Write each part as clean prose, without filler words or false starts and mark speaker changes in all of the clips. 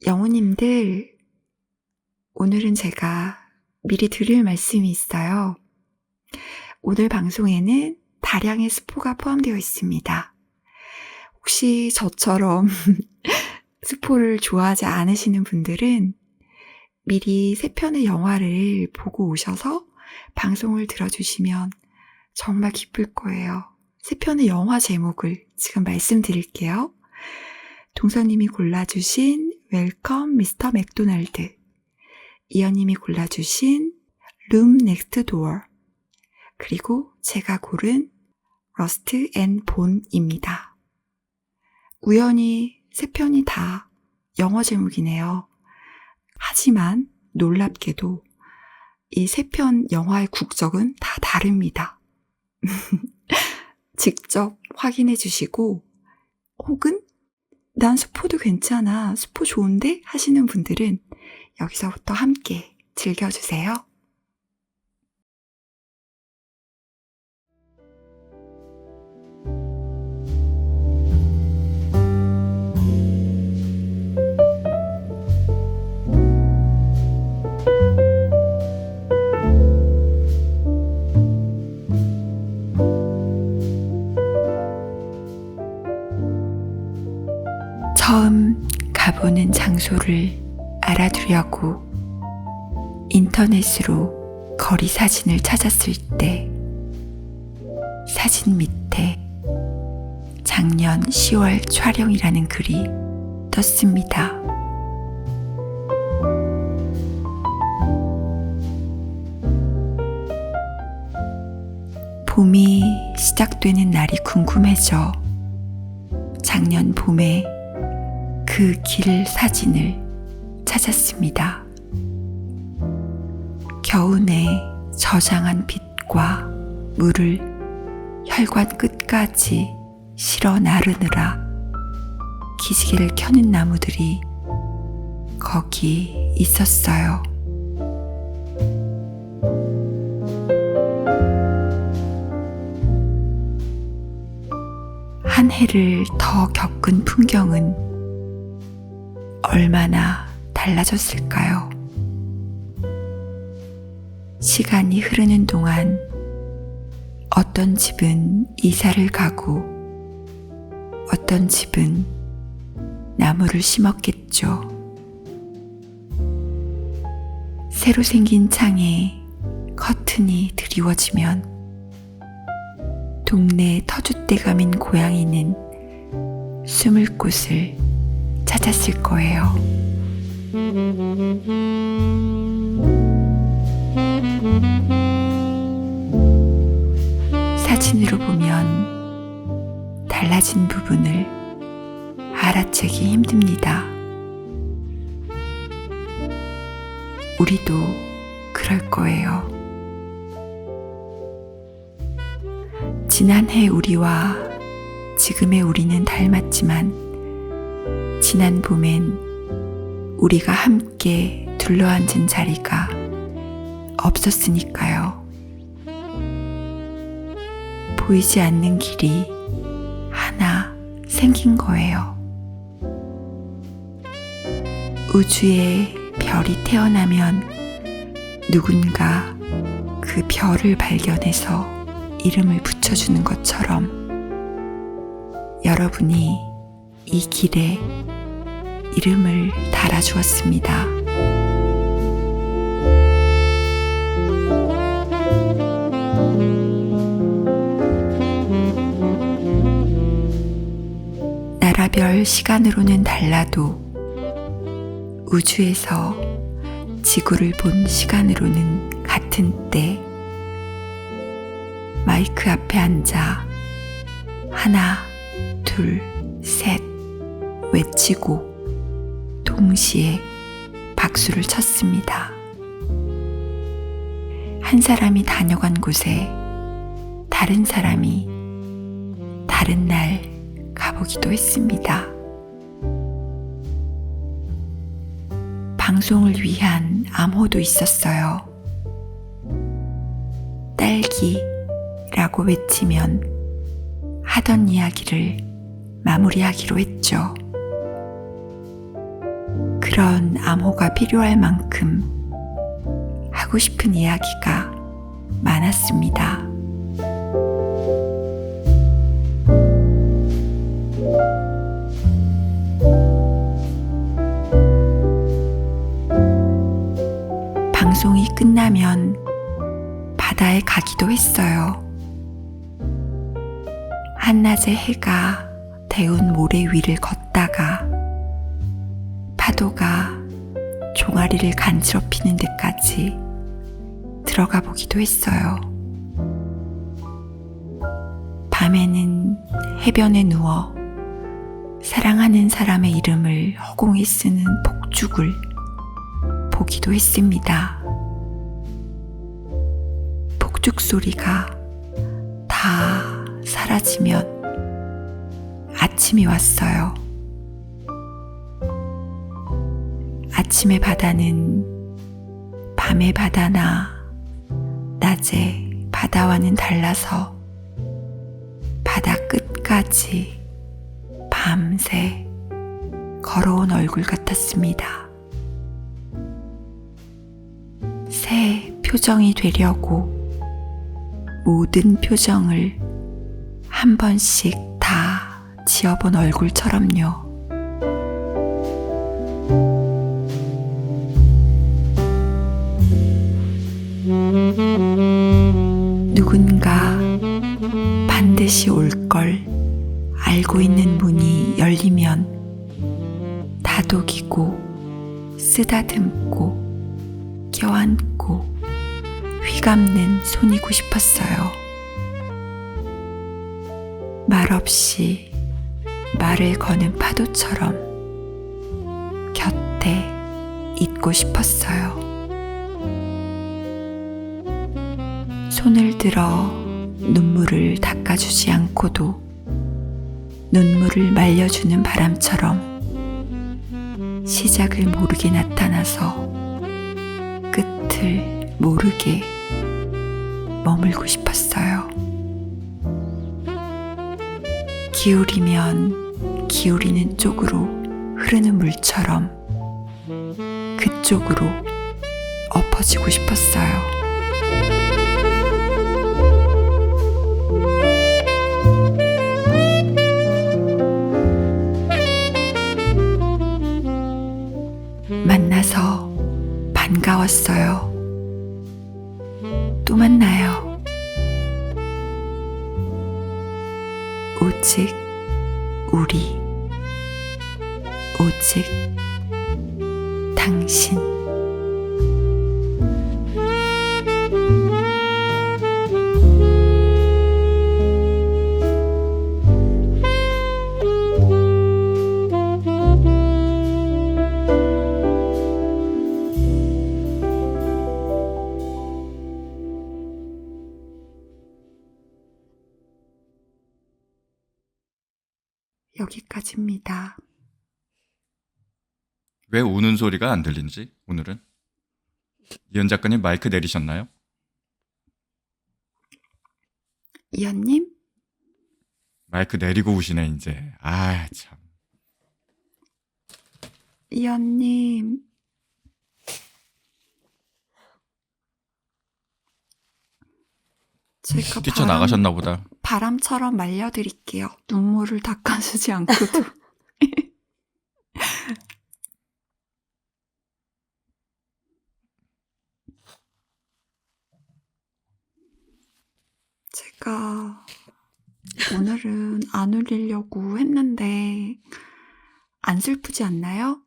Speaker 1: 영우님들, 오늘은 제가 미리 드릴 말씀이 있어요. 오늘 방송에는 다량의 스포가 포함되어 있습니다. 혹시 저처럼 스포를 좋아하지 않으시는 분들은 미리 3편의 영화를 보고 오셔서 방송을 들어주시면 정말 기쁠 거예요. 3편의 영화 제목을 지금 말씀드릴게요. 동서님이 골라주신 웰컴 미스터 맥도날드, 이현님이 골라주신 룸 넥스트 도어, 그리고 제가 고른 러스트 앤 본입니다. 우연히 3편이 다 영어 제목이네요. 하지만 놀랍게도 이 3편 영화의 국적은 다 다릅니다. 직접 확인해 주시고, 혹은 난 스포도 괜찮아, 스포 좋은데? 하시는 분들은 여기서부터 함께 즐겨주세요. 처음 가보는 장소를 알아두려고 인터넷으로 거리 사진을 찾았을 때 사진 밑에 작년 10월 촬영이라는 글이 떴습니다. 봄이 시작되는 날이 궁금해져 작년 봄에 그 길 사진을 찾았습니다. 겨우내 저장한 빛과 물을 혈관 끝까지 실어 나르느라 기지개를 켜는 나무들이 거기 있었어요. 한 해를 더 겪은 풍경은 얼마나 달라졌을까요? 시간이 흐르는 동안 어떤 집은 이사를 가고 어떤 집은 나무를 심었겠죠. 새로 생긴 창에 커튼이 드리워지면 동네 터줏대감인 고양이는 숨을 곳을 찾았을 거예요. 사진으로 보면 달라진 부분을 알아채기 힘듭니다. 우리도 그럴 거예요. 지난해 우리와 지금의 우리는 닮았지만 지난 봄엔 우리가 함께 둘러앉은 자리가 없었으니까요. 보이지 않는 길이 하나 생긴 거예요. 우주에 별이 태어나면 누군가 그 별을 발견해서 이름을 붙여주는 것처럼 여러분이 이 길에 이름을 달아주었습니다. 나라별 시간으로는 달라도 우주에서 지구를 본 시간으로는 같은 때 마이크 앞에 앉아 하나, 둘, 셋 외치고 동시에 박수를 쳤습니다. 한 사람이 다녀간 곳에 다른 사람이 다른 날 가보기도 했습니다. 방송을 위한 암호도 있었어요. 딸기라고 외치면 하던 이야기를 마무리하기로 했죠. 그런 암호가 필요할 만큼 하고 싶은 이야기가 많았습니다. 방송이 끝나면 바다에 가기도 했어요. 한낮에 해가 데운 모래 위를 걷다가 파도가 종아리를 간지럽히는 데까지 들어가 보기도 했어요. 밤에는 해변에 누워 사랑하는 사람의 이름을 허공에 쓰는 폭죽을 보기도 했습니다. 폭죽 소리가 다 사라지면 아침이 왔어요. 아침의 바다는 밤의 바다나 낮의 바다와는 달라서 바다 끝까지 밤새 걸어온 얼굴 같았습니다. 새 표정이 되려고 모든 표정을 한 번씩 다 지어본 얼굴처럼요. 누군가 반드시 올 걸 알고 있는 문이 열리면 다독이고 쓰다듬고 껴안고 휘감는 손이고 싶었어요. 말없이 말을 거는 파도처럼 곁에 있고 싶었어요. 손을 들어 눈물을 닦아주지 않고도 눈물을 말려주는 바람처럼 시작을 모르게 나타나서 끝을 모르게 머물고 싶었어요. 기울이면 기울이는 쪽으로 흐르는 물처럼 그쪽으로 엎어지고 싶었어요. 만나서 반가웠어요. 또 만나요. 오직 우리, 오직 당신. 여기까지입니다.
Speaker 2: 왜 우는 소리가 안 들리는지 오늘은? 이현 작가님 마이크 내리셨나요?
Speaker 1: 이현님?
Speaker 2: 마이크 내리고 우시네 이제. 아 참.
Speaker 1: 이현님. 제가
Speaker 2: 뛰쳐나가셨나 보다.
Speaker 1: 바람처럼 말려드릴게요. 눈물을 닦아주지 않고도. 제가 오늘은 안 울리려고 했는데 안 슬프지 않나요?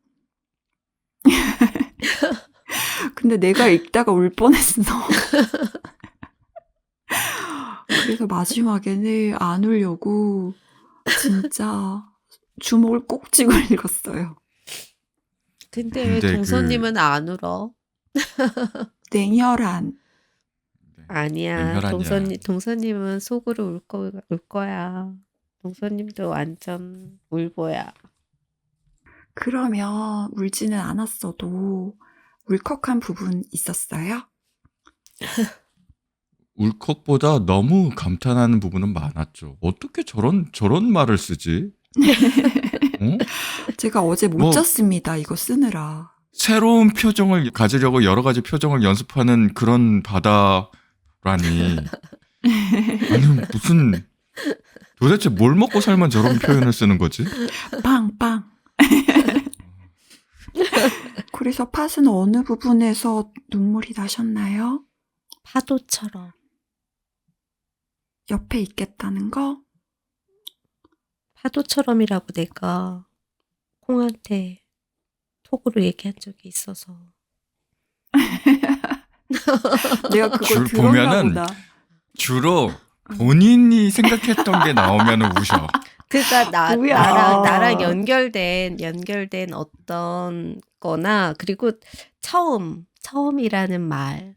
Speaker 1: 근데 내가 읽다가 울 뻔했어. 그래서 마지막에는 안 울려고 진짜 주먹을 꼭 쥐고 읽었어요.
Speaker 3: 근데 왜
Speaker 2: 근데
Speaker 3: 동서님은 안 울어?
Speaker 1: 냉혈한.
Speaker 3: 아니야.
Speaker 2: 냉혈한이야.
Speaker 3: 동서님은 속으로 울 거야. 동서님도 완전 울보야.
Speaker 1: 그러면 울지는 않았어도 울컥한 부분 있었어요?
Speaker 2: 울컥보다 너무 감탄하는 부분은 많았죠. 어떻게 저런 말을 쓰지? 어?
Speaker 1: 제가 어제 못
Speaker 2: 뭐-
Speaker 1: 잤습니다. 이거 쓰느라.
Speaker 2: 새로운 표정을 가지려고 여러 가지 표정을 연습하는 그런 바다라니. 아니 무슨 도대체 뭘 먹고 살면 저런 표현을 쓰는 거지?
Speaker 1: 빵빵. 그래서 팥은 어느 부분에서 눈물이 나셨나요?
Speaker 3: 파도처럼.
Speaker 1: 옆에 있겠다는 거?
Speaker 3: 파도처럼이라고 내가 콩한테 톡으로 얘기한 적이 있어서.
Speaker 1: 내가 그걸
Speaker 2: 줄
Speaker 1: 들었나
Speaker 2: 보면은
Speaker 1: 보다.
Speaker 2: 주로 본인이 생각했던 게 나오면 우셔.
Speaker 3: 그러니까
Speaker 1: 뭐야.
Speaker 3: 나랑 연결된 어떤 거나 그리고 처음이라는 말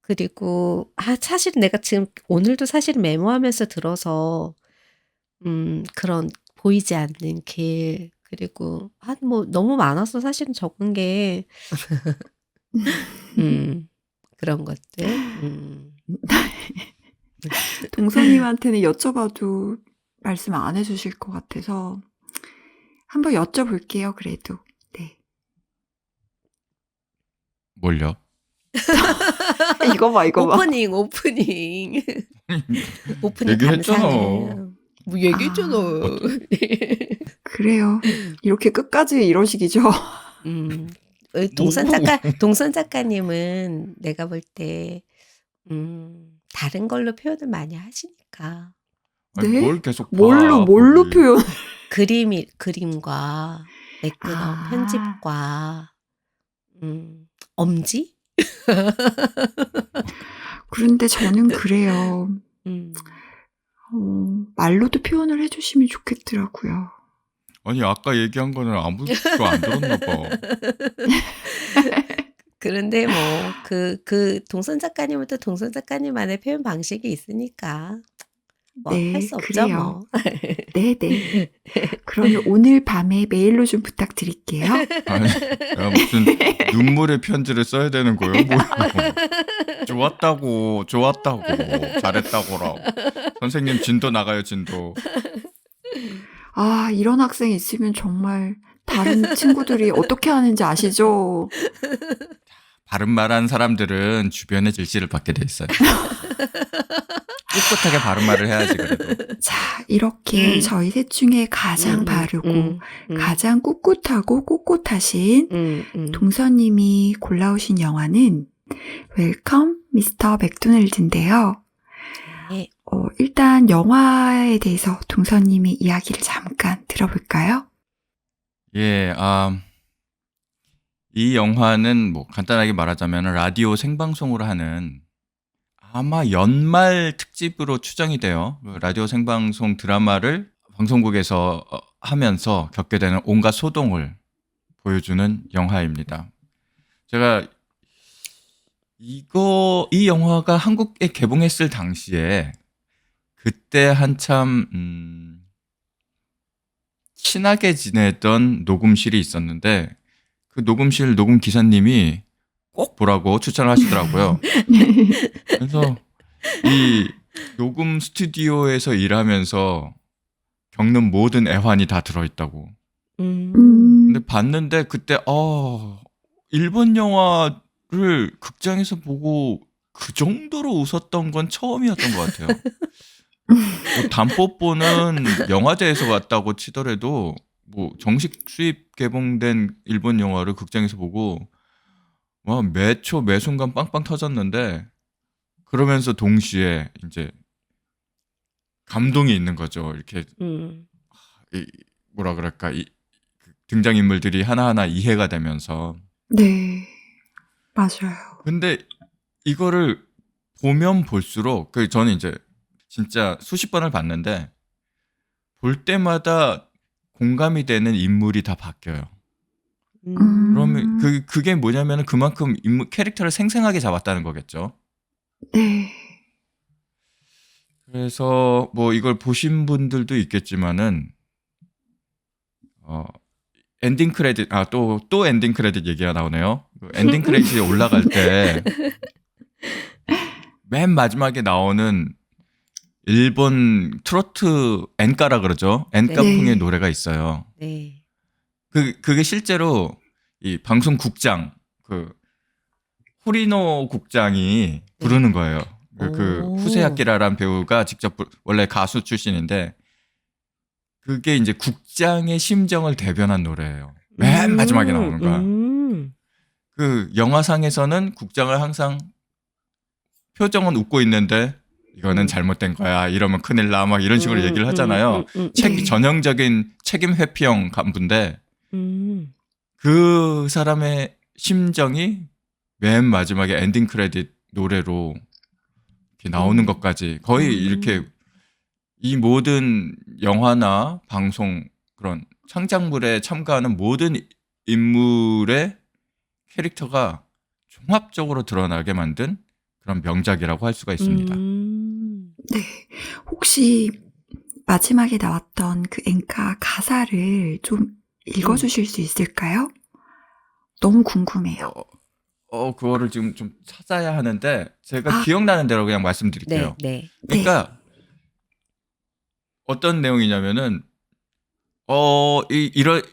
Speaker 3: 그리고 사실 내가 지금 오늘도 사실 메모하면서 들어서 그런 보이지 않는 길 그리고 뭐 너무 많아서 사실은 적은 게 그런 것들
Speaker 1: 동서님한테는 여쭤봐도 말씀 안 해주실 것 같아서 한번 여쭤볼게요. 그래도. 네.
Speaker 2: 뭘요?
Speaker 1: 이거 봐.
Speaker 3: 오프닝
Speaker 2: 얘기했잖아.
Speaker 3: 감사해요. 뭐 얘기했잖아.
Speaker 1: 그래요. 이렇게 끝까지 이러시기죠.
Speaker 3: 동선 작가님은 내가 볼 때 다른 걸로 표현을 많이 하시니까
Speaker 2: 아니,
Speaker 1: 네?
Speaker 2: 뭘 계속 봐,
Speaker 1: 뭘로
Speaker 2: 거기.
Speaker 1: 표현?
Speaker 3: 그림과 매끄러운
Speaker 1: 아.
Speaker 3: 편집과 엄지?
Speaker 1: 그런데 저는 그래요.
Speaker 3: 음.
Speaker 1: 말로도 표현을 해주시면 좋겠더라고요.
Speaker 2: 아니 아까 얘기한 거는 아무도 안 들었나 봐.
Speaker 3: 그런데 뭐 그 동선 작가님은 또 동선 작가님만의 표현 방식이 있으니까 뭐
Speaker 1: 네,
Speaker 3: 할 수 없죠
Speaker 1: 그래요.
Speaker 3: 뭐.
Speaker 1: 네네. 그러면 오늘 밤에 메일로 좀 부탁드릴게요.
Speaker 2: 아니 야, 무슨 눈물의 편지를 써야 되는 거예요? 뭐야? 좋았다고 잘했다고라고. 선생님 진도 나가요 진도.
Speaker 1: 아, 이런 학생 있으면 정말 다른 친구들이 어떻게 하는지 아시죠?
Speaker 2: 바른 말한 사람들은 주변의 질시를 받게 돼 있어요. 꿋꿋하게 바른 말을 해야지 그래도.
Speaker 1: 자, 이렇게 저희 셋 중에 가장 바르고 가장 꿋꿋하고 꼿꼿하신 동서님이 골라오신 영화는 웰컴 미스터 맥도날드인데요.
Speaker 3: 네.
Speaker 1: 일단 영화에 대해서 동서님이 이야기를 잠깐 들어볼까요?
Speaker 2: 예, 이 영화는 뭐 간단하게 말하자면 라디오 생방송으로 하는 아마 연말 특집으로 추정이 돼요. 라디오 생방송 드라마를 방송국에서 하면서 겪게 되는 온갖 소동을 보여주는 영화입니다. 제가 이 영화가 한국에 개봉했을 당시에 그때 한참 친하게 지내던 녹음실이 있었는데 그 녹음실 녹음 기사님이 꼭 보라고 추천을 하시더라고요. 그래서 이 녹음 스튜디오에서 일하면서 겪는 모든 애환이 다 들어있다고. 근데 봤는데 그때 일본 영화를 극장에서 보고 그 정도로 웃었던 건 처음이었던 것 같아요. 뭐 단뽀뽀는 영화제에서 왔다고 치더라도 뭐 정식 수입 개봉된 일본 영화를 극장에서 보고 와 매초 매 순간 빵빵 터졌는데 그러면서 동시에 이제 감동이 있는 거죠. 이렇게 뭐라 그럴까 등장 인물들이 하나하나 이해가 되면서.
Speaker 1: 네, 맞아요.
Speaker 2: 근데 이거를 보면 볼수록 저는 이제 진짜 수십 번을 봤는데 볼 때마다 공감이 되는 인물이 다 바뀌어요. 그러면 그게 뭐냐면 그만큼 캐릭터를 생생하게 잡았다는 거겠죠.
Speaker 1: 네.
Speaker 2: 그래서 뭐 이걸 보신 분들도 있겠지만은 엔딩 크레딧 또 엔딩 크레딧 얘기가 나오네요. 엔딩 크레딧이 올라갈 때 맨 마지막에 나오는 일본 트로트 엔카라 그러죠. 엔카풍의
Speaker 1: 네.
Speaker 2: 노래가 있어요.
Speaker 3: 네.
Speaker 2: 그게 실제로 이 방송국장 호리노 국장이 부르는 거예요. 그
Speaker 3: 오.
Speaker 2: 후세 아키라라는 배우가 직접 원래 가수 출신인데 그게 이제 국장의 심정을 대변한 노래예요. 맨 마지막에 나오는 거야. 그 영화상에서는 국장을 항상 표정은 웃고 있는데 이거는 잘못된 거야. 이러면 큰일 나. 막 이런 식으로 얘기를 하잖아요.
Speaker 1: 네.
Speaker 2: 전형적인 책임 회피형 간부인데 그 사람의 심정이 맨 마지막에 엔딩 크레딧 노래로 이렇게 나오는 것까지 거의 이렇게 이 모든 영화나 방송 그런 창작물에 참가하는 모든 인물의 캐릭터가 종합적으로 드러나게 만든 그런 명작이라고 할 수가 있습니다.
Speaker 1: 네. 혹시 마지막에 나왔던 그 엔카 가사를 좀 읽어주실 수 있을까요? 너무 궁금해요.
Speaker 2: 그거를 지금 좀 찾아야 하는데 제가
Speaker 1: 아.
Speaker 2: 기억나는 대로 그냥 말씀드릴게요.
Speaker 3: 네.
Speaker 2: 그러니까 어떤 내용이냐면은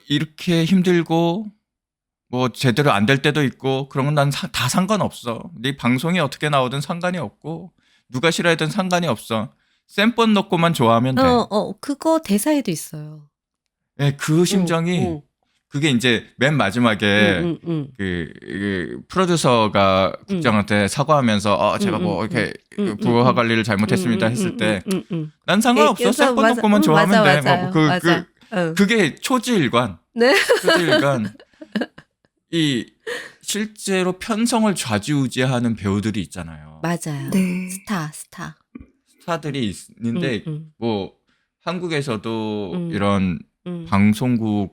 Speaker 2: 이렇게 힘들고 뭐 제대로 안 될 때도 있고 그런 건 난 다 상관없어. 네 방송이 어떻게 나오든 상관이 없고 누가 싫어하든 상관이 없어. 쌤뻔 넣고만 좋아하면 돼.
Speaker 3: 그거 대사에도 있어요.
Speaker 2: 네, 그 심정이 그게 이제 맨 마지막에 그 프로듀서가 국장한테 사과하면서 제가 뭐 이렇게 부하 관리를 잘못했습니다 했을 때 난 상관없어. 쌤뻔 넣고만 좋아하면 돼.
Speaker 3: 맞아요.
Speaker 2: 그게 초지일관.
Speaker 3: 네.
Speaker 2: 초지일관. 이 실제로 편성을 좌지우지하는 배우들이 있잖아요.
Speaker 3: 맞아요.
Speaker 1: 네.
Speaker 3: 스타.
Speaker 2: 스타들이 있는데 뭐 한국에서도 이런
Speaker 3: 음.
Speaker 2: 방송국을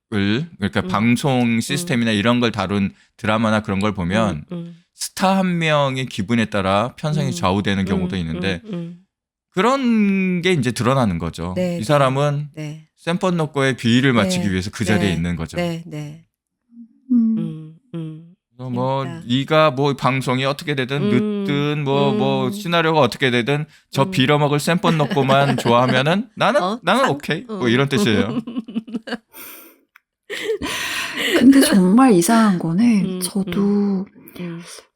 Speaker 2: 그러니까
Speaker 3: 음.
Speaker 2: 방송 시스템이나 이런 걸 다룬 드라마나 그런 걸 보면 스타 한 명의 기분에 따라 편성이 좌우되는 경우도 있는데 그런 게 이제 드러나는 거죠.
Speaker 3: 네,
Speaker 2: 이 사람은
Speaker 3: 네.
Speaker 2: 쌤뻔 넣고의 비위를 맞추기
Speaker 3: 네,
Speaker 2: 위해서 그 자리에
Speaker 3: 네,
Speaker 2: 있는 거죠.
Speaker 3: 네.
Speaker 2: 그래서 뭐
Speaker 3: 재밌다.
Speaker 2: 네가 뭐 방송이 어떻게 되든 늦든 뭐 시나리오가 어떻게 되든 저 빌어먹을 쌤뻔 넣고만 좋아하면은 나는 오케이 뭐 이런 뜻이에요.
Speaker 1: 근데 정말 이상한 거는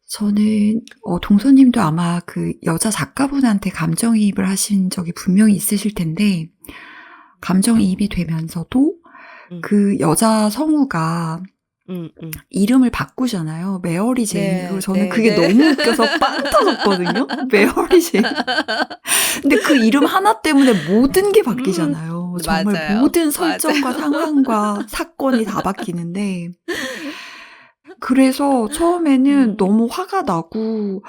Speaker 1: 저는 동서님도 아마 그 여자 작가분한테 감정이입을 하신 적이 분명히 있으실 텐데 감정이입이 되면서도 그 여자 성우가 이름을 바꾸잖아요. 메어리 제인으로.
Speaker 3: 네,
Speaker 1: 저는
Speaker 3: 네,
Speaker 1: 그게
Speaker 3: 네.
Speaker 1: 너무 웃겨서 빵 터졌거든요. 메어리 제인. 근데 그 이름 하나 때문에 모든 게 바뀌잖아요. 정말
Speaker 3: 맞아요.
Speaker 1: 모든 설정과 상황과 사건이 다 바뀌는데 그래서 처음에는 너무 화가 나고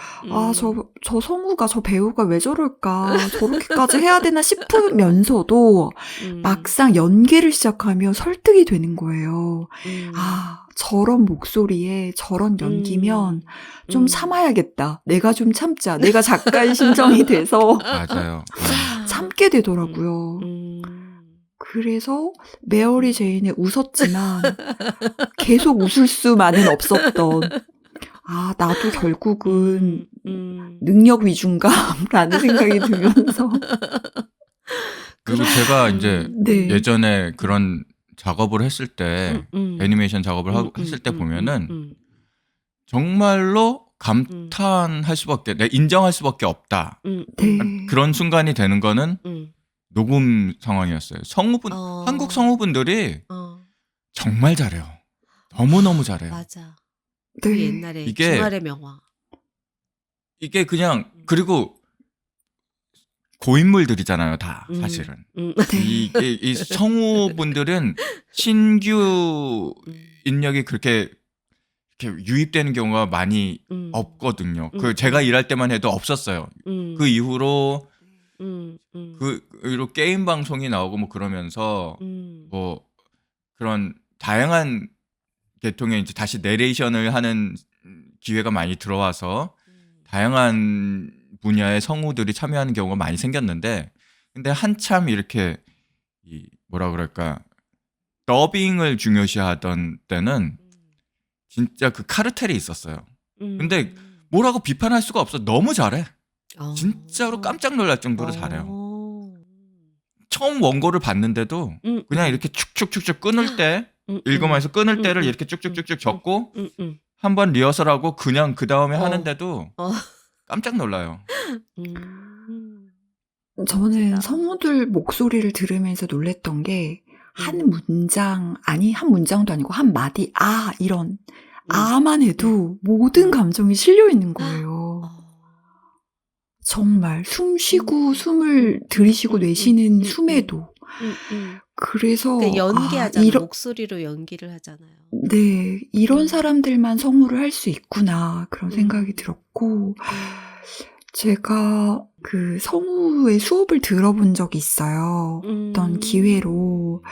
Speaker 1: 저 성우가 저 배우가 왜 저럴까 저렇게까지 해야 되나 싶으면서도 막상 연기를 시작하면 설득이 되는 거예요. 저런 목소리에 저런 연기면 좀 참아야겠다. 내가 좀 참자. 내가 작가의 심정이 돼서
Speaker 2: 맞아요.
Speaker 1: 참게 되더라고요. 그래서 메어리 제인에 웃었지만 계속 웃을 수만은 없었던 나도 결국은 능력 위중감라는 생각이 들면서
Speaker 2: 그리고 제가 이제
Speaker 1: 네.
Speaker 2: 예전에 그런 작업을 했을 때 애니메이션 작업을 했을 때 보면은 정말로 감탄할 수밖에 인정할 수밖에 없다.
Speaker 1: 네.
Speaker 2: 그런 순간이 되는 거는 녹음 상황이었어요. 한국 성우분들이 정말 잘해요. 너무너무 잘해요.
Speaker 3: 맞아.
Speaker 1: 네.
Speaker 3: 그 옛날에
Speaker 2: 이게-
Speaker 3: 주말의 명화.
Speaker 2: 이게 그냥 그리고 고인물들이잖아요, 다 사실은. 이게 이 성우분들은 신규 인력이 그렇게 이렇게 유입되는 경우가 많이 없거든요. 제가 일할 때만 해도 없었어요. 그 이후로 그 게임 방송이 나오고 뭐 그러면서 뭐 그런 다양한 계통의 이제 다시 내레이션을 하는 기회가 많이 들어와서 다양한 분야의 성우들이 참여하는 경우가 많이 생겼는데 근데 한참 이렇게 뭐라 그럴까 더빙을 중요시하던 때는 진짜 그 카르텔이 있었어요. 근데 뭐라고 비판할 수가 없어. 너무 잘해. 진짜로 깜짝 놀랄 정도로 잘해요.
Speaker 3: 어.
Speaker 2: 처음 원고를 봤는데도 그냥 이렇게 축축축축 끊을 때 읽으면서 끊을 때를 이렇게 쭉쭉쭉쭉 적고 한번 리허설하고 그냥 그 다음에
Speaker 3: 어.
Speaker 2: 하는데도
Speaker 3: 어.
Speaker 2: 깜짝 놀라요.
Speaker 1: 저는
Speaker 3: 멋지다.
Speaker 1: 성우들 목소리를 들으면서 놀랬던 게 한
Speaker 3: 음.
Speaker 1: 문장, 아니 한 문장도 아니고 한 마디, 아 이런 아만 해도
Speaker 3: 음.
Speaker 1: 모든 감정이 실려 있는 거예요.
Speaker 3: 어.
Speaker 1: 정말 숨 쉬고 숨을 들이쉬고 내쉬는 숨에도. 그래서
Speaker 3: 그 연기하잖아.
Speaker 1: 이런
Speaker 3: 목소리로 연기를 하잖아요.
Speaker 1: 네, 이런 사람들만 성우를 할 수 있구나 그런 생각이 들었고 제가 그 성우의 수업을 들어본 적이 있어요. 어떤 기회로.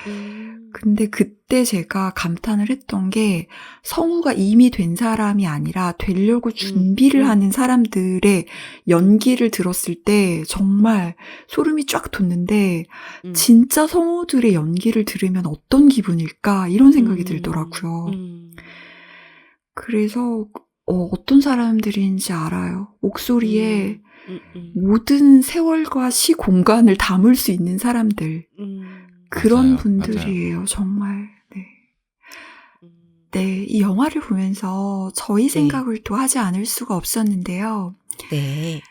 Speaker 1: 근데 그때 제가 감탄을 했던 게 성우가 이미 된 사람이 아니라 되려고 준비를 하는 사람들의 연기를 들었을 때 정말 소름이 쫙 돋는데 진짜 성우들의 연기를 들으면 어떤 기분일까 이런 생각이 들더라고요. 그래서 어떤 사람들인지 알아요. 목소리에 모든 세월과 시 공간을 담을 수 있는 사람들. 그런
Speaker 2: 맞아요.
Speaker 1: 분들이에요.
Speaker 2: 맞아요.
Speaker 1: 정말. 네. 네, 이 영화를 보면서 저희 생각을 또 하지 않을 수가 없었는데요.
Speaker 3: 네.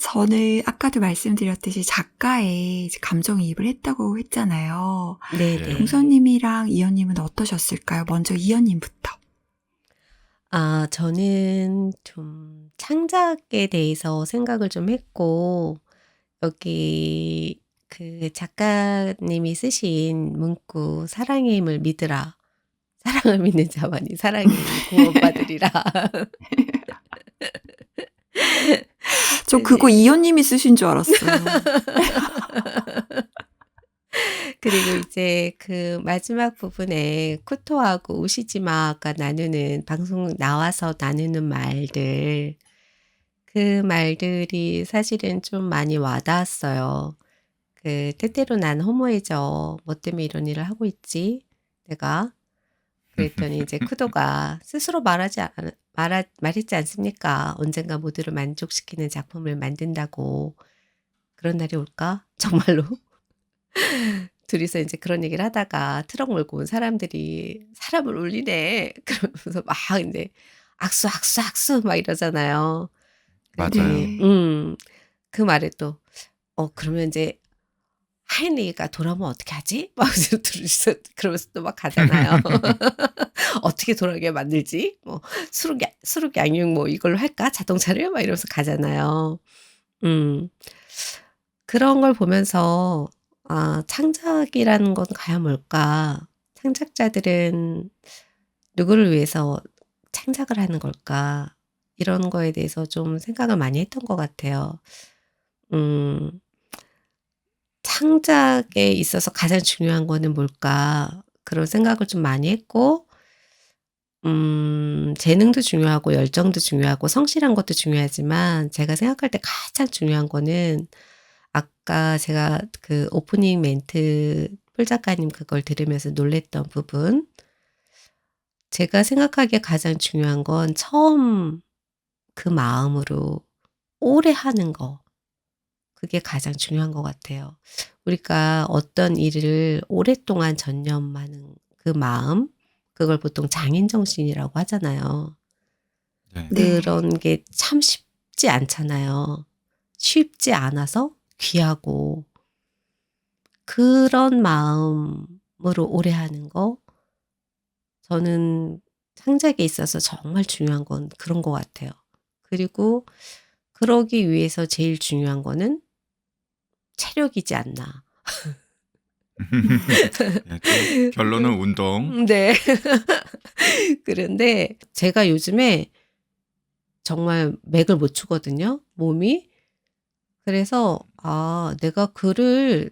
Speaker 1: 저는 아까도 말씀드렸듯이 작가의 감정이입을 했다고 했잖아요.
Speaker 3: 네.
Speaker 1: 동서님이랑 이현님은 어떠셨을까요? 먼저 이현님부터.
Speaker 3: 저는 좀 창작에 대해서 생각을 좀 했고, 여기 그 작가님이 쓰신 문구, 사랑의 힘을 믿으라. 사랑을 믿는 자만이 사랑의 힘을 구원받으리라.
Speaker 1: 저 그거 이현님이 쓰신 줄 알았어요.
Speaker 3: 그리고 이제 그 마지막 부분에 쿠토하고 우시지마가 나누는, 방송 나와서 나누는 말들, 그 말들이 사실은 좀 많이 와닿았어요. 때때로 난 허무해져. 뭐 때문에 이런 일을 하고 있지? 내가. 그랬더니 이제 쿠도가 스스로 말했지 않습니까? 언젠가 모두를 만족시키는 작품을 만든다고. 그런 날이 올까? 정말로? 둘이서 이제 그런 얘기를 하다가 트럭 몰고 온 사람들이 사람을 울리네. 그러면서 막 이제 악수, 악수, 악수 막 이러잖아요.
Speaker 2: 맞아요.
Speaker 3: 그 말에 또, 그러면 이제 하인리가 돌아오면 어떻게 하지? 막 둘이서 그러면서 또 막 가잖아요. 어떻게 돌아오게 만들지? 뭐 수륙 양육 뭐 이걸로 할까? 자동차를? 막 이러면서 가잖아요. 그런 걸 보면서 창작이라는 건 과연 뭘까? 창작자들은 누구를 위해서 창작을 하는 걸까? 이런 거에 대해서 좀 생각을 많이 했던 것 같아요. 창작에 있어서 가장 중요한 거는 뭘까? 그런 생각을 좀 많이 했고, 재능도 중요하고 열정도 중요하고 성실한 것도 중요하지만 제가 생각할 때 가장 중요한 거는 아까 제가 그 오프닝 멘트 폴 작가님 그걸 들으면서 놀랬던 부분, 제가 생각하기에 가장 중요한 건 처음 그 마음으로 오래 하는 거, 그게 가장 중요한 것 같아요. 우리가 어떤 일을 오랫동안 전념하는 그 마음, 그걸 보통 장인정신이라고 하잖아요.
Speaker 2: 네.
Speaker 3: 그런 게 참 쉽지 않잖아요. 쉽지 않아서 귀하고, 그런 마음으로 오래 하는 거, 저는 창작에 있어서 정말 중요한 건 그런 것 같아요. 그리고 그러기 위해서 제일 중요한 거는 체력이지 않나.
Speaker 2: 네, 또 결론은 운동.
Speaker 3: 네. 그런데 제가 요즘에 정말 맥을 못 추거든요, 몸이. 그래서 내가 글을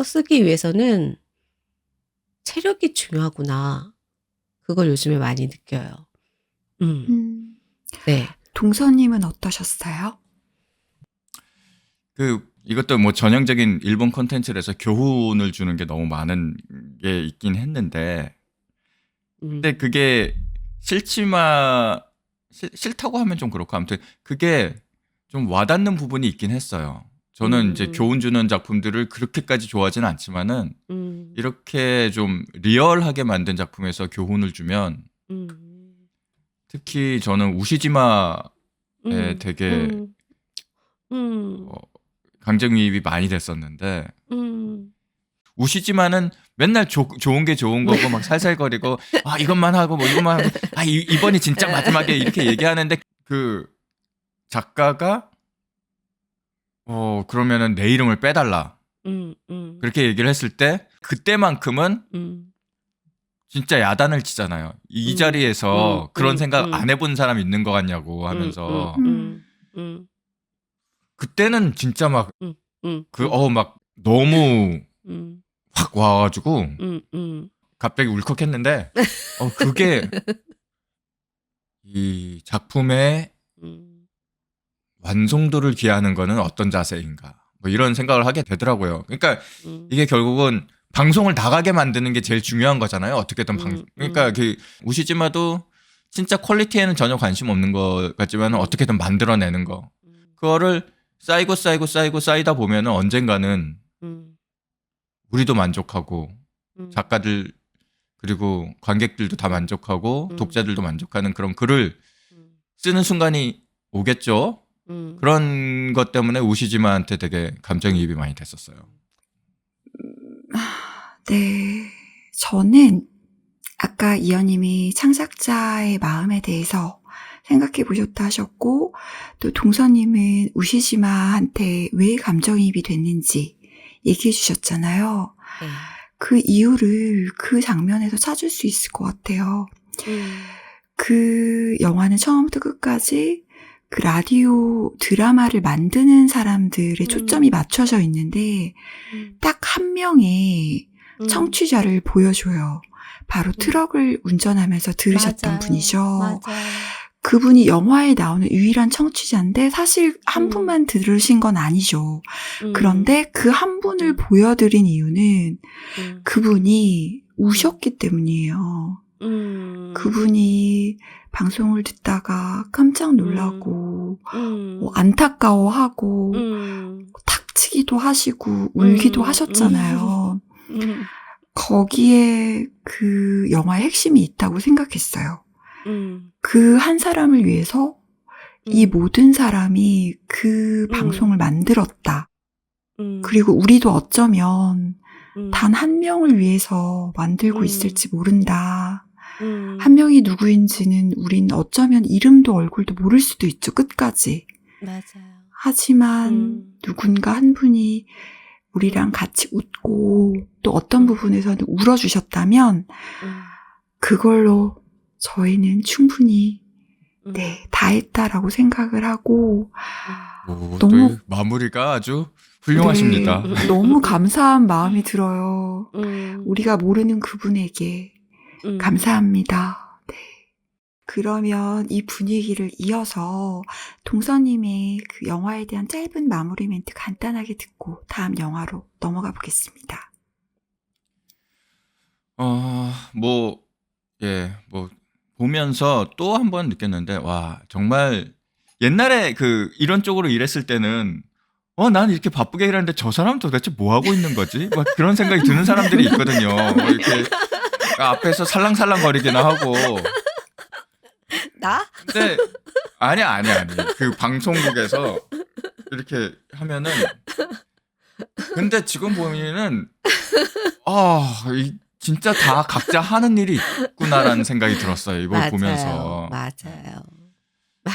Speaker 3: 쓰기 위해서는 체력이 중요하구나. 그걸 요즘에 많이 느껴요. 네.
Speaker 1: 동서님은 어떠셨어요?
Speaker 2: 이것도 뭐 전형적인 일본 콘텐츠라서 교훈을 주는 게 너무 많은 게 있긴 했는데, 근데 그게 싫지만 싫다고 하면 좀 그렇고 아무튼 그게 좀 와닿는 부분이 있긴 했어요. 저는 이제 교훈 주는 작품들을 그렇게까지 좋아하지는 않지만은 이렇게 좀 리얼하게 만든 작품에서 교훈을 주면 특히 저는 우시지마에 되게 어, 감정이입이 많이 됐었는데 우시지마는 맨날 좋은 게 좋은 거고 막 살살거리고 아 이것만 하고 뭐 이것만 하고 아 이번이 진짜 마지막에 이렇게 얘기하는데 그 작가가 그러면은 내 이름을 빼달라 그렇게 얘기를 했을 때 그때만큼은 진짜 야단을 치잖아요. 이 자리에서 그런 생각 안 해본 사람 있는 것 같냐고 하면서 그때는 진짜 막 막 너무 확 와가지고 갑자기 울컥했는데 그게 이 작품의 완성도를 기하는 거는 어떤 자세인가 뭐 이런 생각을 하게 되더라고요. 그러니까 이게 결국은 방송을 나가게 만드는 게 제일 중요한 거잖아요. 어떻게든 그러니까 그 우시지마도 진짜 퀄리티에는 전혀 관심 없는 것 같지만 어떻게든 만들어내는 거 그거를 쌓이다 보면은 언젠가는 우리도 만족하고 작가들 그리고 관객들도 다 만족하고 독자들도 만족하는 그런 글을 쓰는 순간이 오겠죠. 그런 것 때문에 우시지마한테 되게 감정이입이 많이 됐었어요.
Speaker 1: 네, 저는 아까 이현님이 창작자의 마음에 대해서 생각해 보셨다 하셨고 또 동서님은 우시지마한테 왜 감정이입이 됐는지 얘기해 주셨잖아요.
Speaker 3: 네.
Speaker 1: 그 이유를 그 장면에서 찾을 수 있을 것 같아요. 그 영화는 처음부터 끝까지 그 라디오 드라마를 만드는 사람들의 초점이 맞춰져 있는데 딱 한 명의 청취자를 보여줘요. 바로 트럭을 운전하면서 들으셨던
Speaker 3: 맞아요.
Speaker 1: 분이죠.
Speaker 3: 맞아요.
Speaker 1: 그분이 영화에 나오는 유일한 청취자인데 사실 한 분만 들으신 건 아니죠. 그런데 그 한 분을 보여드린 이유는 그분이 우셨기 때문이에요. 그분이 방송을 듣다가 깜짝 놀라고 안타까워하고 탁치기도 하시고 울기도 하셨잖아요. 거기에 그 영화의 핵심이 있다고 생각했어요. 그 한 사람을 위해서 이 모든 사람이 그 방송을 만들었다. 그리고 우리도 어쩌면 단 한 명을 위해서 만들고 있을지 모른다. 한 명이 누구인지는 우린 어쩌면 이름도 얼굴도 모를 수도 있죠. 끝까지.
Speaker 3: 맞아요.
Speaker 1: 하지만 누군가 한 분이 우리랑 같이 웃고 또 어떤 부분에서는 울어주셨다면 그걸로 저희는 충분히 다 했다라고 생각을 하고
Speaker 2: 너무 마무리가 아주 훌륭하십니다.
Speaker 1: 네, 너무 감사한 마음이 들어요. 우리가 모르는 그분에게 감사합니다. 네. 그러면 이 분위기를 이어서 동서님의 그 영화에 대한 짧은 마무리 멘트 간단하게 듣고 다음 영화로 넘어가 보겠습니다.
Speaker 2: 보면서 또 한 번 느꼈는데, 와, 정말 옛날에 이런 쪽으로 일했을 때는, 난 이렇게 바쁘게 일하는데 저 사람 도대체 뭐 하고 있는 거지? 막 그런 생각이 드는 사람들이 있거든요. 이렇게 앞에서 살랑살랑 거리기나 하고.
Speaker 3: 나?
Speaker 2: 근데, 아니. 그 방송국에서 이렇게 하면은, 근데 지금 보면은, 진짜 다 각자 하는 일이 있구나라는 생각이 들었어요. 이걸 보면서.
Speaker 3: 맞아요.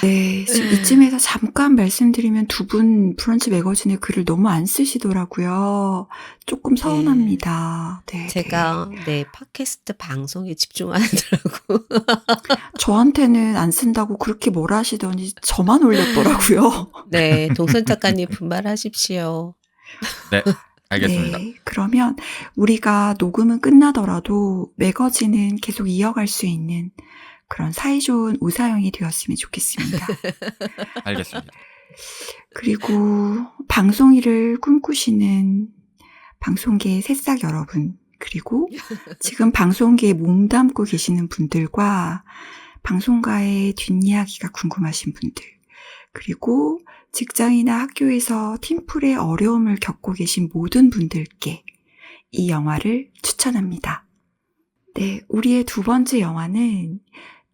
Speaker 1: 네, 이쯤에서 잠깐 말씀드리면 두 분 브런치 매거진에 글을 너무 안 쓰시더라고요. 조금 서운합니다. 네,
Speaker 3: 제가 팟캐스트 방송에 집중하느라고.
Speaker 1: 저한테는 안 쓴다고 그렇게 뭐라 하시더니 저만 올렸더라고요.
Speaker 3: 네, 동선 작가님 분발하십시오.
Speaker 2: 네, 알겠습니다.
Speaker 1: 네, 그러면 우리가 녹음은 끝나더라도 매거진은 계속 이어갈 수 있는 그런 사이좋은 우사형이 되었으면 좋겠습니다.
Speaker 2: 알겠습니다.
Speaker 1: 그리고 방송 일을 꿈꾸시는 방송계의 새싹 여러분, 그리고 지금 방송계에 몸담고 계시는 분들과 방송가의 뒷이야기가 궁금하신 분들, 그리고 직장이나 학교에서 팀플의 어려움을 겪고 계신 모든 분들께 이 영화를 추천합니다. 네, 우리의 두 번째 영화는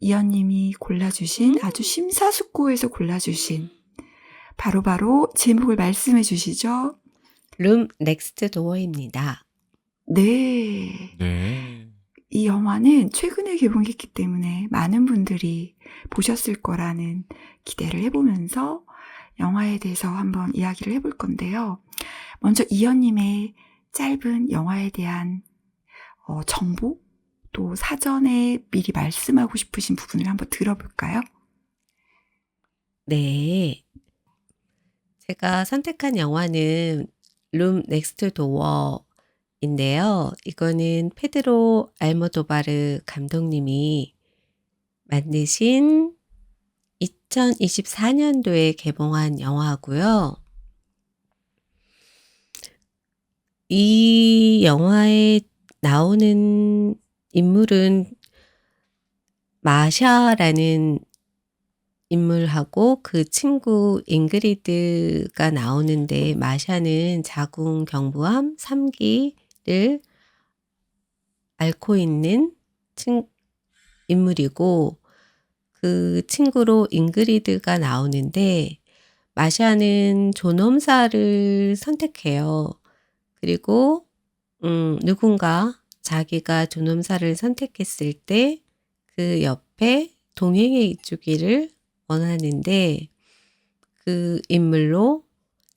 Speaker 1: 이언님이 골라주신 아주 심사숙고해서 골라주신 바로 제목을 말씀해 주시죠.
Speaker 3: 룸 넥스트 도어입니다.
Speaker 1: 네.
Speaker 2: 네.
Speaker 1: 이 영화는 최근에 개봉했기 때문에 많은 분들이 보셨을 거라는 기대를 해보면서 영화에 대해서 한번 이야기를 해볼 건데요. 먼저 이언님의 짧은 영화에 대한 정보, 또 사전에 미리 말씀하고 싶으신 부분을 한번 들어볼까요?
Speaker 3: 네. 제가 선택한 영화는 룸 넥스트 도어인데요. 이거는 페드로 알모도바르 감독님이 만드신 2024년도에 개봉한 영화고요. 이 영화에 나오는 인물은 마샤라는 인물하고 그 친구 잉그리드가 나오는데, 마샤는 자궁 경부암 3기를 앓고 있는 인물이고, 그 친구로 잉그리드가 나오는데, 마샤는 존엄사를 선택해요. 그리고 누군가 자기가 존엄사를 선택했을 때 그 옆에 동행해 주기를 원하는데, 그 인물로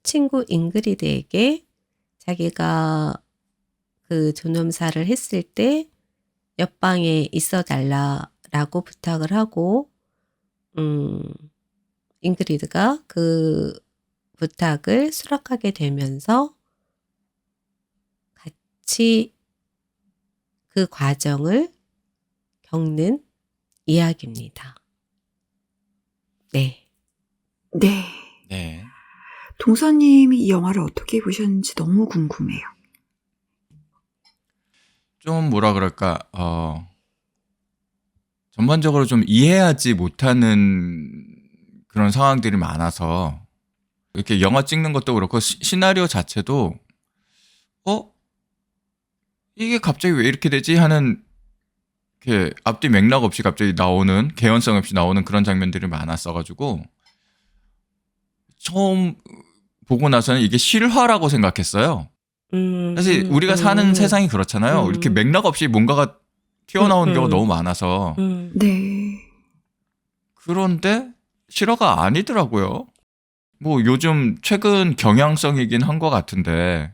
Speaker 3: 친구 잉그리드에게 자기가 그 존엄사를 했을 때 옆방에 있어 달라라고 부탁을 하고, 잉그리드가 그 부탁을 수락하게 되면서 같이 그 과정을 겪는 이야기입니다. 네.
Speaker 1: 네.
Speaker 2: 네.
Speaker 1: 동서님이 이 영화를 어떻게 보셨는지 너무 궁금해요.
Speaker 2: 좀 뭐라 그럴까, 전반적으로 좀 이해하지 못하는 그런 상황들이 많아서, 이렇게 영화 찍는 것도 그렇고, 시나리오 자체도, 이게 갑자기 왜 이렇게 되지? 하는, 이렇게 앞뒤 맥락 없이 갑자기 나오는, 개연성 없이 나오는 그런 장면들이 많았어가지고, 처음 보고 나서는 이게 실화라고 생각했어요. 사실 우리가 사는 세상이 그렇잖아요. 이렇게 맥락 없이 뭔가가 튀어나오는 경우가 너무 많아서.
Speaker 1: 네.
Speaker 2: 그런데 실화가 아니더라고요. 뭐 요즘 최근 경향성이긴 한 것 같은데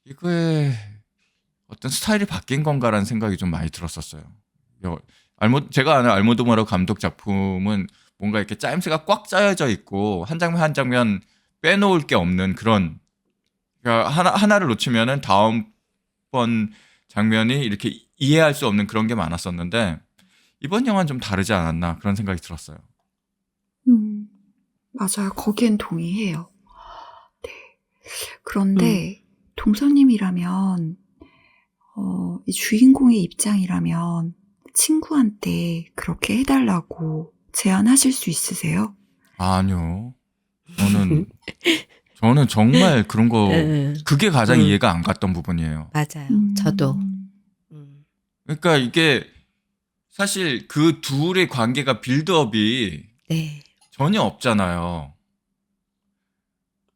Speaker 2: 이거에 어떤 스타일이 바뀐 건가라는 생각이 좀 많이 들었었어요. 제가 아는 알모도바르 감독 작품은 뭔가 이렇게 짜임새가 꽉 짜여져 있고 한 장면 한 장면 빼놓을 게 없는 그런, 그러니까 하나를 놓치면은 다음번 장면이 이렇게 이해할 수 없는 그런 게 많았었는데, 이번 영화는 좀 다르지 않았나 그런 생각이 들었어요.
Speaker 1: 맞아요. 거기엔 동의해요. 네. 그런데 동서님이라면 이 주인공의 입장이라면 친구한테 그렇게 해달라고 제안하실 수 있으세요?
Speaker 2: 아니요. 저는 정말 그런 거, 그게 가장 이해가 안 갔던 부분이에요.
Speaker 3: 맞아요. 저도.
Speaker 2: 그러니까 이게 사실 그 둘의 관계가 빌드업이
Speaker 3: 네.
Speaker 2: 전혀 없잖아요.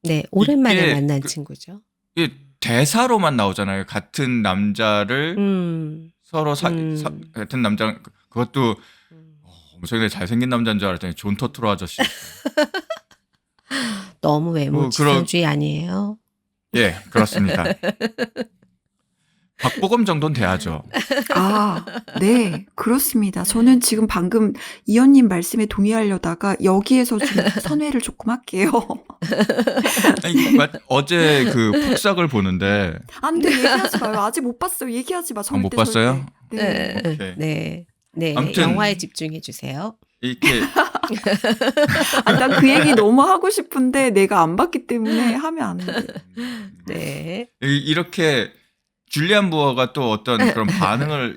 Speaker 3: 네, 오랜만에
Speaker 2: 이게
Speaker 3: 만난 친구죠.
Speaker 2: 이게 대사로만 나오잖아요. 같은 남자를 서로 같은 남자, 그것도 엄청나게 잘생긴 남자인 줄 알았더니 존 터투로 아저씨.
Speaker 3: 너무 외모 지상주의 아니에요?
Speaker 2: 예, 그렇습니다. 박보검 정도는 돼야죠.
Speaker 1: 아, 네, 그렇습니다. 저는 지금 방금 이언님 말씀에 동의하려다가 여기에서 좀 선회를 조금 할게요.
Speaker 2: 아니, 어제 그 폭삭을 보는데.
Speaker 1: 안 돼, 얘기하지 마요. 아직 못 봤어요. 얘기하지 마. 절대.
Speaker 2: 못 봤어요?
Speaker 1: 절대.
Speaker 3: 네.
Speaker 2: 아무튼
Speaker 3: 영화에 집중해 주세요.
Speaker 2: 이렇게
Speaker 1: 난 그 얘기 너무 하고 싶은데 내가 안 봤기 때문에 하면 안 돼.
Speaker 3: 네.
Speaker 2: 이렇게 줄리안 무어가 또 어떤 그런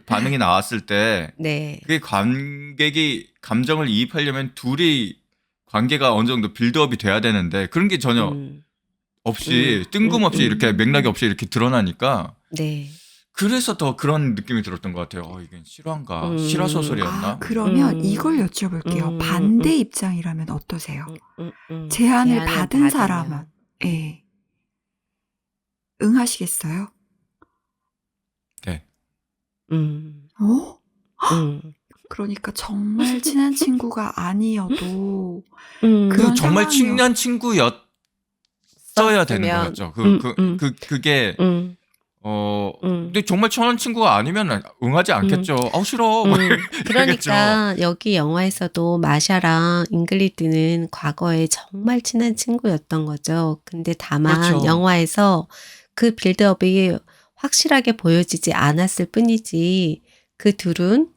Speaker 2: 반응이 나왔을 때
Speaker 3: 네.
Speaker 2: 그게 관객이 감정을 이입하려면 둘이 관계가 어느 정도 빌드업이 돼야 되는데 그런 게 전혀
Speaker 3: 음,
Speaker 2: 없이
Speaker 3: 음,
Speaker 2: 뜬금없이 이렇게 맥락이
Speaker 1: 음.
Speaker 2: 없이 이렇게 드러나니까
Speaker 3: 네.
Speaker 2: 그래서 더 그런 느낌이 들었던 것 같아요. 이게 실화인가? 실화
Speaker 3: 음,
Speaker 1: 아,
Speaker 2: 소설이었나? 뭐 이런.
Speaker 1: 그러면 이걸
Speaker 3: 음,
Speaker 1: 여쭤볼게요.
Speaker 3: 음,
Speaker 1: 반대 입장이라면 어떠세요? 제안을
Speaker 3: 제안을
Speaker 1: 받은 사람은,
Speaker 3: 받으면,
Speaker 1: 예, 응하시겠어요?
Speaker 2: 네.
Speaker 3: 음,
Speaker 1: 어?
Speaker 3: 음,
Speaker 1: 그러니까 정말 친한 친구가 아니어도
Speaker 3: 음,
Speaker 2: 그
Speaker 1: 그런
Speaker 2: 정말
Speaker 1: 상황이요.
Speaker 2: 친한 친구였어야 되는
Speaker 3: 썼으면,
Speaker 2: 거였죠.
Speaker 3: 음, 음,
Speaker 2: 그게
Speaker 3: 음,
Speaker 2: 근데 정말 친한 친구가 아니면 응하지
Speaker 3: 음.
Speaker 2: 않겠죠. 아우 싫어. 막 이러겠죠.
Speaker 3: 그러니까 여기 영화에서도 마샤랑 잉글리드는 과거에 정말 친한 친구였던 거죠. 근데 다만
Speaker 2: 그렇죠.
Speaker 3: 영화에서 그 빌드업이 확실하게 보여지지 않았을 뿐이지 그 둘은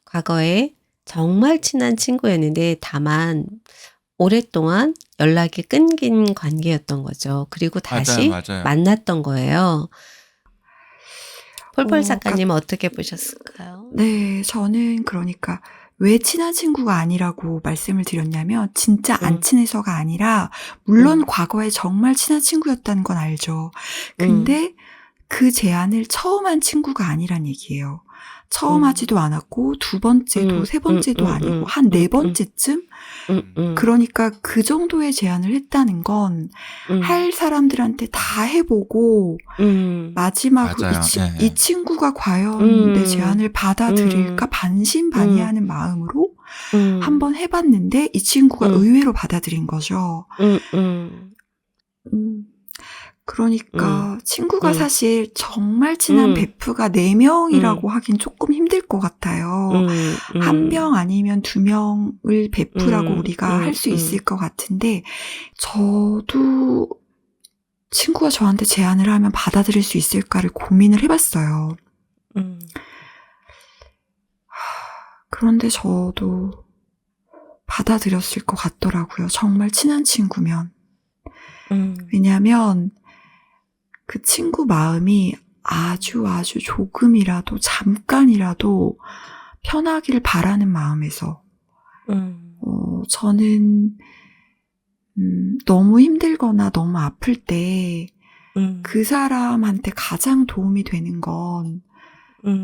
Speaker 3: 과거에 정말 친한 친구였는데 다만 오랫동안 연락이 끊긴 관계였던 거죠. 그리고
Speaker 2: 맞아요,
Speaker 3: 다시
Speaker 2: 맞아요.
Speaker 3: 만났던 거예요. 폴폴
Speaker 1: 어, 각,
Speaker 3: 작가님은 어떻게 보셨을까요?
Speaker 1: 네, 저는 그러니까 왜 친한 친구가 아니라고 말씀을 드렸냐면 진짜 안
Speaker 3: 음,
Speaker 1: 친해서가 아니라 물론
Speaker 3: 음,
Speaker 1: 과거에 정말 친한 친구였다는 건 알죠.
Speaker 3: 음,
Speaker 1: 근데 그 제안을 처음 한 친구가 아니란 얘기예요. 처음
Speaker 3: 음.
Speaker 1: 하지도 않았고 두 번째도 세 번째도 아니고 한 네 번째쯤
Speaker 2: 음.
Speaker 1: 그러니까 그 정도의 제안을 했다는 건 할 사람들한테 다 해보고 마지막으로
Speaker 2: 맞아요. 예,
Speaker 1: 이
Speaker 2: 예.
Speaker 1: 친구가 과연 내 제안을 받아들일까
Speaker 3: 음,
Speaker 1: 반신반의하는 마음으로
Speaker 3: 음,
Speaker 1: 한번 해봤는데 이 친구가
Speaker 3: 음,
Speaker 1: 의외로 받아들인 거죠.
Speaker 3: 음, 음,
Speaker 1: 음,
Speaker 3: 음,
Speaker 1: 그러니까 친구가
Speaker 3: 음,
Speaker 1: 사실 정말 친한
Speaker 3: 음,
Speaker 1: 베프가
Speaker 3: 음,
Speaker 1: 4명이라고 하긴 조금 힘들 것 같아요.
Speaker 3: 음,
Speaker 1: 한
Speaker 3: 음,
Speaker 1: 명 아니면 2명을 베프라고
Speaker 3: 음,
Speaker 1: 우리가 할
Speaker 3: 음,
Speaker 1: 수 있을 것 같은데 저도 친구가 저한테 제안을 하면 받아들일 수 있을까를 고민을 해봤어요.
Speaker 3: 음,
Speaker 1: 그런데 저도 받아들였을 것 같더라고요. 정말 친한 친구면.
Speaker 3: 음,
Speaker 1: 왜냐면 그 친구 마음이 아주 아주 조금이라도 잠깐이라도 편하기를 바라는 마음에서
Speaker 3: 음,
Speaker 1: 저는 너무 힘들거나 너무 아플 때 그 사람한테 가장 도움이 되는 건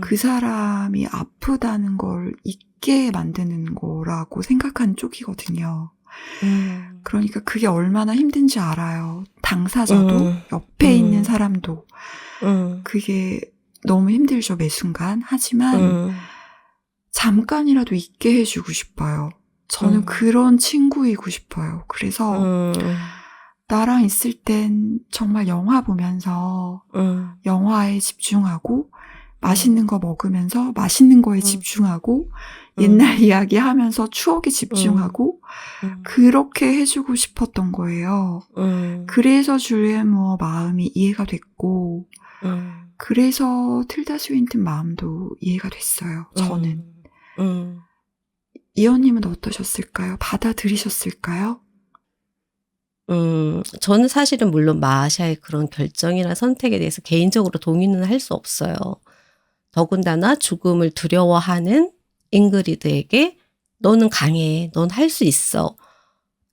Speaker 1: 그 사람이 아프다는 걸 잊게 만드는 거라고 생각하는 쪽이거든요. 그러니까 그게 얼마나 힘든지 알아요. 당사자도 옆에 있는 사람도 그게 너무 힘들죠, 매 순간. 하지만 잠깐이라도 있게 해주고 싶어요. 저는 그런 친구이고 싶어요. 그래서 나랑 있을 땐 정말 영화 보면서 영화에 집중하고 맛있는 거 먹으면서 맛있는 거에 집중하고 옛날 이야기 하면서 추억에 집중하고 그렇게 해주고 싶었던 거예요. 그래서 줄리안 무어 마음이 이해가 됐고 그래서 틸다 스윈튼 마음도 이해가 됐어요. 저는. 이언님은 어떠셨을까요? 받아들이셨을까요?
Speaker 3: 저는 사실은 물론 마샤의 그런 결정이나 선택에 대해서 개인적으로 동의는 할 수 없어요. 더군다나 죽음을 두려워하는 잉그리드에게 너는 강해, 넌 할 수 있어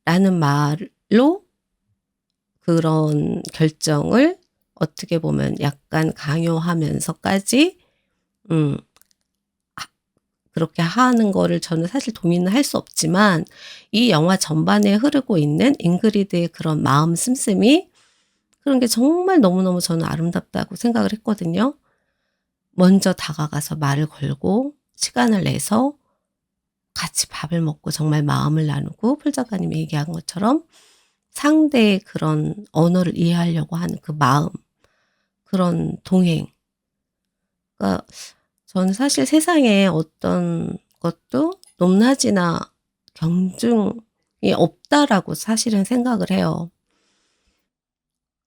Speaker 3: 라는 말로 그런 결정을 어떻게 보면 약간 강요하면서까지 그렇게 하는 거를 저는 사실 동의는 할 수 없지만 이 영화 전반에 흐르고 있는 잉그리드의 그런 마음 씀씀이 그런 게 정말 너무너무 저는 아름답다고 생각을 했거든요. 먼저 다가가서 말을 걸고 시간을 내서 같이 밥을 먹고 정말 마음을 나누고 폴 작가님이 얘기한 것처럼 상대의 그런 언어를 이해하려고 하는 그 마음, 그런 동행. 그러니까 저는 사실 세상에 어떤 것도 높낮이나 경중이 없다라고 사실은 생각을 해요.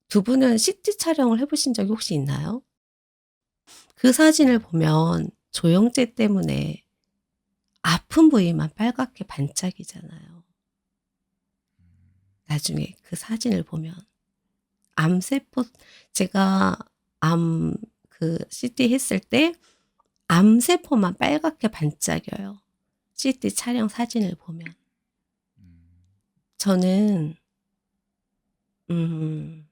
Speaker 3: 두 분은 CT 촬영을 해보신 적이 혹시 있나요? 그 사진을 보면 조영제 때문에 아픈 부위만 빨갛게 반짝이잖아요. 나중에 그 사진을 보면 암세포 제가 암 그 CT 했을 때 암세포만 빨갛게 반짝여요. CT 촬영 사진을 보면. 저는 음,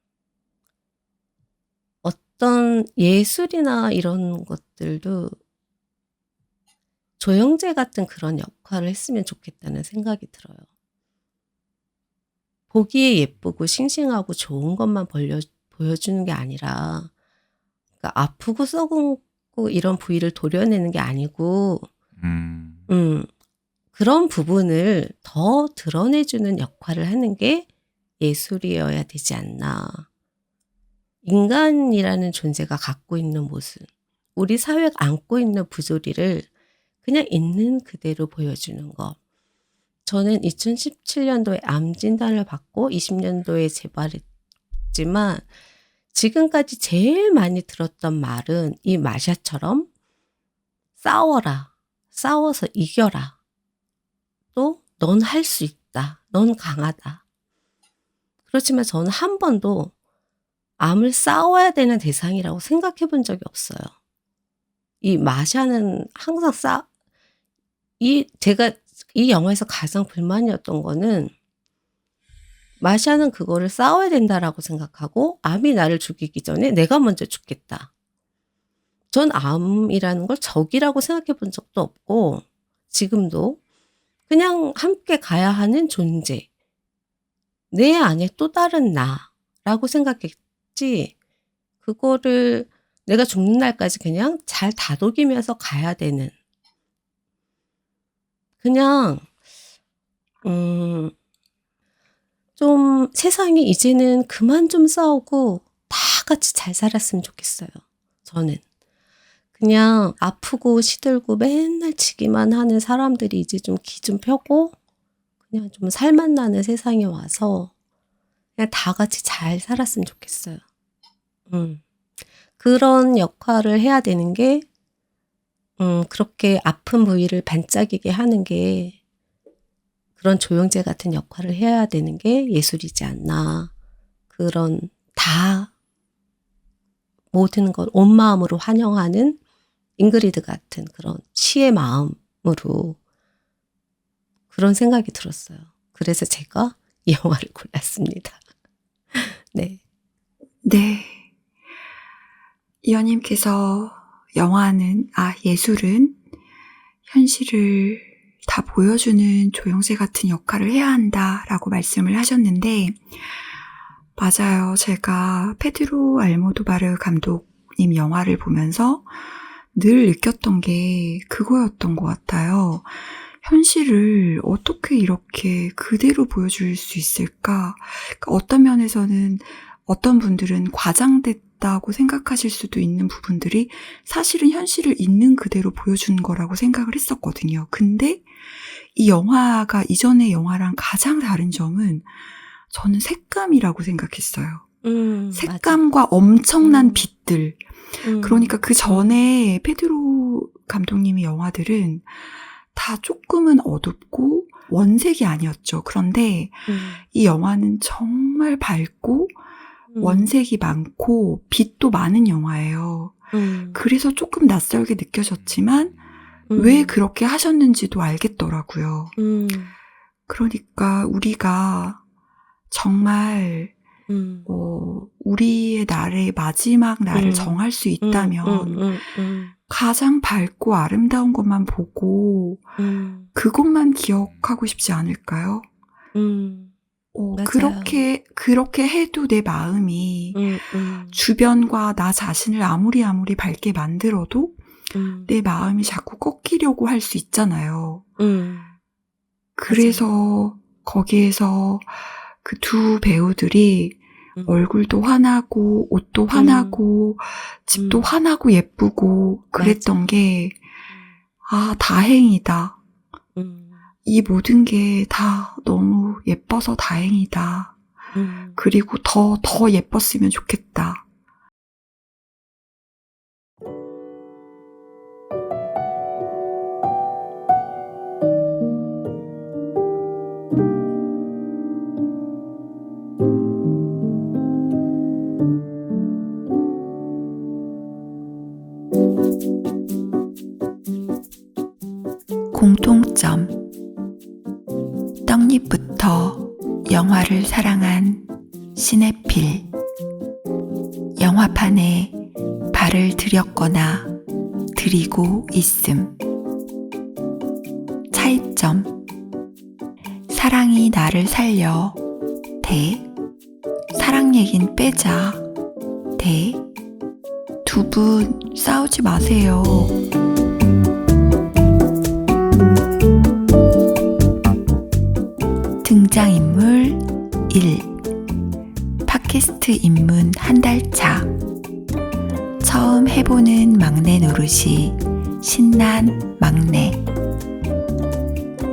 Speaker 3: 어떤 예술이나 이런 것들도 조영재 같은 그런 역할을 했으면 좋겠다는 생각이 들어요. 보기에 예쁘고 싱싱하고 좋은 것만 보여주는 게 아니라, 그러니까 아프고 썩고 이런 부위를 도려내는 게 아니고,
Speaker 2: 음.
Speaker 3: 그런 부분을 더 드러내주는 역할을 하는 게 예술이어야 되지 않나. 인간이라는 존재가 갖고 있는 모습, 우리 사회가 안고 있는 부조리를 그냥 있는 그대로 보여주는 것. 저는 2017년도에 암 진단을 받고 20년도에 재발했지만 지금까지 제일 많이 들었던 말은 이 마샤처럼 싸워라, 싸워서 이겨라, 또 넌 할 수 있다, 넌 강하다. 그렇지만 저는 한 번도 암을 싸워야 되는 대상이라고 생각해 본 적이 없어요. 이 마샤는 항상 제가 이 영화에서 가장 불만이었던 거는 마샤는 그거를 싸워야 된다라고 생각하고 암이 나를 죽이기 전에 내가 먼저 죽겠다. 전 암이라는 걸 적이라고 생각해 본 적도 없고 지금도 그냥 함께 가야 하는 존재. 내 안에 또 다른 나라고 생각했지. 그거를 내가 죽는 날까지 그냥 잘 다독이면서 가야 되는. 그냥 좀 세상이 이제는 그만 좀 싸우고 다 같이 잘 살았으면 좋겠어요. 저는. 그냥 아프고 시들고 맨날 지기만 하는 사람들이 이제 좀 기 좀 펴고 그냥 좀 살맛 나는 세상에 와서 그냥 다 같이 잘 살았으면 좋겠어요. 그런 역할을 해야 되는 게 그렇게 아픈 부위를 반짝이게 하는 게 그런 조영재 같은 역할을 해야 되는 게 예술이지 않나. 그런 다 모든 걸 온 마음으로 환영하는 잉그리드 같은 그런 시의 마음으로 그런 생각이 들었어요. 그래서 제가 이 영화를 골랐습니다. 네.
Speaker 1: 네. 이현님께서 예술은 현실을 다 보여주는 조영재 같은 역할을 해야 한다라고 말씀을 하셨는데, 맞아요. 제가 페드로 알모도바르 감독님 영화를 보면서 늘 느꼈던 게 그거였던 것 같아요. 현실을 어떻게 이렇게 그대로 보여줄 수 있을까? 그러니까 어떤 면에서는 어떤 분들은 과장됐다고 생각하실 수도 있는 부분들이 사실은 현실을 있는 그대로 보여주는 거라고 생각을 했었거든요. 근데 이 영화가 이전의 영화랑 가장 다른 점은 저는 색감이라고 생각했어요. 색감과 엄청난 빛들. 그러니까 그 전에 페드로 감독님의 영화들은 다 조금은 어둡고 원색이 아니었죠. 그런데 이 영화는 정말 밝고 원색이 많고 빛도 많은 영화예요. 그래서 조금 낯설게 느껴졌지만 왜 그렇게 하셨는지도 알겠더라고요. 그러니까 우리가 정말 우리의 날의 마지막 날을 정할 수 있다면 가장 밝고 아름다운 것만 보고 그것만 기억하고 싶지 않을까요? 그렇게 해도 내 마음이 주변과 나 자신을 아무리 밝게 만들어도 내 마음이 자꾸 꺾이려고 할 수 있잖아요. 그래서 거기에서 그 두 배우들이 얼굴도 환하고 옷도 환하고 집도 환하고 예쁘고 그랬던 게 다행이다. 이 모든 게 다 너무 예뻐서 다행이다. 그리고 더 예뻤으면 좋겠다. 공통점. 떡잎부터 영화를 사랑한 시네필. 영화판에 발을 들였거나 들이고 있음. 차이점. 사랑이 나를 살려. 대. 사랑 얘긴 빼자. 대. 두 분 싸우지 마세요. 등장인물 1. 팟캐스트 입문 한 달 차. 처음 해보는 막내 노릇이 신난 막내.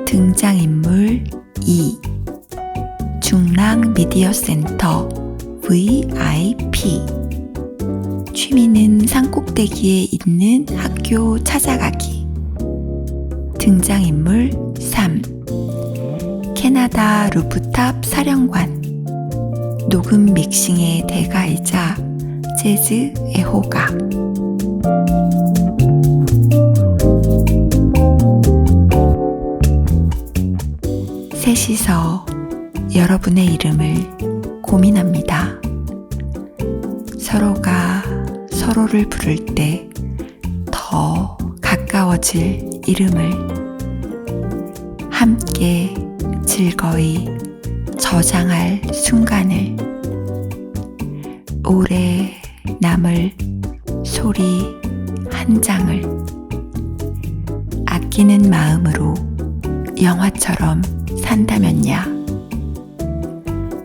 Speaker 1: 등장인물 2. 중랑 미디어 센터 VIP. 취미는 산꼭대기에 있는 학교 찾아가기. 등장인물 3. 캐나다 루프탑 사령관. 녹음 믹싱의 대가이자 재즈 애호가. 셋이서 여러분의 이름을 고민합니다. 서로가 서로를 부를 때 더 가까워질 이름을. 함께 즐거이 저장할 순간을. 오래 남을 소리 한 장을. 아끼는 마음으로 영화처럼 산다면야.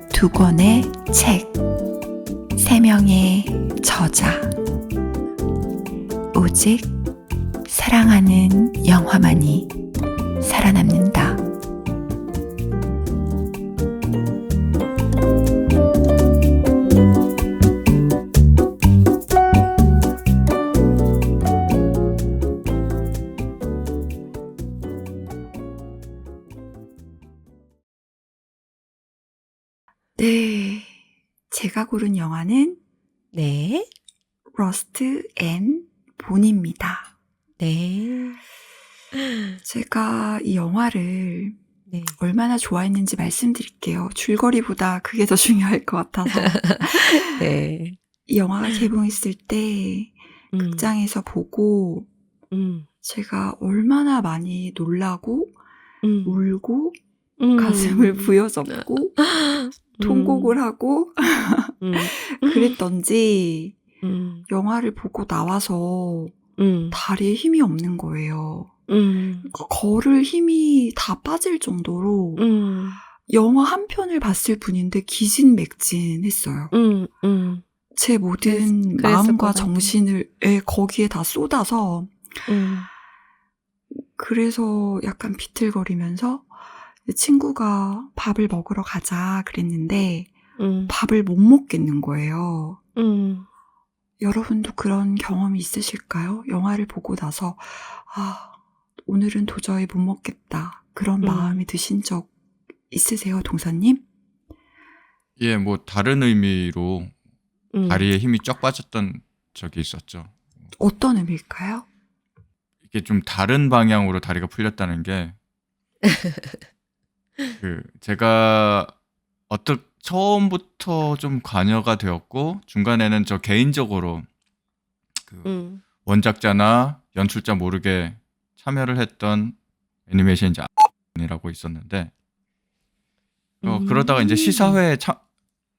Speaker 1: 2권의 책, 3명의 저자. 오직 사랑하는 영화만이 살아남는다. 네, 제가 고른 영화는
Speaker 3: 네.
Speaker 1: 러스트 앤 본입니다.
Speaker 3: 네.
Speaker 1: 제가 이 영화를
Speaker 3: 네.
Speaker 1: 얼마나 좋아했는지 말씀드릴게요. 줄거리보다 그게 더 중요할 것 같아서.
Speaker 3: 네.
Speaker 1: 이 영화가 개봉했을 때 극장에서 보고 제가 얼마나 많이 놀라고 울고 가슴을 부여잡고 통곡을 하고 그랬던지 영화를 보고 나와서 다리에 힘이 없는 거예요. 걸을 힘이 다 빠질 정도로 영화 한 편을 봤을 뿐인데 기진맥진했어요. 제 모든 마음과 정신을 거기에 다 쏟아서 그래서 약간 비틀거리면서 친구가 밥을 먹으러 가자 그랬는데 밥을 못 먹겠는 거예요. 여러분도 그런 경험이 있으실까요? 영화를 보고 나서 오늘은 도저히 못 먹겠다. 그런 마음이 드신 적 있으세요, 동사님?
Speaker 2: 예, 뭐 다른 의미로 다리에 힘이 쫙 빠졌던 적이 있었죠.
Speaker 1: 어떤 의미일까요?
Speaker 2: 이게 좀 다른 방향으로 다리가 풀렸다는 게 제가 처음부터 좀 관여가 되었고 중간에는 저 개인적으로 원작자나 연출자 모르게 참여를 했던 애니메이션 이라고 있었는데 그러다가 이제 시사회에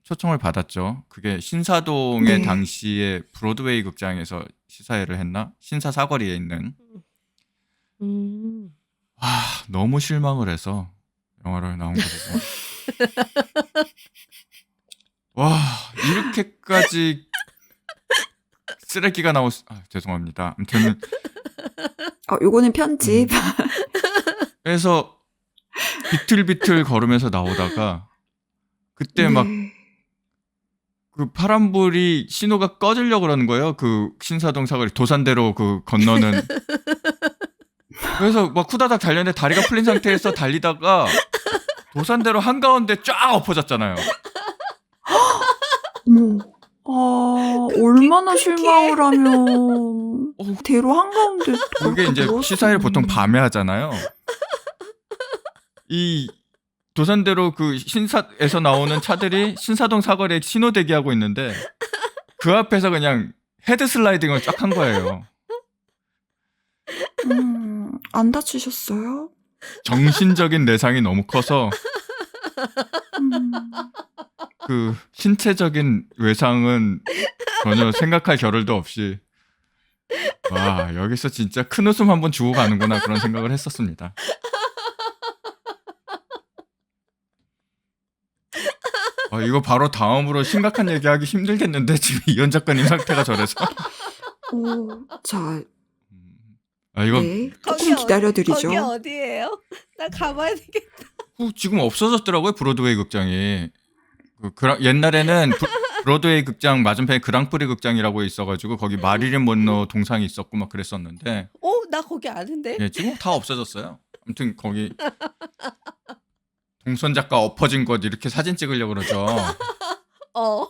Speaker 2: 초청을 받았죠. 그게 신사동의 당시에 브로드웨이 극장에서 시사회를 했나? 신사 사거리에 있는. 너무 실망을 해서 영화를 나온 거 보고 와, 이렇게까지 쓰레기가 죄송합니다. 아무튼
Speaker 1: 요거는 편집.
Speaker 2: 그래서 비틀비틀 걸으면서 나오다가 그때 막 그 파란불이 신호가 꺼지려고 그러는 거예요. 그 신사동 사거리 도산대로 건너는. 그래서 막 후다닥 달렸는데 다리가 풀린 상태에서 달리다가 도산대로 한가운데 쫙 엎어졌잖아요.
Speaker 1: 어머, 얼마나 실망을 하면. 대로 한가운데
Speaker 2: 그게
Speaker 1: 그렇게
Speaker 2: 이제 시사회를 보통
Speaker 1: 누웠었는데.
Speaker 2: 밤에 하잖아요. 이 도산대로 그 신사에서 나오는 차들이 신사동 사거리에 신호 대기하고 있는데 그 앞에서 그냥 헤드 슬라이딩을 쫙 한 거예요.
Speaker 1: 안 다치셨어요?
Speaker 2: 정신적인 내상이 너무 커서
Speaker 1: 음.
Speaker 2: 그 신체적인 외상은 전혀 생각할 겨를도 없이 와 여기서 진짜 큰 웃음 한번 주고 가는구나 그런 생각을 했었습니다. 이거 바로 다음으로 심각한 얘기하기 힘들겠는데 지금 이현 작가님 상태가 저래서
Speaker 1: 자,
Speaker 2: 이거
Speaker 1: 네,
Speaker 3: 거기
Speaker 1: 조금 기다려드리죠.
Speaker 3: 거기 어디예요? 나 가봐야 되겠다.
Speaker 2: 지금 없어졌더라고요 브로드웨이 극장이. 옛날에는 브로드웨이 극장 맞은편에 그랑프리 극장이라고 있어가지고 거기 마릴린 먼로 동상이 있었고 막 그랬었는데
Speaker 3: 나 거기 아는데.
Speaker 2: 예, 지금 다 없어졌어요. 아무튼 거기 동선 작가 엎어진 것 이렇게 사진 찍으려고 그러죠.
Speaker 3: 어.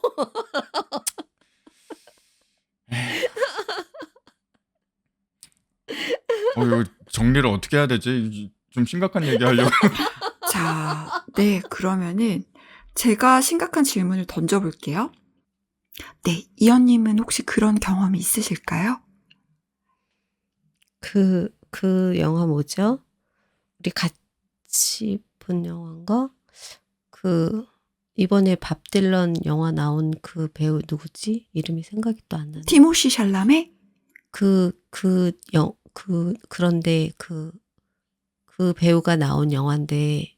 Speaker 2: 이거 정리를 어떻게 해야 되지? 좀 심각한 얘기 하려고.
Speaker 1: 자, 네, 그러면은 제가 심각한 질문을 던져볼게요. 네, 이현님은 혹시 그런 경험이 있으실까요?
Speaker 3: 그 영화 뭐죠? 우리 같이 본 영화인가? 이번에 밥 딜런 영화 나온 그 배우 누구지? 이름이 생각이 또 안 나네.
Speaker 1: 티모시 샬라메?
Speaker 3: 그런데 그 배우가 나온 영화인데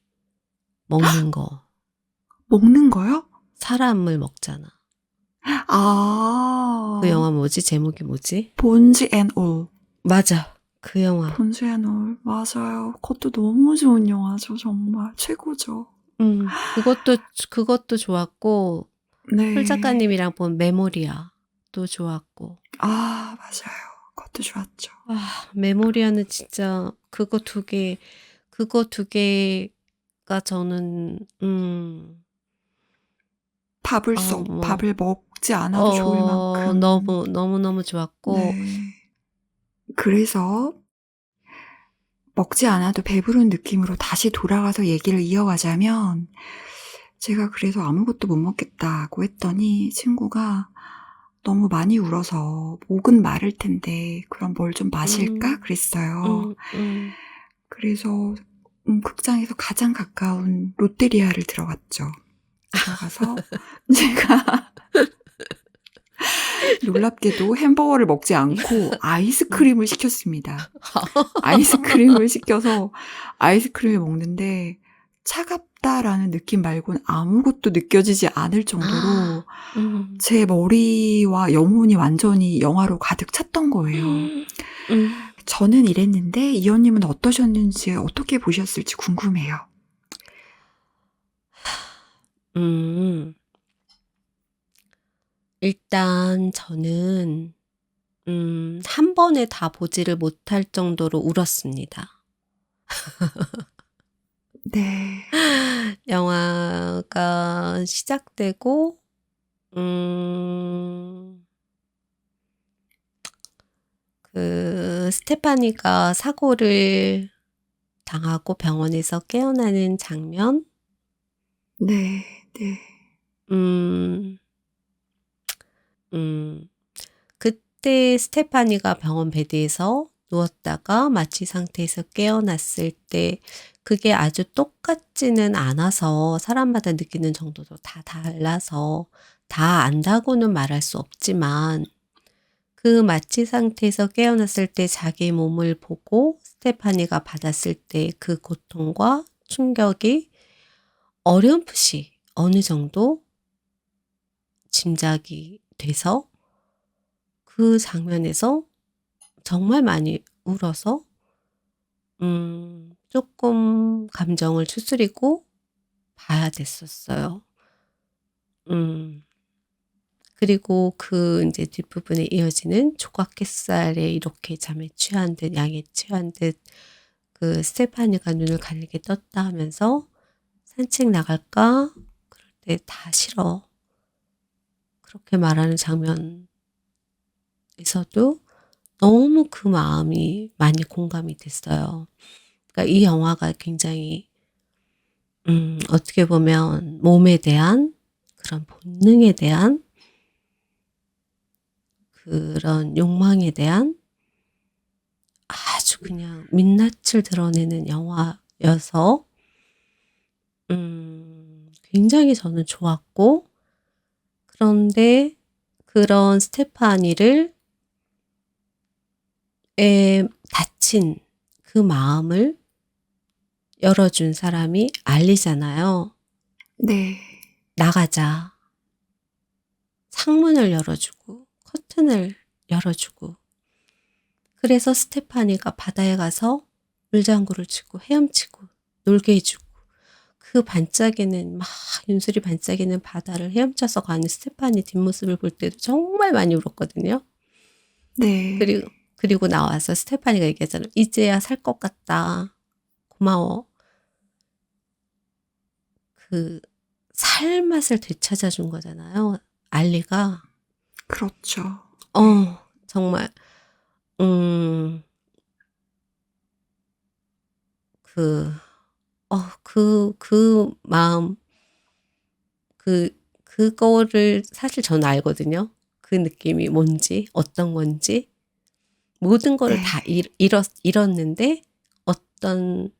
Speaker 3: 먹는 거.
Speaker 1: 먹는 거요?
Speaker 3: 사람을 먹잖아. 그 영화 뭐지? 제목이 뭐지?
Speaker 1: 본즈 앤 올.
Speaker 3: 맞아. 그 영화.
Speaker 1: 본즈 앤 올. 맞아요. 그것도 너무 좋은 영화죠. 정말 최고죠.
Speaker 3: 그것도 좋았고
Speaker 1: 네.
Speaker 3: 홀 작가님이랑 본 메모리아도 좋았고.
Speaker 1: 맞아요. 그것도 좋았죠.
Speaker 3: 메모리아는 진짜 그거 두 개가 저는
Speaker 1: 밥을 먹지 않아도 좋을 만큼.
Speaker 3: 너무 좋았고.
Speaker 1: 네. 그래서 먹지 않아도 배부른 느낌으로 다시 돌아가서 얘기를 이어가자면 제가 그래서 아무것도 못 먹겠다고 했더니 친구가 너무 많이 울어서 목은 마를 텐데 그럼 뭘 좀 마실까? 그랬어요. 그래서 극장에서 가장 가까운 롯데리아를 들어갔죠. 들어가서 제가 놀랍게도 햄버거를 먹지 않고 아이스크림을 시켰습니다. 아이스크림을 시켜서 아이스크림을 먹는데 차갑다라는 느낌 말고는 아무것도 느껴지지 않을 정도로 제 머리와 영혼이 완전히 영화로 가득 찼던 거예요. 저는 이랬는데 이현님은 어떠셨는지 어떻게 보셨을지 궁금해요.
Speaker 3: 일단 저는 한 번에 다 보지를 못할 정도로 울었습니다.
Speaker 1: 네.
Speaker 3: 영화가 시작되고 스테파니가 사고를 당하고 병원에서 깨어나는 장면.
Speaker 1: 네.
Speaker 3: 그때 스테파니가 병원 베드에서 누웠다가 마취 상태에서 깨어났을 때 그게 아주 똑같지는 않아서 사람마다 느끼는 정도도 다 달라서 다 안다고는 말할 수 없지만 그 마취 상태에서 깨어났을 때 자기 몸을 보고 스테파니가 받았을 때 그 고통과 충격이 어렴풋이 어느 정도 짐작이 돼서 그 장면에서 정말 많이 울어서 조금 감정을 추스리고 봐야 됐었어요. 그리고 이제 뒷부분에 이어지는 조각 햇살에 이렇게 잠에 취한 듯 양에 취한 듯 그 스테파니가 눈을 가늘게 떴다 하면서 산책 나갈까? 그럴 때 다 싫어. 그렇게 말하는 장면에서도 너무 그 마음이 많이 공감이 됐어요. 그러니까 이 영화가 굉장히 어떻게 보면 몸에 대한 그런 본능에 대한 그런 욕망에 대한 아주 그냥 민낯을 드러내는 영화여서 굉장히 저는 좋았고, 그런데 그런 스테파니를 다친 그 마음을 열어준 사람이 알리잖아요.
Speaker 1: 네.
Speaker 3: 나가자. 창문을 열어주고 커튼을 열어주고, 그래서 스테파니가 바다에 가서 물장구를 치고 헤엄치고 놀게 해주고, 그 반짝이는 막 윤술이 반짝이는 바다를 헤엄쳐서 가는 스테파니 뒷모습을 볼 때도 정말 많이 울었거든요.
Speaker 1: 네.
Speaker 3: 그리고 나와서 스테파니가 얘기하잖아요. 이제야 살 것 같다. 고마워. 그 살 맛을 되찾아준 거잖아요. 알리가.
Speaker 1: 그렇죠.
Speaker 3: 정말 그 마음, 그거를 사실 저는 알거든요. 그 느낌이 뭔지, 어떤 건지. 모든 거를
Speaker 1: 네.
Speaker 3: 다 잃었는데 어떤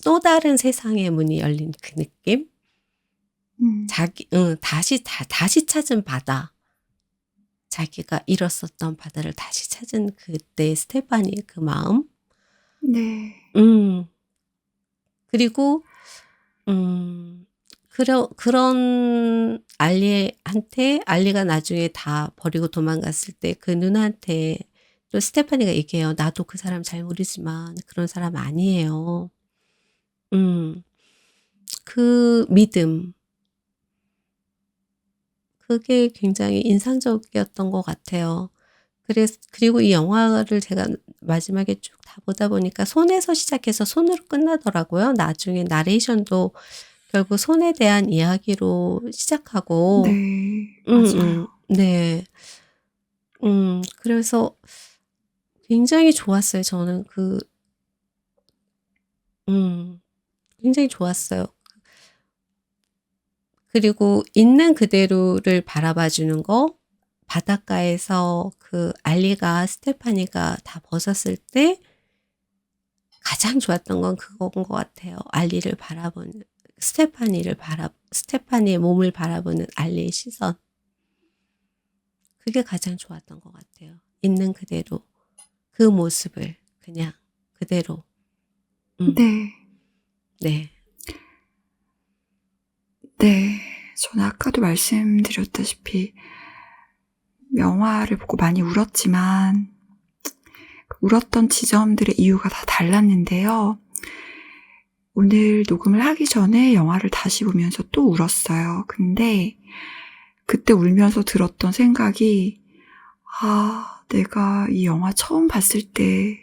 Speaker 3: 또 다른 세상의 문이 열린 그 느낌? 다시 찾은 바다. 자기가 잃었었던 바다를 다시 찾은 그때 스테파니의 그 마음.
Speaker 1: 네.
Speaker 3: 그리고 그런 알리한테, 알리가 나중에 다 버리고 도망갔을 때 그 누나한테 또 스테파니가 얘기해요. 나도 그 사람 잘 모르지만 그런 사람 아니에요. 그 믿음, 그게 굉장히 인상적이었던 것 같아요. 그리고 이 영화를 제가 마지막에 쭉 다 보다 보니까 손에서 시작해서 손으로 끝나더라고요. 나중에 나레이션도 결국 손에 대한 이야기로 시작하고.
Speaker 1: 네. 맞아요.
Speaker 3: 네. 그래서 굉장히 좋았어요. 저는 굉장히 좋았어요. 그리고 있는 그대로를 바라봐 주는 거, 바닷가에서 그 알리가 스테파니가 다 벗었을 때 가장 좋았던 건 그건 것 같아요. 알리를 바라보는, 스테파니의 몸을 바라보는 알리의 시선. 그게 가장 좋았던 것 같아요. 있는 그대로, 그 모습을 그냥 그대로.
Speaker 1: 네.
Speaker 3: 네.
Speaker 1: 네. 저는 아까도 말씀드렸다시피 영화를 보고 많이 울었지만 울었던 지점들의 이유가 다 달랐는데요. 오늘 녹음을 하기 전에 영화를 다시 보면서 또 울었어요. 근데 그때 울면서 들었던 생각이, 내가 이 영화 처음 봤을 때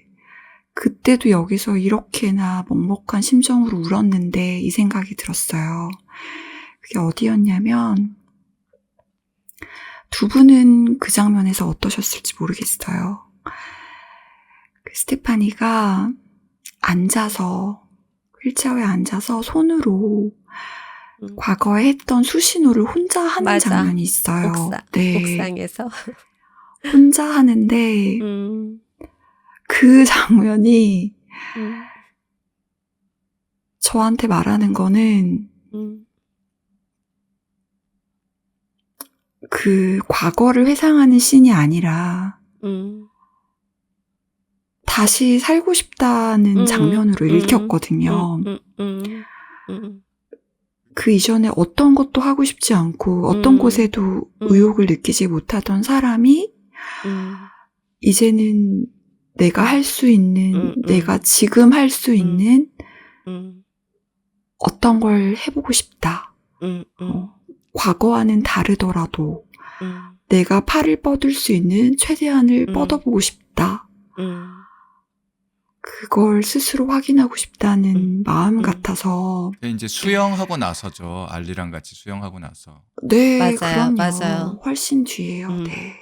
Speaker 1: 그때도 여기서 이렇게나 먹먹한 심정으로 울었는데 이 생각이 들었어요. 그게 어디였냐면, 두 분은 그 장면에서 어떠셨을지 모르겠어요. 그 스테파니가 앉아서, 휠체어에 앉아서 손으로 과거에 했던 수신호를 혼자 하는
Speaker 3: 맞아.
Speaker 1: 장면이 있어요. 네.
Speaker 3: 옥상에서.
Speaker 1: 혼자 하는데 그 장면이 저한테 말하는 거는 그 과거를 회상하는 씬이 아니라 다시 살고 싶다는 장면으로 읽혔거든요. 그 이전에 어떤 것도 하고 싶지 않고 어떤 곳에도 의욕을 느끼지 못하던 사람이 이제는 내가 할 수 있는, 내가 지금 할 수 있는 어떤 걸 해보고 싶다. 과거와는 다르더라도 내가 팔을 뻗을 수 있는 최대한을 뻗어보고 싶다. 그걸 스스로 확인하고 싶다는 마음 같아서.
Speaker 2: 이제 수영하고 나서죠. 알리랑 같이 수영하고 나서.
Speaker 1: 네,
Speaker 3: 맞아요,
Speaker 1: 그럼요.
Speaker 3: 맞아요.
Speaker 1: 훨씬 뒤에요. 네.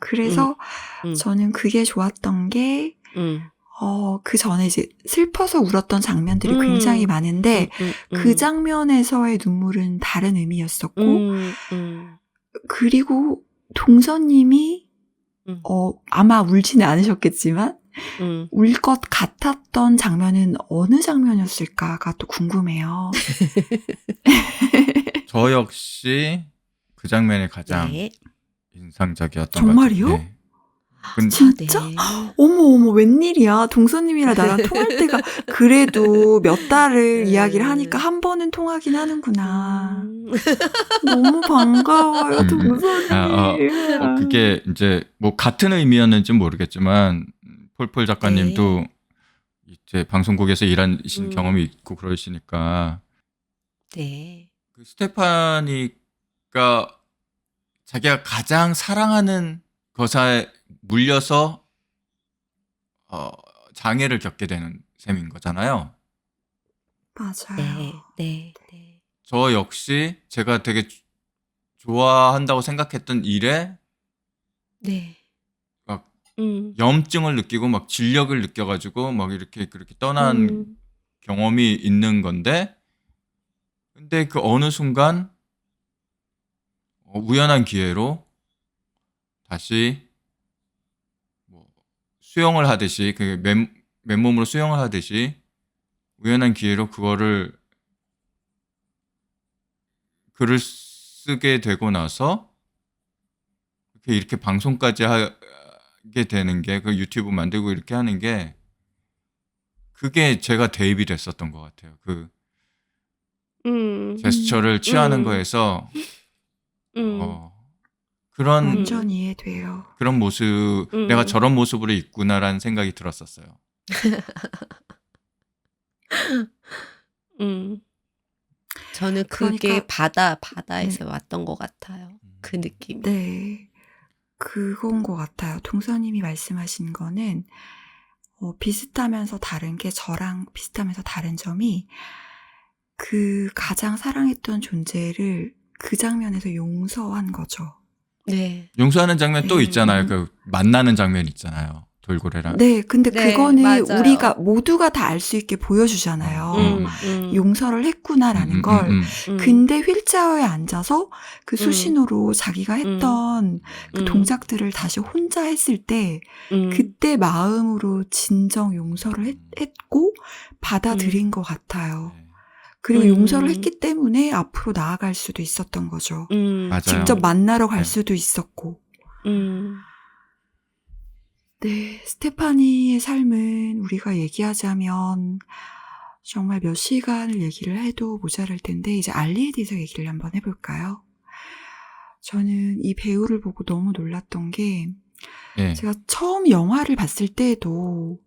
Speaker 1: 그래서
Speaker 3: 음.
Speaker 1: 저는 그게 좋았던 게 그 전에 이제 슬퍼서 울었던 장면들이 굉장히 많은데 그 장면에서의 눈물은 다른 의미였었고 그리고 동서님이 아마 울지는 않으셨겠지만 울 것 같았던 장면은 어느 장면이었을까가 또 궁금해요.
Speaker 2: 저 역시 그 장면이 가장
Speaker 3: 네.
Speaker 2: 인상적이었던
Speaker 1: 정말이요?
Speaker 2: 것 같아요. 네.
Speaker 1: 진짜?
Speaker 3: 네.
Speaker 1: 어머, 웬일이야. 동서님이랑 나랑 통할 때가 그래도 몇 달을 이야기를 하니까 한 번은 통하긴 하는구나. 너무 반가워요, 동서님.
Speaker 2: 그게 이제 뭐 같은 의미였는지 모르겠지만 폴폴 작가님도 이제 방송국에서 일하신 경험이 있고 그러시니까
Speaker 3: 네.
Speaker 2: 그 스테파니가 자기가 가장 사랑하는 것에 물려서 장애를 겪게 되는 셈인 거잖아요.
Speaker 1: 맞아요.
Speaker 3: 네.
Speaker 2: 저 역시 제가 되게 좋아한다고 생각했던 일에
Speaker 3: 네.
Speaker 2: 막 염증을 느끼고 막 진력을 느껴가지고 막 이렇게 그렇게 떠난 경험이 있는 건데, 근데 그 어느 순간 우연한 기회로 다시 뭐 수영을 하듯이 그 맨몸으로 수영을 하듯이 우연한 기회로 글을 쓰게 되고 나서 이렇게 방송까지 하게 되는 게, 그 유튜브 만들고 이렇게 하는 게, 그게 제가 대입이 됐었던 것 같아요. 그 제스처를 취하는 거에서 그런
Speaker 1: 완전 이해돼요.
Speaker 2: 그런 모습, 내가 저런 모습으로 있구나라는 생각이 들었었어요.
Speaker 3: 저는 그게
Speaker 1: 그러니까
Speaker 3: 바다에서 왔던 것 같아요. 그 느낌이.
Speaker 1: 네. 그건 것 같아요. 동서님이 말씀하신 거는 비슷하면서 다른 게, 저랑 비슷하면서 다른 점이, 그 가장 사랑했던 존재를 그 장면에서 용서한 거죠.
Speaker 3: 네.
Speaker 2: 용서하는 장면 또 있잖아요. 그 만나는 장면 있잖아요. 돌고래랑.
Speaker 1: 네, 근데
Speaker 3: 네,
Speaker 1: 그거는
Speaker 3: 맞아요.
Speaker 1: 우리가 모두가 다 알 수 있게 보여주잖아요. 용서를 했구나라는 걸. 근데 휠체어에 앉아서 그 수신호로 자기가 했던 그 동작들을 다시 혼자 했을 때, 그때 마음으로 진정 용서를 했고 받아들인 것 같아요. 그리고 용서를 했기 때문에 앞으로 나아갈 수도 있었던 거죠.
Speaker 2: 맞아요.
Speaker 1: 직접 만나러 갈
Speaker 2: 네.
Speaker 1: 수도 있었고. 네, 스테파니의 삶은 우리가 얘기하자면 정말 몇 시간을 얘기를 해도 모자랄 텐데, 이제 알리에 대해서 얘기를 한번 해볼까요? 저는 이 배우를 보고 너무 놀랐던 게,
Speaker 2: 예.
Speaker 1: 제가 처음 영화를 봤을 때도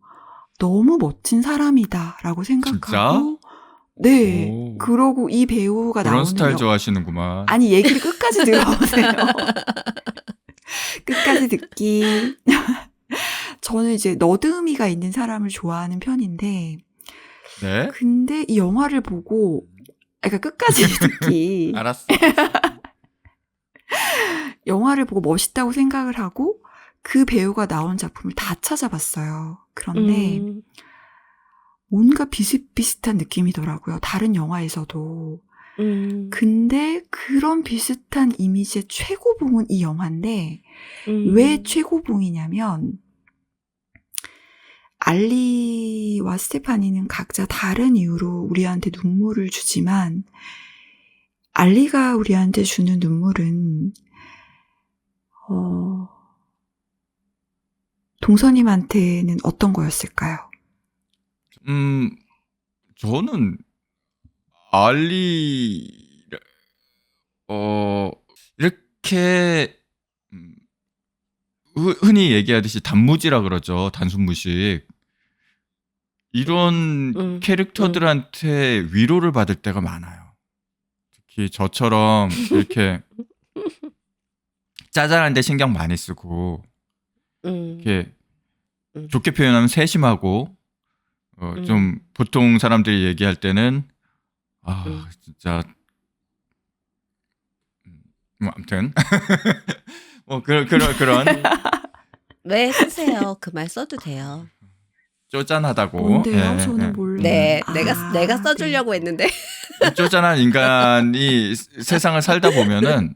Speaker 1: 너무 멋진 사람이다라고 생각하고, 네,
Speaker 2: 오.
Speaker 1: 그러고 이 배우가
Speaker 2: 그런
Speaker 1: 나오는
Speaker 2: 스타일 좋아하시는구만.
Speaker 1: 아니, 얘기를 끝까지 들어보세요. 끝까지 듣기. 저는 이제 너드미가 있는 사람을 좋아하는 편인데,
Speaker 2: 네?
Speaker 1: 근데 이 영화를 보고, 그러니까 끝까지 듣기.
Speaker 2: 알았어.
Speaker 1: 영화를 보고 멋있다고 생각을 하고 그 배우가 나온 작품을 다 찾아봤어요. 그런데 뭔가 비슷비슷한 느낌이더라고요. 다른 영화에서도. 근데 그런 비슷한 이미지의 최고봉은 이 영화인데, 왜 최고봉이냐면, 알리와 스테파니는 각자 다른 이유로 우리한테 눈물을 주지만, 알리가 우리한테 주는 눈물은 동서님한테는 어떤 거였을까요?
Speaker 2: 저는 알리 이렇게 흔히 얘기하듯이 단무지라 그러죠. 단순무식. 이런 캐릭터들한테 위로를 받을 때가 많아요. 특히 저처럼 이렇게 짜잘한데 신경 많이 쓰고, 이렇게 좋게 표현하면 세심하고, 좀 보통 사람들이 얘기할 때는 진짜 아무튼 그런
Speaker 3: 왜 쓰세요? 그 말 써도 돼요.
Speaker 2: 쪼잔하다고.
Speaker 1: 뭔데요?
Speaker 2: 예,
Speaker 1: 저는
Speaker 2: 예.
Speaker 1: 몰라요.
Speaker 3: 네,
Speaker 1: 아,
Speaker 3: 내가
Speaker 1: 네.
Speaker 3: 써주려고 했는데.
Speaker 2: 쪼잔한 인간이 세상을 살다 보면은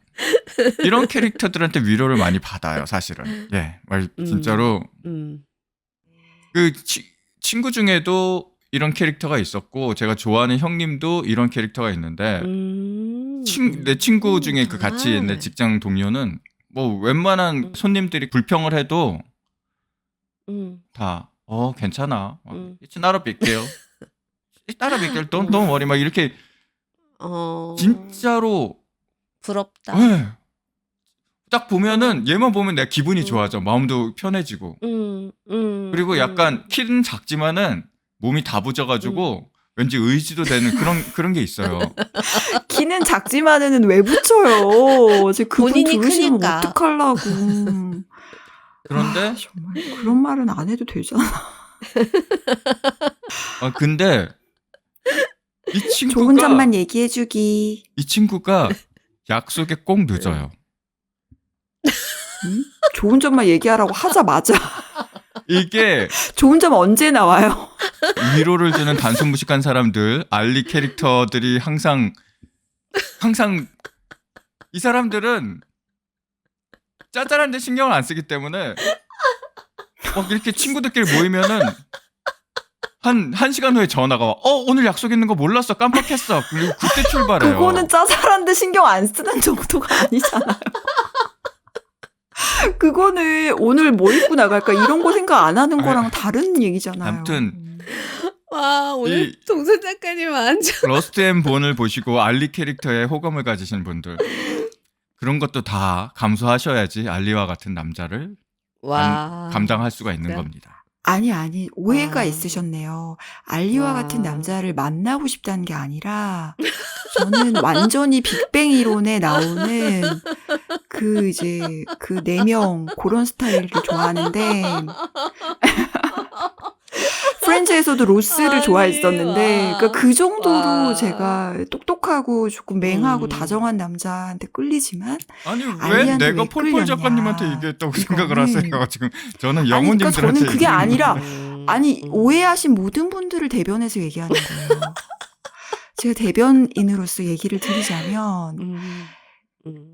Speaker 2: 이런 캐릭터들한테 위로를 많이 받아요, 사실은. 예, 진짜로
Speaker 3: 음,
Speaker 2: 그 친구 중에도 이런 캐릭터가 있었고 제가 좋아하는 형님도 이런 캐릭터가 있는데 내 친구 중에 그 같이 내 직장 동료는 뭐 웬만한 손님들이 불평을 해도 다 괜찮아. It's not a big deal. It's not a big deal. Don't worry. 막 이렇게 진짜로
Speaker 3: 부럽다.
Speaker 2: 예. 딱 보면은 얘만 보면 내가 기분이 좋아져. 마음도 편해지고. 그리고 약간 키는 작지만은 몸이 다부져가지고 왠지 의지도 되는 그런 게 있어요.
Speaker 1: 키는 작지만은 왜 붙여요? 제 그분
Speaker 3: 본인이
Speaker 1: 들으시면
Speaker 3: 크니까.
Speaker 1: 어떡하려고.
Speaker 2: 그런데
Speaker 1: 아, 정말 그런 말은 안 해도 되잖아.
Speaker 2: 근데 이
Speaker 1: 좋은 점만
Speaker 2: 친구가
Speaker 1: 얘기해주기.
Speaker 2: 이 친구가 약속에 꼭 늦어요.
Speaker 1: 응? 좋은 점만 얘기하라고 하자마자
Speaker 2: 이게
Speaker 1: 좋은 점 언제 나와요?
Speaker 2: 위로를 주는 단순 무식한 사람들, 알리 캐릭터들이 항상 이 사람들은 짜잘한데 신경을 안 쓰기 때문에 막 이렇게 친구들끼리 모이면은 한 시간 후에 전화가 와. 오늘 약속 있는 거 몰랐어. 깜빡했어. 그리고 그때 출발해요.
Speaker 1: 그거는 짜잘한데 신경 안 쓰는 정도가 아니잖아요. 그거는 오늘 뭐 입고 나갈까 이런 거 생각 안 하는 거랑 다른 얘기잖아요.
Speaker 2: 아무튼
Speaker 3: 와, 오늘 동선 작가님 완전.
Speaker 2: 러스트 앤 본을 보시고 알리 캐릭터에 호감을 가지신 분들 그런 것도 다 감수하셔야지 알리와 같은 남자를 감당할 수가 있는 겁니다.
Speaker 1: 아니 오해가 있으셨네요. 알리와 같은 남자를 만나고 싶다는 게 아니라 저는 완전히 빅뱅 이론에 나오는 그 이제 그 4명 그런 스타일을 좋아하는데 프렌즈에서도 로스를 좋아했었는데 그러니까 그 정도로 제가 똑똑하고 조금 맹하고 다정한 남자한테 끌리지만
Speaker 2: 아니 왜
Speaker 1: 알리한테
Speaker 2: 내가
Speaker 1: 왜
Speaker 2: 폴폴
Speaker 1: 끌렸냐.
Speaker 2: 작가님한테 얘기했다고 생각을
Speaker 1: 이거는
Speaker 2: 하세요. 지금 저는
Speaker 1: 아니, 그러니까
Speaker 2: 영호님들한테
Speaker 1: 저는 그게 아니라 아니
Speaker 3: 음.
Speaker 1: 오해하신 모든 분들을 대변해서 얘기하는 거예요. 제가 대변인으로서 얘기를 드리자면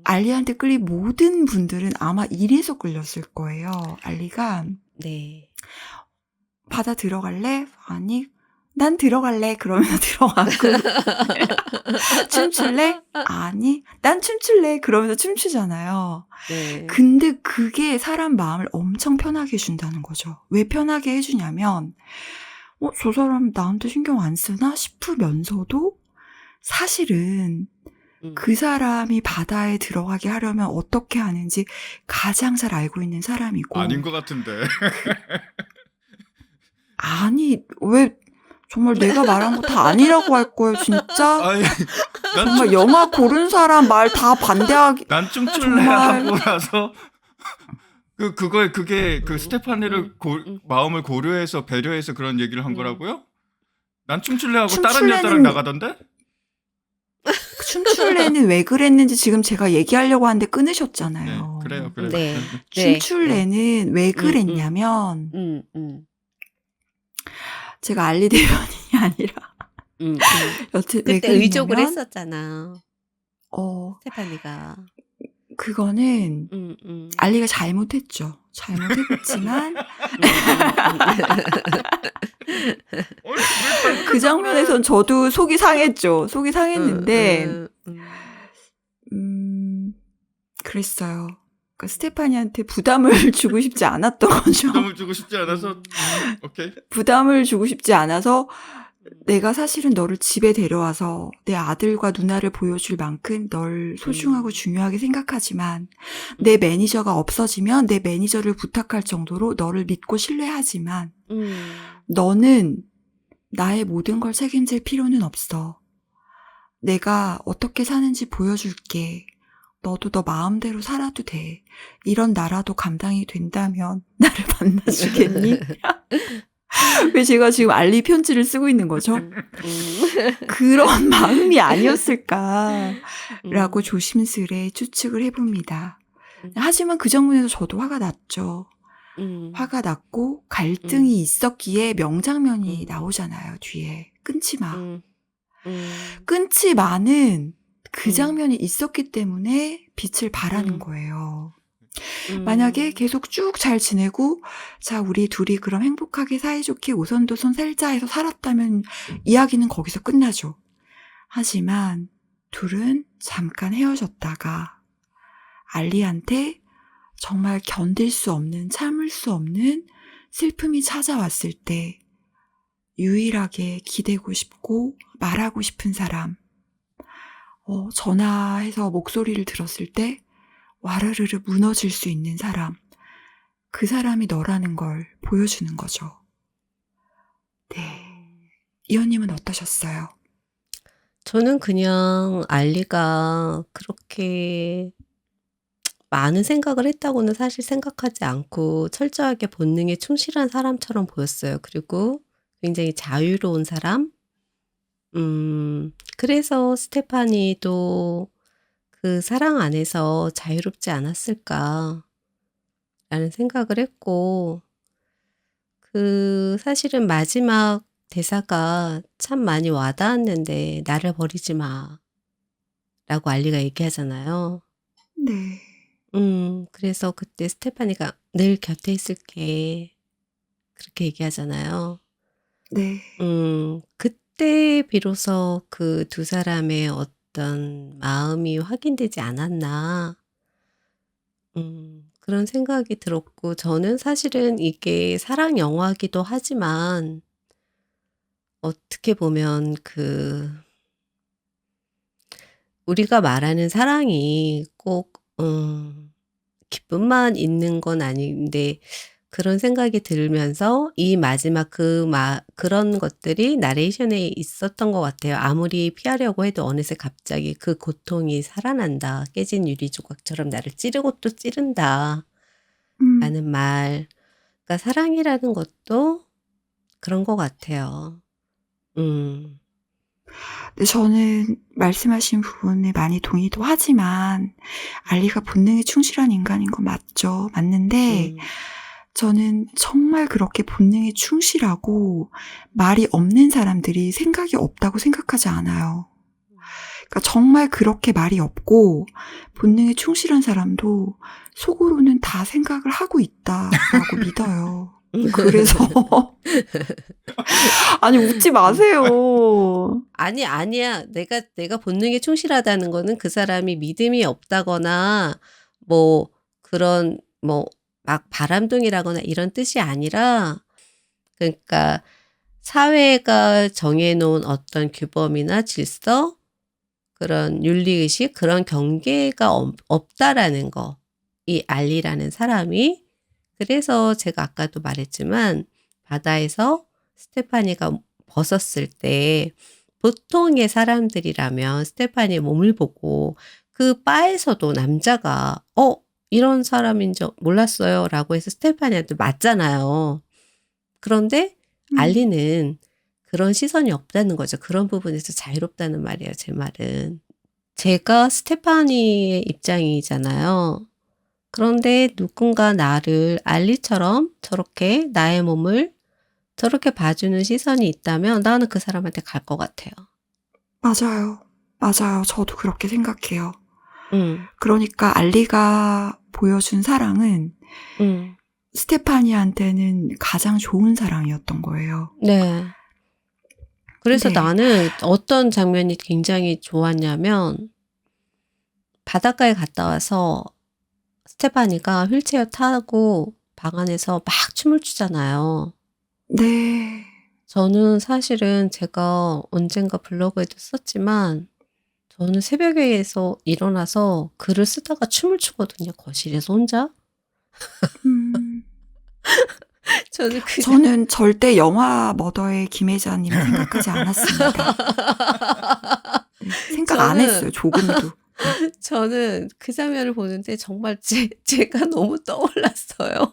Speaker 1: 알리한테 끌린 모든 분들은 아마 이래서 끌렸을 거예요. 알리가
Speaker 3: 네.
Speaker 1: 바다 들어갈래? 아니 난 들어갈래. 그러면 들어가고 춤출래? 아니 난 춤출래. 그러면서 춤추잖아요.
Speaker 3: 네.
Speaker 1: 근데 그게 사람 마음을 엄청 편하게 해준다는 거죠. 왜 편하게 해주냐면 저 사람 나한테 신경 안 쓰나 싶으면서도 사실은 그 사람이 바다에 들어가게 하려면 어떻게 하는지 가장 잘 알고 있는 사람이고
Speaker 2: 아닌 것 같은데.
Speaker 1: 아니 왜 정말 내가 말한 거 다 아니라고 할 거예요 진짜?
Speaker 2: 아니,
Speaker 1: 정말 영화 고른 사람 말 다 반대하기
Speaker 2: 난 춤출래
Speaker 1: 정말.
Speaker 2: 하고 나서 그게 그 스테파니를 마음을 고려해서 배려해서 그런 얘기를 한 거라고요? 난 춤출래 하고 다른 여자랑 나가던데?
Speaker 1: 춤출래는 왜 그랬는지 지금 제가 얘기하려고 하는데 끊으셨잖아요.
Speaker 2: 네, 그래요.
Speaker 3: 네.
Speaker 1: 춤출래는 왜 그랬냐면 제가 알리 대변인이 아니라 여튼 왜
Speaker 3: 그때
Speaker 1: 그랬냐면
Speaker 3: 의족을 했었잖아. 스테파니가.
Speaker 1: 그거는 알리가 잘못했죠. 잘못했지만 그 장면에선 저도 속이 상했죠. 속이 상했는데 그랬어요. 그러니까 스테파니한테 부담을 주고 싶지 않았던 거죠.
Speaker 2: 부담을 주고 싶지 않아서 오케이.
Speaker 1: 부담을 주고 싶지 않아서 내가 사실은 너를 집에 데려와서 내 아들과 누나를 보여줄 만큼 널 소중하고 중요하게 생각하지만 내 매니저가 없어지면 내 매니저를 부탁할 정도로 너를 믿고 신뢰하지만 너는 나의 모든 걸 책임질 필요는 없어. 내가 어떻게 사는지 보여줄게. 너도 너 마음대로 살아도 돼. 이런 나라도 감당이 된다면 나를 만나주겠니? 왜 제가 지금 알리 편지를 쓰고 있는 거죠? 그런 마음이 아니었을까라고 조심스레 추측을 해봅니다. 하지만 그 장면에서 저도 화가 났죠. 화가 났고 갈등이 있었기에 명장면이 나오잖아요. 뒤에 끊지마. 끊지마는 그 장면이 있었기 때문에 빛을 발하는 거예요. 만약에 계속 쭉 잘 지내고 자 우리 둘이 그럼 행복하게 사이좋게 오손도손 살자 해서 살았다면 이야기는 거기서 끝나죠. 하지만 둘은 잠깐 헤어졌다가 알리한테 정말 견딜 수 없는 참을 수 없는 슬픔이 찾아왔을 때 유일하게 기대고 싶고 말하고 싶은 사람 전화해서 목소리를 들었을 때 와르르르 무너질 수 있는 사람 그 사람이 너라는 걸 보여주는 거죠. 네. 이현님은 어떠셨어요?
Speaker 3: 저는 그냥 알리가 그렇게 많은 생각을 했다고는 사실 생각하지 않고 철저하게 본능에 충실한 사람처럼 보였어요. 그리고 굉장히 자유로운 사람? 그래서 스테파니도 그 사랑 안에서 자유롭지 않았을까 라는 생각을 했고 사실은 마지막 대사가 참 많이 와닿았는데 나를 버리지 마 라고 알리가 얘기하잖아요.
Speaker 1: 네.
Speaker 3: 그래서 그때 스테파니가 늘 곁에 있을게 그렇게 얘기하잖아요.
Speaker 1: 네.
Speaker 3: 그때 비로소 그 두 사람의 어떤 마음이 확인되지 않았나 그런 생각이 들었고 저는 사실은 이게 사랑 영화기도 하지만 어떻게 보면 우리가 말하는 사랑이 꼭 기쁨만 있는 건 아닌데 그런 생각이 들면서 이 마지막 그런 것들이 나레이션에 있었던 것 같아요. 아무리 피하려고 해도 어느새 갑자기 그 고통이 살아난다. 깨진 유리 조각처럼 나를 찌르고 또 찌른다. 라는 말. 그러니까 사랑이라는 것도 그런 것 같아요.
Speaker 1: 근데 저는 말씀하신 부분에 많이 동의도 하지만 알리가 본능에 충실한 인간인 건 맞죠. 맞는데 저는 정말 그렇게 본능에 충실하고 말이 없는 사람들이 생각이 없다고 생각하지 않아요. 그러니까 정말 그렇게 말이 없고 본능에 충실한 사람도 속으로는 다 생각을 하고 있다라고 믿어요. 그래서 아니 웃지 마세요.
Speaker 3: 아니야. 내가 본능에 충실하다는 거는 그 사람이 믿음이 없다거나 뭐 그런 막 바람둥이라거나 이런 뜻이 아니라 그러니까 사회가 정해놓은 어떤 규범이나 질서 그런 윤리의식 그런 경계가 없다라는 거. 이 알리라는 사람이 그래서 제가 아까도 말했지만 바다에서 스테파니가 벗었을 때 보통의 사람들이라면 스테파니의 몸을 보고 그 바에서도 남자가 이런 사람인 줄 몰랐어요 라고 해서 스테파니한테 맞잖아요. 그런데 알리는 그런 시선이 없다는 거죠. 그런 부분에서 자유롭다는 말이에요. 제 말은. 제가 스테파니의 입장이잖아요. 그런데 누군가 나를 알리처럼 저렇게 나의 몸을 저렇게 봐주는 시선이 있다면 나는 그 사람한테 갈 것 같아요.
Speaker 1: 맞아요. 저도 그렇게 생각해요. 그러니까 알리가 보여준 사랑은 스테파니한테는 가장 좋은 사랑이었던 거예요.
Speaker 3: 네. 그래서
Speaker 1: 네.
Speaker 3: 나는 어떤 장면이 굉장히 좋았냐면 바닷가에 갔다 와서 스테파니가 휠체어 타고 방 안에서 막 춤을 추잖아요.
Speaker 1: 네.
Speaker 3: 저는 사실은 제가 언젠가 블로그에도 썼지만 저는 새벽에서 일어나서 글을 쓰다가 춤을 추거든요. 거실에서 혼자.
Speaker 1: 저는 절대 영화 머더의 김혜자님 생각하지 않았습니다. 생각 안 했어요. 조금도.
Speaker 3: 저는 그 장면을 보는데 정말 제가 너무 떠올랐어요.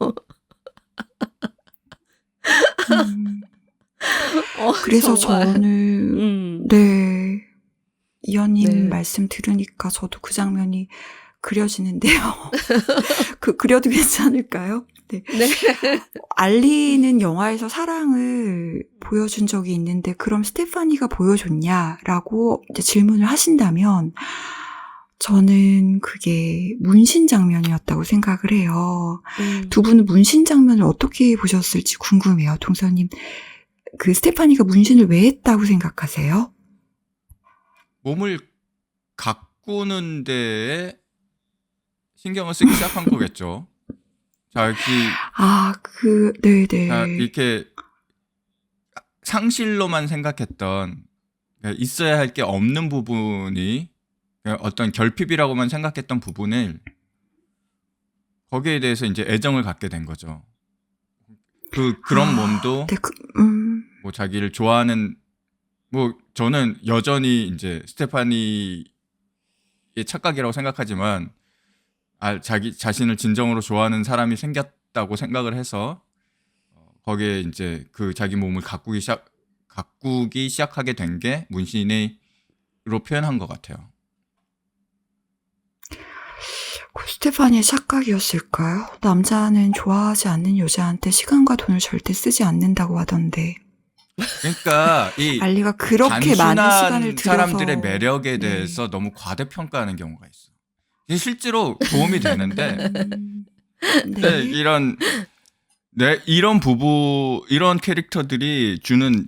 Speaker 1: 그래서
Speaker 3: 정말.
Speaker 1: 저는 네. 이현님
Speaker 3: 네.
Speaker 1: 말씀 들으니까 저도 그 장면이 그려지는데요. 그려도 괜찮을까요? 네.
Speaker 3: 네.
Speaker 1: 알리는 영화에서 사랑을 보여준 적이 있는데 그럼 스테파니가 보여줬냐라고 이제 질문을 하신다면 저는 그게 문신 장면이었다고 생각을 해요. 두 분은 문신 장면을 어떻게 보셨을지 궁금해요. 동서님, 그 스테파니가 문신을 왜 했다고 생각하세요?
Speaker 2: 몸을 가꾸는 데에 신경을 쓰기 시작한 거겠죠. 자기
Speaker 1: 네네.
Speaker 2: 이렇게 상실로만 생각했던 있어야 할 게 없는 부분이 어떤 결핍이라고만 생각했던 부분을 거기에 대해서 이제 애정을 갖게 된 거죠. 그런 몸도
Speaker 1: 네,
Speaker 2: 뭐 자기를 좋아하는 뭐 저는 여전히 이제 스테파니의 착각이라고 생각하지만 자기 자신을 진정으로 좋아하는 사람이 생겼다고 생각을 해서 거기에 이제 그 자기 몸을 가꾸기 시작하게 된 게 문신으로 표현한 것 같아요.
Speaker 1: 스테파니의 착각이었을까요? 남자는 좋아하지 않는 여자한테 시간과 돈을 절대 쓰지 않는다고 하던데.
Speaker 2: 그러니까 이
Speaker 1: 알리가 그렇게 많은 시간을 들여서
Speaker 2: 사람들의 매력에 대해서 너무 과대평가하는 경우가 있어. 이게 실제로 도움이 되는데
Speaker 1: 네.
Speaker 2: 이런 이런 캐릭터들이 주는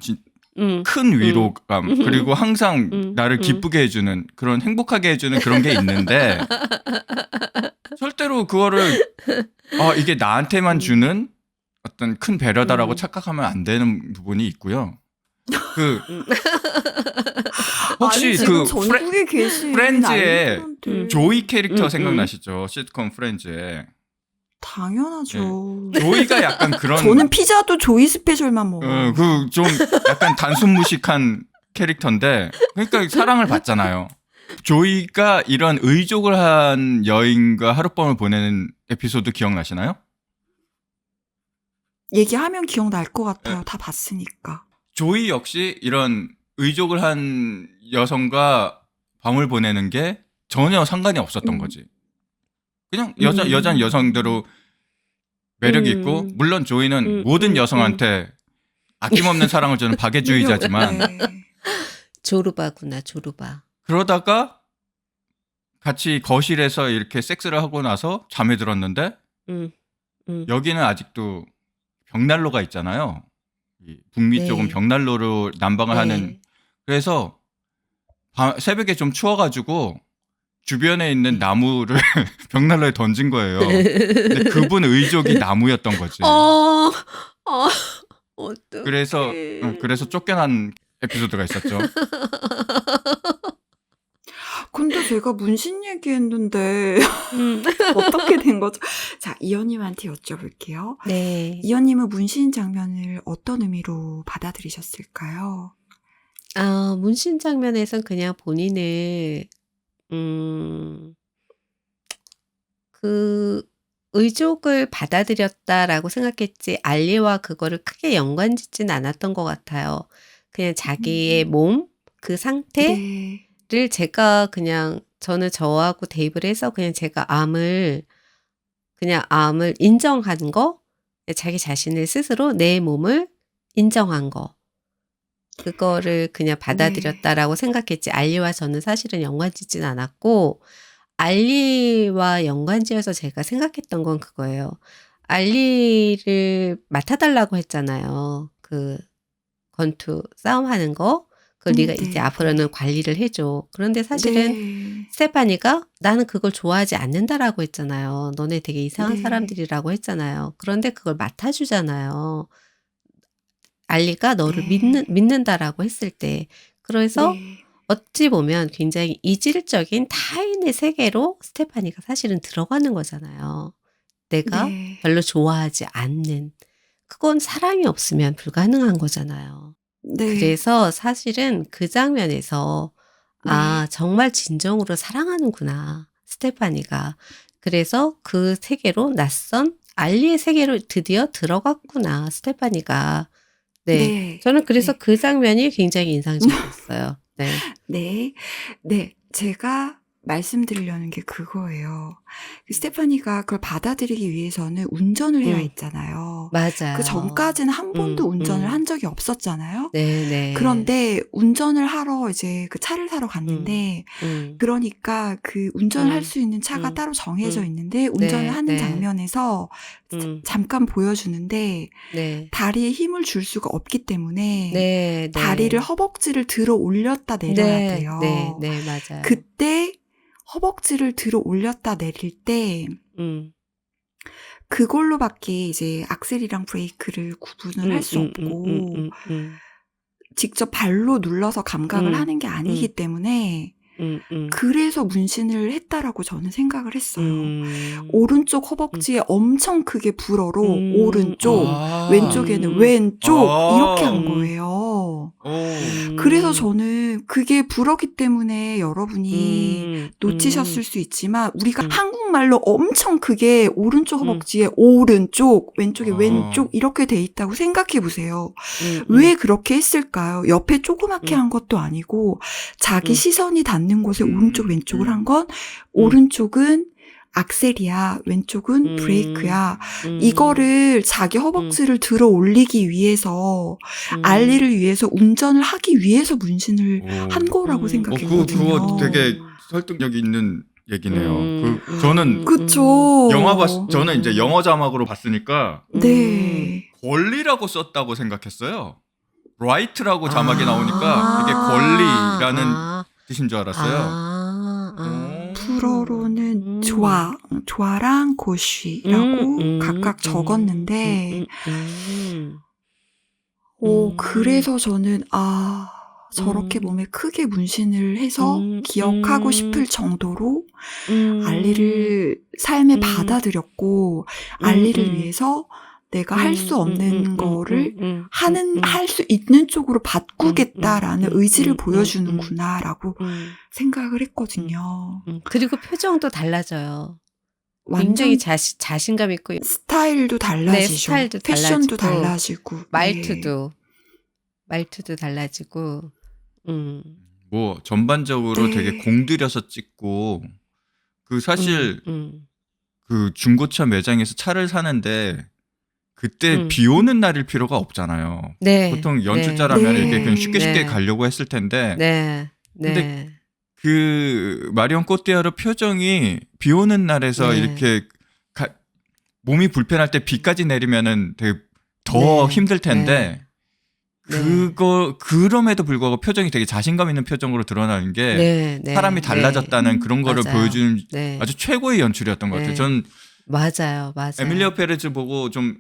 Speaker 2: 큰 위로감 그리고 항상 나를 기쁘게 해주는 그런 행복하게 해주는 그런 게 있는데 절대로 그거를 이게 나한테만 주는 어떤 큰 배려다라고 착각하면 안 되는 부분이 있고요. 혹시
Speaker 1: 아니, 지금 전국에 계신
Speaker 2: 프렌즈의
Speaker 1: 알리분한테
Speaker 2: 조이 캐릭터 생각나시죠? 시트콤 프렌즈에.
Speaker 1: 당연하죠.
Speaker 2: 조이가 약간 그런
Speaker 1: 저는 피자도 조이 스페셜만 먹어요.
Speaker 2: 좀 약간 단순무식한 캐릭터인데 그러니까 사랑을 받잖아요. 조이가 이런 의족을 한 여인과 하룻밤을 보내는 에피소드 기억나시나요?
Speaker 1: 얘기하면 기억날 것 같아요. 다 봤으니까.
Speaker 2: 조이 역시 이런 의족을 한 여성과 밤을 보내는 게 전혀 상관이 없었던 거지. 그냥 여자는 여성대로 매력이 있고 물론 조이는 모든 여성한테 아낌없는 사랑을 주는 박애주의자지만
Speaker 1: 네.
Speaker 3: 조르바구나, 조르바.
Speaker 2: 그러다가 같이 거실에서 이렇게 섹스를 하고 나서 잠에 들었는데 여기는 아직도 벽난로가 있잖아요. 북미
Speaker 3: 네.
Speaker 2: 쪽은 벽난로로 난방을 하는. 그래서 새벽에 좀 추워가지고 주변에 있는 나무를 벽난로에 던진 거예요. 근데 그분 의족이 나무였던 거지.
Speaker 3: 어떡해.
Speaker 2: 그래서 쫓겨난 에피소드가 있었죠.
Speaker 1: 근데 제가 문신 얘기했는데 어떻게 된 거죠? 자, 이현님한테 여쭤볼게요.
Speaker 3: 네.
Speaker 1: 이현님은 문신 장면을 어떤 의미로 받아들이셨을까요?
Speaker 3: 문신 장면에선 그냥 본인을 그 의족을 받아들였다라고 생각했지 알리와 그거를 크게 연관짓진 않았던 것 같아요. 그냥 자기의 몸, 그 상태를
Speaker 1: 네.
Speaker 3: 제가 그냥 저는 저하고 대입을 해서 그냥 제가 암을 인정한 거, 자기 자신을 스스로 내 몸을 인정한 거. 그거를 그냥 받아들였다라고 생각했지 알리와 저는 사실은 연관짓진 않았고 알리와 연관지어서 제가 생각했던 건 그거예요. 알리를 맡아달라고 했잖아요. 그 권투 싸움하는 거. 그걸 네가
Speaker 1: 네.
Speaker 3: 이제 앞으로는 관리를 해줘. 그런데 사실은
Speaker 1: 네.
Speaker 3: 스테파니가 나는 그걸 좋아하지 않는다라고 했잖아요. 너네 되게 이상한
Speaker 1: 네.
Speaker 3: 사람들이라고 했잖아요. 그런데 그걸 맡아주잖아요. 알리가 너를
Speaker 1: 네.
Speaker 3: 믿는다라고 했을 때. 그래서
Speaker 1: 네.
Speaker 3: 어찌 보면 굉장히 이질적인 타인의 세계로 스테파니가 사실은 들어가는 거잖아요. 내가
Speaker 1: 네.
Speaker 3: 별로 좋아하지 않는. 그건 사랑이 없으면 불가능한 거잖아요.
Speaker 1: 네.
Speaker 3: 그래서 사실은 그 장면에서 정말 진정으로 사랑하는구나. 스테파니가. 그래서 그 세계로 낯선 알리의 세계로 드디어 들어갔구나. 스테파니가. 네.
Speaker 1: 네.
Speaker 3: 저는 그래서
Speaker 1: 네.
Speaker 3: 그 장면이 굉장히 인상적이었어요. 네.
Speaker 1: 네. 네. 제가 말씀드리려는 게 그거예요. 스테파니가 그걸 받아들이기 위해서는 운전을 해야
Speaker 3: 음,
Speaker 1: 했잖아요. 그
Speaker 3: 맞아요.
Speaker 1: 전까지는 한 번도 운전을
Speaker 3: 음.
Speaker 1: 한 적이 없었잖아요.
Speaker 3: 네네.
Speaker 1: 그런데 운전을 하러 이제 그 차를 사러
Speaker 3: 음,
Speaker 1: 갔는데,
Speaker 3: 음,
Speaker 1: 그러니까 그 운전을 할
Speaker 3: 음,
Speaker 1: 수 있는 차가
Speaker 3: 음,
Speaker 1: 따로 정해져
Speaker 3: 음.
Speaker 1: 있는데, 운전을
Speaker 3: 네,
Speaker 1: 하는
Speaker 3: 네,
Speaker 1: 장면에서
Speaker 3: 음,
Speaker 1: 잠깐 보여주는데,
Speaker 3: 네,
Speaker 1: 다리에 힘을 줄 수가 없기 때문에
Speaker 3: 네,
Speaker 1: 다리를
Speaker 3: 네,
Speaker 1: 허벅지를 들어 올렸다 내려야
Speaker 3: 네, 네,
Speaker 1: 돼요.
Speaker 3: 네, 맞아요.
Speaker 1: 그때 허벅지를 들어 올렸다 내릴 때
Speaker 3: 음,
Speaker 1: 그걸로밖에 이제 악셀이랑 브레이크를 구분을 할 수 없고 직접 발로 눌러서 감각을
Speaker 3: 음,
Speaker 1: 하는 게 아니기
Speaker 3: 음,
Speaker 1: 때문에
Speaker 3: 음,
Speaker 1: 그래서 문신을 했다라고 저는 생각을 했어요.
Speaker 3: 음,
Speaker 1: 오른쪽 허벅지에 엄청 크게 불어로 오른쪽,
Speaker 2: 아,
Speaker 1: 왼쪽에는 왼쪽 이렇게 한
Speaker 3: 음,
Speaker 1: 거예요.
Speaker 2: 오,
Speaker 1: 그래서 저는 그게 불어기 때문에 여러분이 놓치셨을 수 있지만 우리가 한국말로 엄청 크게 오른쪽 허벅지에 오른쪽, 왼쪽에 왼쪽 이렇게 돼 있다고 생각해 보세요. 왜 그렇게 했을까요? 옆에 조그맣게 한 것도 아니고 자기 시선이 닿는 곳에 오른쪽 왼쪽을 한 건 오른쪽은 악셀이야, 왼쪽은 브레이크야. 이거를 자기 허벅지를 들어 올리기 위해서 알리를 위해서 운전을 하기 위해서 문신을 한 거라고 생각했거든요.
Speaker 2: 그거 되게 설득력 있는 얘기네요. 저는
Speaker 1: 그쵸.
Speaker 2: 저는 이제 영어 자막으로 봤으니까
Speaker 1: 네.
Speaker 2: 권리라고 썼다고 생각했어요. right라고 자막이 나오니까 이게 권리라는 뜻인 줄 알았어요.
Speaker 1: 불어로는 좌랑 고쉬라고 각각 적었는데, 그래서 저는, 저렇게 몸에 크게 문신을 해서 기억하고 싶을 정도로 알리를 삶에 받아들였고, 알리를 위해서 내가 할 수 없는 거를 할 수 있는 쪽으로 바꾸겠다라는 의지를 보여주는구나라고 생각을 했거든요.
Speaker 3: 그리고 표정도 달라져요.
Speaker 1: 완전
Speaker 3: 굉장히 자신감 있고,
Speaker 1: 스타일도 달라지죠.
Speaker 3: 스타일도
Speaker 1: 패션도
Speaker 3: 달라지고,
Speaker 1: 달라지고.
Speaker 3: 말투도 달라지고,
Speaker 2: 뭐 전반적으로
Speaker 1: 네.
Speaker 2: 되게 공들여서 찍고 그 사실 그 중고차 매장에서 차를 사는데 그때 비 오는 날일 필요가 없잖아요.
Speaker 3: 네.
Speaker 2: 보통 연출자라면
Speaker 1: 네.
Speaker 2: 이렇게 그냥 쉽게
Speaker 3: 네.
Speaker 2: 가려고 했을 텐데
Speaker 3: 네.
Speaker 2: 근데
Speaker 3: 네.
Speaker 2: 그 마리온 꼬띠아르 표정이 비 오는 날에서
Speaker 3: 네.
Speaker 2: 이렇게 몸이 불편할 때 비까지 내리면은 되게 더
Speaker 3: 네.
Speaker 2: 힘들 텐데
Speaker 3: 네.
Speaker 2: 그럼에도 불구하고 표정이 되게 자신감 있는 표정으로 드러나는 게
Speaker 3: 네. 네.
Speaker 2: 사람이 달라졌다는 그런 거를
Speaker 3: 맞아요.
Speaker 2: 보여주는
Speaker 3: 네.
Speaker 2: 아주 최고의 연출이었던 것 같아요.
Speaker 3: 네.
Speaker 2: 전
Speaker 3: 맞아요.
Speaker 2: 에밀리아 페레즈 보고 좀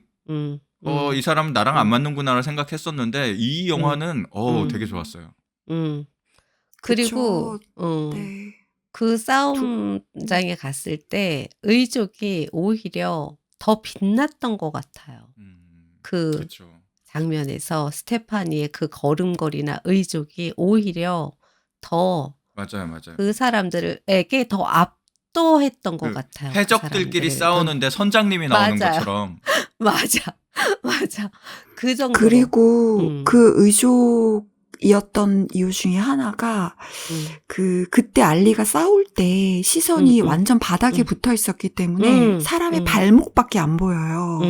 Speaker 2: 이 사람은 나랑 안 맞는구나를 생각했었는데 이 영화는 되게 좋았어요.
Speaker 3: 그리고
Speaker 1: 네.
Speaker 3: 그 싸움장에 갔을 때 의족이 오히려 더 빛났던 것 같아요. 그
Speaker 2: 그렇죠.
Speaker 3: 장면에서 스테파니의 그 걸음걸이나 의족이 오히려 더
Speaker 2: 맞아요.
Speaker 3: 그 사람들에게 더 압도했던 것
Speaker 2: 그
Speaker 3: 같아요.
Speaker 2: 해적들끼리
Speaker 3: 그 사람들을.
Speaker 2: 싸우는데 선장님이 나오는
Speaker 3: 맞아요.
Speaker 2: 것처럼.
Speaker 3: 맞아. 그 정도로.
Speaker 1: 그리고 그 의족이었던 이유 중에 하나가 그때 알리가 싸울 때 시선이 완전 바닥에 붙어 있었기 때문에 사람의 발목밖에 안 보여요.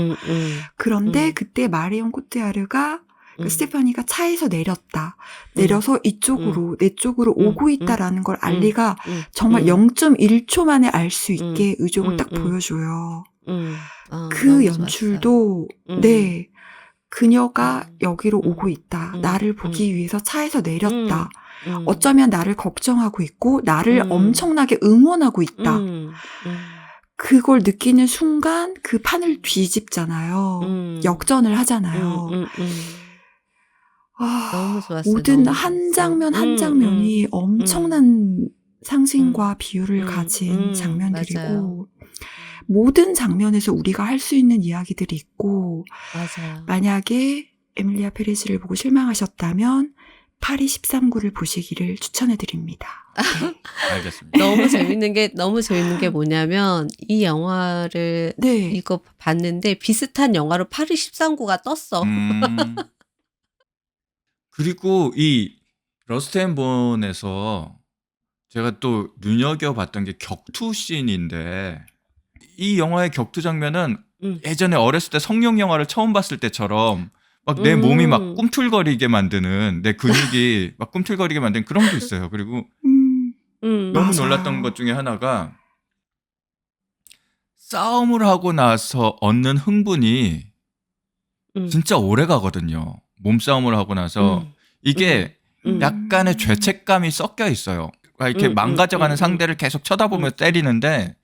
Speaker 1: 그런데 그때 마리온 꼬띠아르가 스테파니가 차에서 내려서 이쪽으로 내 쪽으로 오고 있다라는 걸 알리가 정말 0.1초 만에 알 수 있게 의족을 딱 보여줘요. 그 연출도 네, 그녀가 여기로 오고 있다. 나를 보기 위해서 차에서 내렸다. 어쩌면 나를 걱정하고 있고 나를 엄청나게 응원하고 있다. 그걸 느끼는 순간 그 판을 뒤집잖아요. 역전을 하잖아요.
Speaker 3: 너무 좋았어요.
Speaker 1: 모든
Speaker 3: 너무
Speaker 1: 한
Speaker 3: 좋았어요.
Speaker 1: 장면 한 장면이 엄청난 상징과 비유를 가진 장면들이고
Speaker 3: 맞아요.
Speaker 1: 모든 장면에서 우리가 할 수 있는 이야기들이 있고
Speaker 3: 맞아요.
Speaker 1: 만약에 에밀리아 페레즈를 보고 실망하셨다면 파리 13구를 보시기를 추천해드립니다. 네.
Speaker 2: 알겠습니다.
Speaker 3: 너무 재밌는 게 뭐냐면 이 영화를
Speaker 1: 네.
Speaker 3: 이거 봤는데 비슷한 영화로 파리 13구가 떴어.
Speaker 2: 그리고 이 러스트 앤 본에서 제가 또 눈여겨봤던 게 격투 씬인데 이 영화의 격투 장면은 예전에 어렸을 때 성룡 영화를 처음 봤을 때처럼 막 내 몸이 막 꿈틀거리게 만드는 내 근육이 막 꿈틀거리게 만드는 그런 게 있어요. 그리고 너무
Speaker 1: 맞아요.
Speaker 2: 놀랐던 것 중에 하나가 싸움을 하고 나서 얻는 흥분이 진짜 오래 가거든요. 몸싸움을 하고 나서 이게 약간의 죄책감이 섞여 있어요. 이렇게 망가져가는 상대를 계속 쳐다보며 때리는데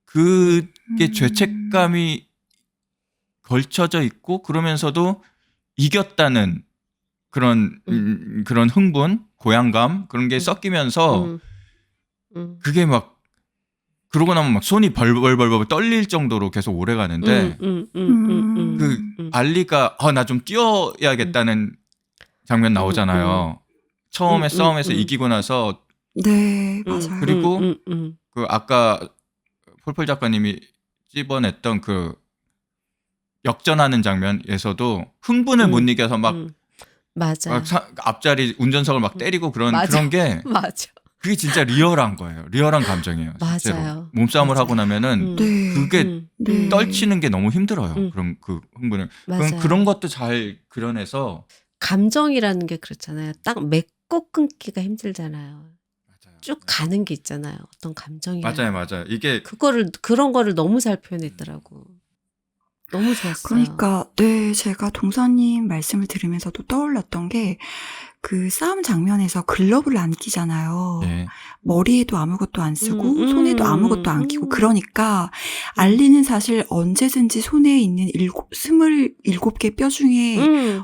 Speaker 2: 그게 죄책감이 걸쳐져 있고 그러면서도 이겼다는 그런 그런 흥분, 고양감 그런 게 섞이면서 그게 막 그러고 나면 막 손이 벌벌벌벌 떨릴 정도로 계속 오래 가는데 그 알리가 나 좀 뛰어야겠다는 장면 나오잖아요. 처음에 싸움에서 이기고 나서
Speaker 1: 네, 맞아요.
Speaker 2: 그리고 그 아까 폴폴 작가님이 찝어냈던 그 역전하는 장면에서도 흥분을 못 이겨서 막
Speaker 3: 맞아.
Speaker 2: 앞자리 운전석을 막 때리고
Speaker 3: 맞아.
Speaker 2: 그런 게
Speaker 3: 맞아.
Speaker 2: 그게 진짜 리얼한 거예요. 리얼한 감정이에요. 실제로.
Speaker 3: 맞아요.
Speaker 2: 몸싸움을
Speaker 3: 맞아요.
Speaker 2: 하고 나면은
Speaker 1: 네.
Speaker 2: 그게
Speaker 1: 네.
Speaker 2: 떨치는 게 너무 힘들어요. 그럼 그 흥분을.
Speaker 3: 맞아요.
Speaker 2: 그런 것도 잘 그려내서
Speaker 3: 감정이라는 게 그렇잖아요. 딱 맺고 끊기가 힘들잖아요.
Speaker 2: 맞아요.
Speaker 3: 쭉 가는 게 있잖아요. 어떤 감정이라는
Speaker 2: 맞아요. 이게
Speaker 3: 그런 거를 너무 잘 표현했더라고. 너무 좋았어요.
Speaker 1: 그러니까 네, 제가 동서님 말씀을 들으면서도 떠올랐던 게 그 싸움 장면에서 글러브를 안 끼잖아요.
Speaker 2: 예.
Speaker 1: 머리에도 아무것도 안 쓰고 손에도 아무것도 안 끼고 그러니까 알리는 사실 언제든지 손에 있는 27개 뼈 중에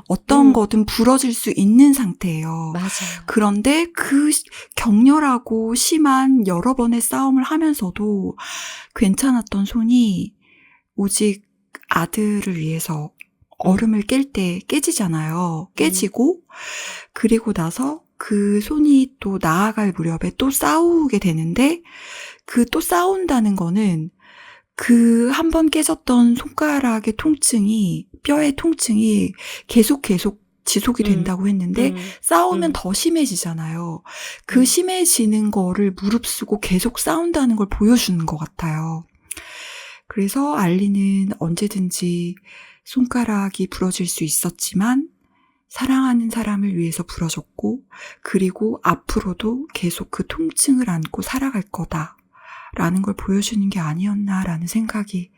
Speaker 1: 어떤 거든 부러질 수 있는 상태예요.
Speaker 3: 맞아요.
Speaker 1: 그런데 그 격렬하고 심한 여러 번의 싸움을 하면서도 괜찮았던 손이 오직 아들을 위해서 얼음을 깰 때 깨지잖아요. 깨지고 그리고 나서 그 손이 또 나아갈 무렵에 또 싸우게 되는데 그 또 싸운다는 거는 그 한 번 깨졌던 손가락의 통증이 뼈의 통증이 계속 지속이 된다고 했는데 싸우면 더 심해지잖아요. 그 심해지는 거를 무릅쓰고 계속 싸운다는 걸 보여주는 것 같아요. 그래서 알리는 언제든지 손가락이 부러질 수 있었지만 사랑하는 사람을 위해서 부러졌고 그리고 앞으로도 계속 그 통증을 안고 살아갈 거다라는 걸 보여주는 게 아니었나라는 생각이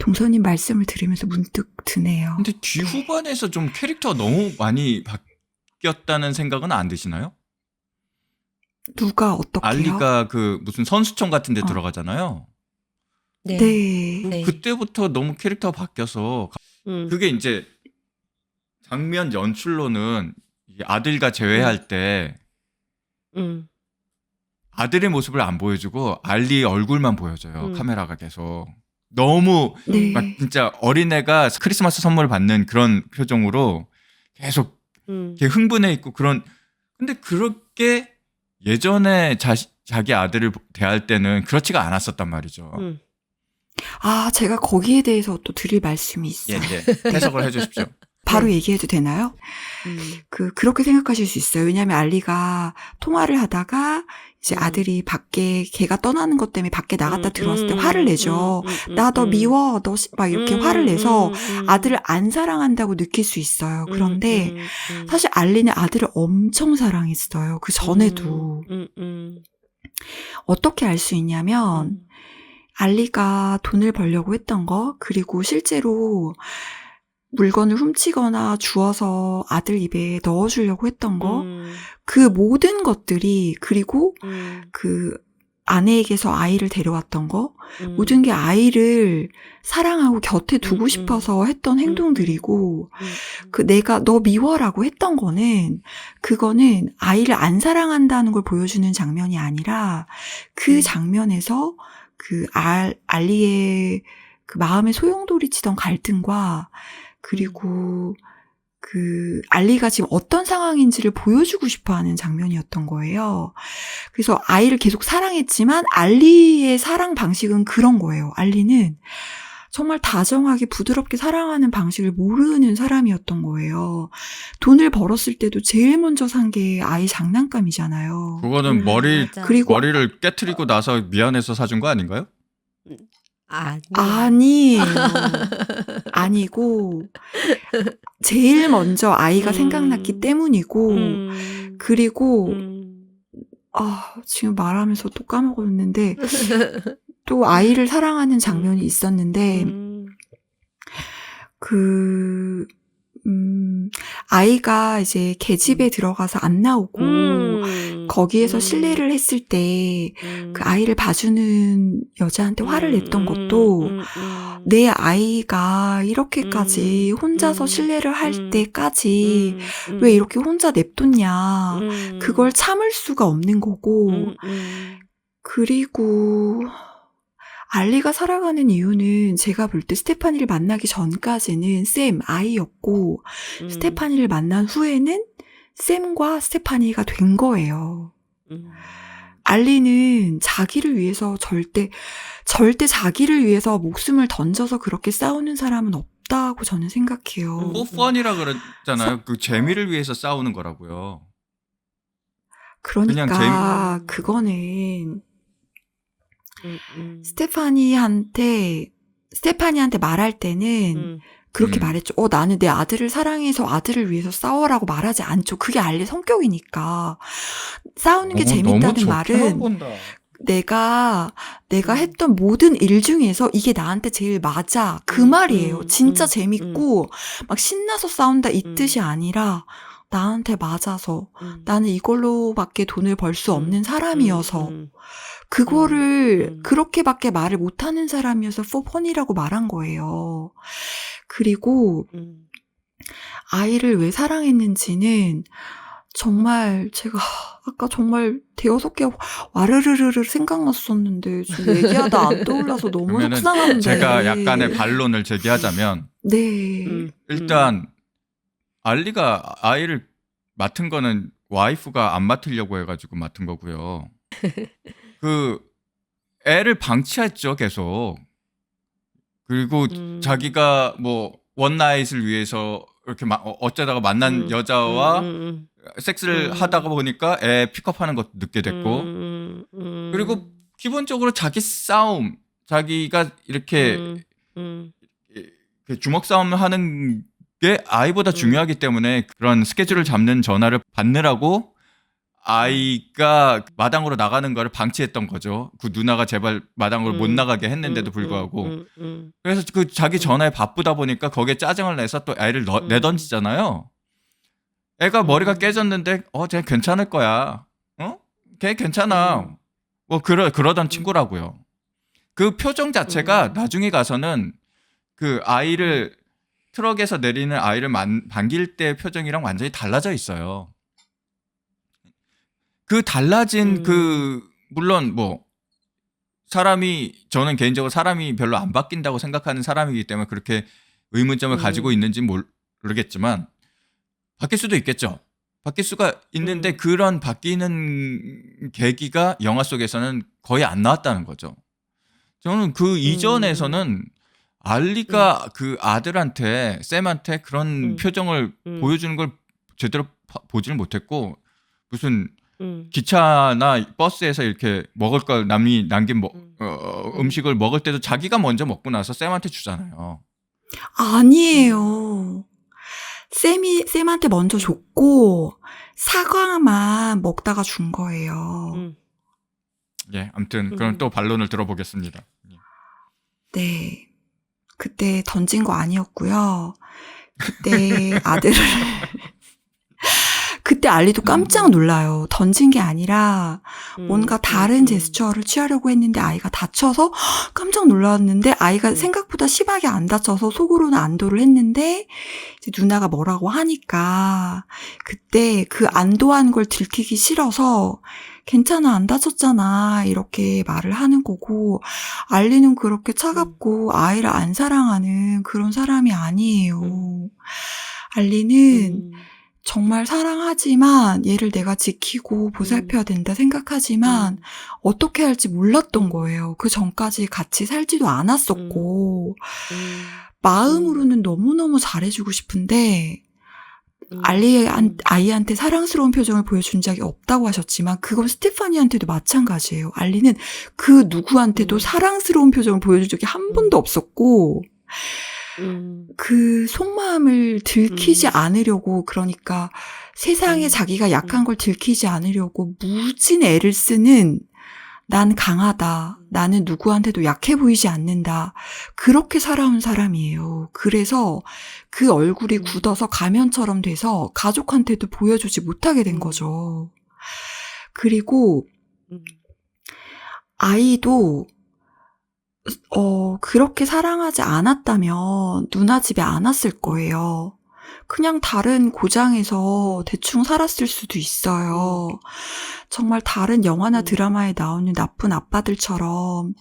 Speaker 1: 동서님 말씀을 들으면서 문득 드네요.
Speaker 2: 근데 뒤후반에서 좀 캐릭터가 너무 많이 바뀌었다는 생각은 안 드시나요?
Speaker 1: 누가 어떻게요?
Speaker 2: 알리가 그 무슨 선수촌 같은 데 들어가잖아요.
Speaker 3: 네.
Speaker 1: 네.
Speaker 2: 그때부터 너무 캐릭터가 바뀌어서 그게 이제 장면 연출로는 아들과 재회할 때 아들의 모습을 안 보여주고 알리의 얼굴만 보여줘요. 카메라가 계속. 너무
Speaker 1: 네.
Speaker 2: 막 진짜 어린애가 크리스마스 선물 받는 그런 표정으로 계속 이렇게 흥분해 있고 근데 그렇게 예전에 자기 아들을 대할 때는 그렇지가 않았었단 말이죠.
Speaker 1: 아, 제가 거기에 대해서 또 드릴 말씀이 있어요.
Speaker 2: 예. 해석을 해주십시오.
Speaker 1: 바로 얘기해도 되나요? 그렇게 생각하실 수 있어요. 왜냐하면 알리가 통화를 하다가 이제 아들이 밖에 걔가 떠나는 것 때문에 밖에 나갔다 들어왔을 때 화를 내죠. 나 너 미워. 너 막 이렇게 화를 내서 아들을 안 사랑한다고 느낄 수 있어요. 그런데 사실 알리는 아들을 엄청 사랑했어요. 그 전에도. 어떻게 알 수 있냐면 알리가 돈을 벌려고 했던 거 그리고 실제로 물건을 훔치거나 주워서 아들 입에 넣어주려고 했던 거, 그 모든 것들이, 그리고 그 아내에게서 아이를 데려왔던 거, 모든 게 아이를 사랑하고 곁에 두고 싶어서 했던 행동들이고, 너 미워라고 했던 거는, 그거는 아이를 안 사랑한다는 걸 보여주는 장면이 아니라, 그 장면에서 그 알리의 그 마음에 소용돌이치던 갈등과 그리고 그 알리가 지금 어떤 상황인지를 보여주고 싶어하는 장면이었던 거예요. 그래서 아이를 계속 사랑했지만 알리의 사랑 방식은 그런 거예요. 알리는 정말 다정하게 부드럽게 사랑하는 방식을 모르는 사람이었던 거예요. 돈을 벌었을 때도 제일 먼저 산 게 아이 장난감이잖아요.
Speaker 2: 그거는
Speaker 3: 맞아.
Speaker 1: 그리고
Speaker 2: 머리를 깨트리고 나서 미안해서 사준 거 아닌가요?
Speaker 3: 아니야.
Speaker 1: 아니에요. 아니고 제일 먼저 아이가 생각났기 때문이고 그리고 지금 말하면서 또 까먹었는데 또 아이를 사랑하는 장면이 있었는데 아이가 이제 계집에 들어가서 안 나오고 거기에서 실례를 했을 때 그 아이를 봐주는 여자한테 화를 냈던 것도 내 아이가 이렇게까지 혼자서 실례를 할 때까지 왜 이렇게 혼자 냅뒀냐. 그걸 참을 수가 없는 거고 그리고 알리가 살아가는 이유는 제가 볼 때 스테파니를 만나기 전까지는 샘, 아이였고 스테파니를 만난 후에는 샘과 스테파니가 된 거예요. 알리는 자기를 위해서 절대 자기를 위해서 목숨을 던져서 그렇게 싸우는 사람은 없다고 저는 생각해요.
Speaker 2: 뽀펀이라 그랬잖아요. 그 재미를 위해서 싸우는 거라고요. 그냥
Speaker 1: 그러니까 그거는 스테파니한테 말할 때는 그렇게 말했죠. 나는 내 아들을 사랑해서 아들을 위해서 싸워라고 말하지 않죠. 그게 알리 성격이니까. 싸우는 게 재밌다는 말은 내가 했던 모든 일 중에서 이게 나한테 제일 맞아. 그 말이에요. 진짜 재밌고 막 신나서 싸운다 이 뜻이 아니라 나한테 맞아서 나는 이걸로밖에 돈을 벌 수 없는 사람이어서 그거를 그렇게밖에 말을 못하는 사람이어서 포펀이라고 말한 거예요. 그리고 아이를 왜 사랑했는지는 정말 제가 아까 정말 대여섯 개 와르르르르 생각났었는데 지금 얘기하다 안 떠올라서 너무 속상한데.
Speaker 2: 제가 약간의 반론을 제기하자면
Speaker 1: 네.
Speaker 2: 일단 알리가 아이를 맡은 거는 와이프가 안 맡으려고 해가지고 맡은 거고요. 그 애를 방치했죠 계속. 그리고 자기가 뭐 원나잇을 위해서 이렇게 어쩌다가 만난 여자와 섹스를 하다가 보니까 애 픽업하는 것도 늦게 됐고 그리고 기본적으로 자기 싸움 자기가 이렇게 주먹 싸움을 하는 게 아이보다 중요하기 때문에 그런 스케줄을 잡는 전화를 받느라고 아이가 마당으로 나가는 거를 방치했던 거죠. 그 누나가 제발 마당으로 못 나가게 했는데도 불구하고. 그래서 그 자기 전화에 바쁘다 보니까 거기에 짜증을 내서 또 애를 내던지잖아요. 애가 머리가 깨졌는데 쟤 괜찮을 거야. 걔 괜찮아. 뭐 그러던 친구라고요. 그 표정 자체가 나중에 가서는 그 아이를 트럭에서 내리는 아이를 반길 때 표정이랑 완전히 달라져 있어요. 그 달라진 물론 뭐 저는 개인적으로 사람이 별로 안 바뀐다고 생각하는 사람이기 때문에 그렇게 의문점을 가지고 있는지 모르겠지만 바뀔 수도 있겠죠. 바뀔 수가 있는데 그런 바뀌는 계기가 영화 속에서는 거의 안 나왔다는 거죠. 저는 그 이전에서는 알리가 그 아들한테 샘한테 그런 표정을 보여주는 걸 제대로 보지를 못했고 무슨 기차나 버스에서 이렇게 먹을 걸 남이 남긴 음식을 먹을 때도 자기가 먼저 먹고 나서 샘한테 주잖아요.
Speaker 1: 아니에요. 샘한테 먼저 줬고 사과만 먹다가 준 거예요.
Speaker 2: 예, 아무튼 그럼 또 반론을 들어보겠습니다.
Speaker 1: 네. 그때 던진 거 아니었고요. 그때 아들을 그때 알리도 깜짝 놀라요. 던진 게 아니라 뭔가 다른 제스처를 취하려고 했는데 아이가 다쳐서 깜짝 놀랐는데 아이가 생각보다 심하게 안 다쳐서 속으로는 안도를 했는데 이제 누나가 뭐라고 하니까 그때 그 안도한 걸 들키기 싫어서 괜찮아 안 다쳤잖아 이렇게 말을 하는 거고 알리는 그렇게 차갑고 아이를 안 사랑하는 그런 사람이 아니에요. 알리는 정말 사랑하지만 얘를 내가 지키고 보살펴야 된다 생각하지만 어떻게 할지 몰랐던 거예요. 그 전까지 같이 살지도 않았었고 마음으로는 너무너무 잘해주고 싶은데 아이한테 사랑스러운 표정을 보여준 적이 없다고 하셨지만 그건 스테파니한테도 마찬가지예요. 알리는 그 누구한테도 사랑스러운 표정을 보여준 적이 한 번도 없었고 그 속마음을 들키지 않으려고 그러니까 세상에 자기가 약한 걸 들키지 않으려고 무진 애를 쓰는 난 강하다. 나는 누구한테도 약해 보이지 않는다. 그렇게 살아온 사람이에요. 그래서 그 얼굴이 굳어서 가면처럼 돼서 가족한테도 보여주지 못하게 된 거죠. 그리고 아이도 그렇게 사랑하지 않았다면 누나 집에 안 왔을 거예요. 그냥 다른 고장에서 대충 살았을 수도 있어요. 정말 다른 영화나 드라마에 나오는 나쁜 아빠들처럼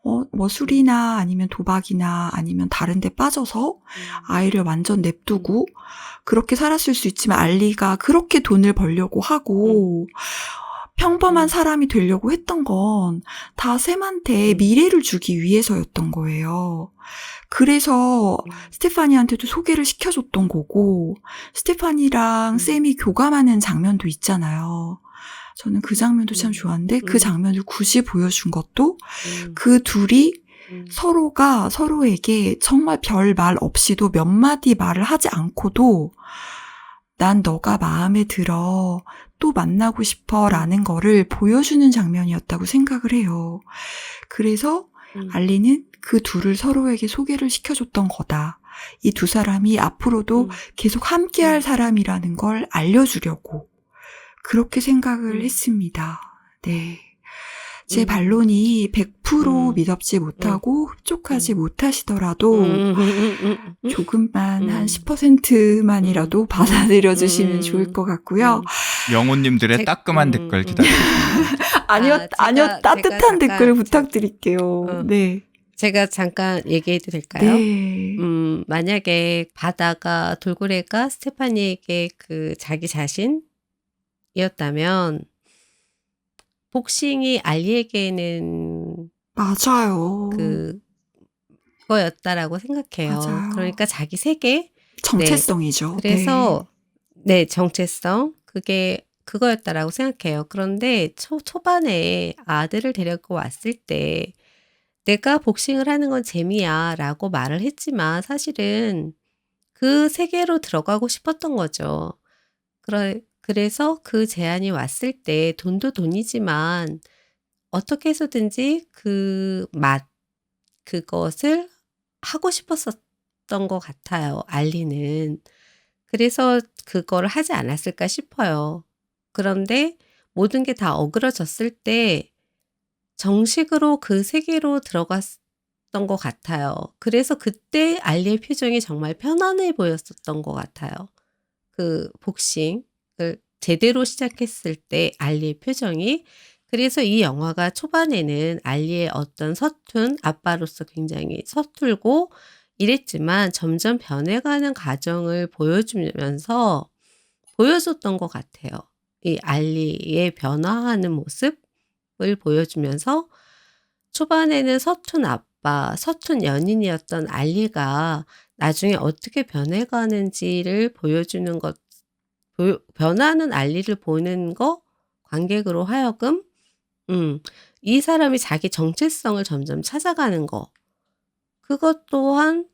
Speaker 1: 뭐 술이나 아니면 도박이나 아니면 다른 데 빠져서 아이를 완전 냅두고 그렇게 살았을 수 있지만 알리가 그렇게 돈을 벌려고 하고 평범한 사람이 되려고 했던 건 다 샘한테 미래를 주기 위해서였던 거예요. 그래서 스테파니한테도 소개를 시켜줬던 거고 스테파니랑 샘이 교감하는 장면도 있잖아요. 저는 그 장면도 참 좋았는데 그 장면을 굳이 보여준 것도 그 둘이 서로가 서로에게 정말 별 말 없이도 몇 마디 말을 하지 않고도 난 너가 마음에 들어 또 만나고 싶어 라는 거를 보여주는 장면이었다고 생각을 해요. 그래서 알리는 그 둘을 서로에게 소개를 시켜줬던 거다. 이 두 사람이 앞으로도 계속 함께할 사람이라는 걸 알려주려고 그렇게 생각을 했습니다. 네. 제 반론이 100% 믿업지 못하고 흡족하지 못하시더라도 조금만 한 10%만이라도 받아들여 주시면 좋을 것 같고요.
Speaker 2: 영호님들의 따끔한 댓글 기다립니다.
Speaker 1: 아니요, 따뜻한 댓글 부탁드릴게요. 네.
Speaker 3: 제가 잠깐 얘기해도 될까요?
Speaker 1: 네.
Speaker 3: 만약에 바다가 돌고래가 스테파니에게 그 자기 자신이었다면 복싱이 알리에게는
Speaker 1: 맞아요.
Speaker 3: 그거였다라고 생각해요.
Speaker 1: 맞아요.
Speaker 3: 그러니까 자기 세계
Speaker 1: 정체성이죠.
Speaker 3: 그래서 정체성 그게 그거였다라고 생각해요. 그런데 초반에 아들을 데리고 왔을 때 내가 복싱을 하는 건 재미야라고 말을 했지만 사실은 그 세계로 들어가고 싶었던 거죠. 그래서 그 제안이 왔을 때 돈도 돈이지만 어떻게 해서든지 그것을 하고 싶었었던 것 같아요. 알리는. 그래서 그거를 하지 않았을까 싶어요. 그런데 모든 게 다 어그러졌을 때 정식으로 그 세계로 들어갔던 것 같아요. 그래서 그때 알리의 표정이 정말 편안해 보였었던 것 같아요. 그 복싱을 제대로 시작했을 때 알리의 표정이. 그래서 이 영화가 초반에는 알리의 어떤 서툰 아빠로서 굉장히 서툴고 이랬지만 점점 변해가는 과정을 보여줬던 것 같아요. 이 알리의 변화하는 모습을 보여주면서 초반에는 서툰 아빠, 서툰 연인이었던 알리가 나중에 어떻게 변해가는지를 보여주는 것, 변하는 알리를 보는 거 관객으로 하여금 이 사람이 자기 정체성을 점점 찾아가는 거 그것 또한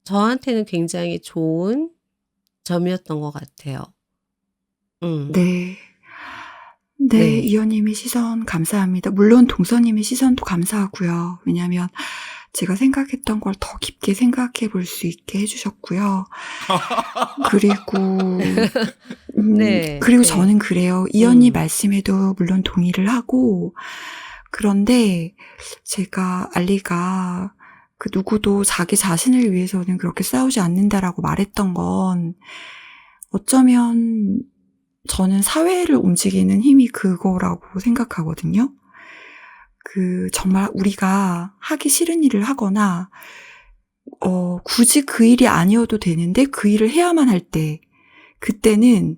Speaker 3: 저한테는 굉장히 좋은 점이었던 것 같아요.
Speaker 1: 네. 네, 이현님의 시선 감사합니다. 물론 동서님의 시선도 감사하고요. 왜냐하면 제가 생각했던 걸 더 깊게 생각해 볼 수 있게 해주셨고요. 그리고 그리고 저는 그래요. 이현님 말씀에도 물론 동의를 하고 그런데 제가 알리가 그 누구도 자기 자신을 위해서는 그렇게 싸우지 않는다라고 말했던 건 어쩌면 저는 사회를 움직이는 힘이 그거라고 생각하거든요. 정말 우리가 하기 싫은 일을 하거나, 굳이 그 일이 아니어도 되는데 그 일을 해야만 할 때, 그때는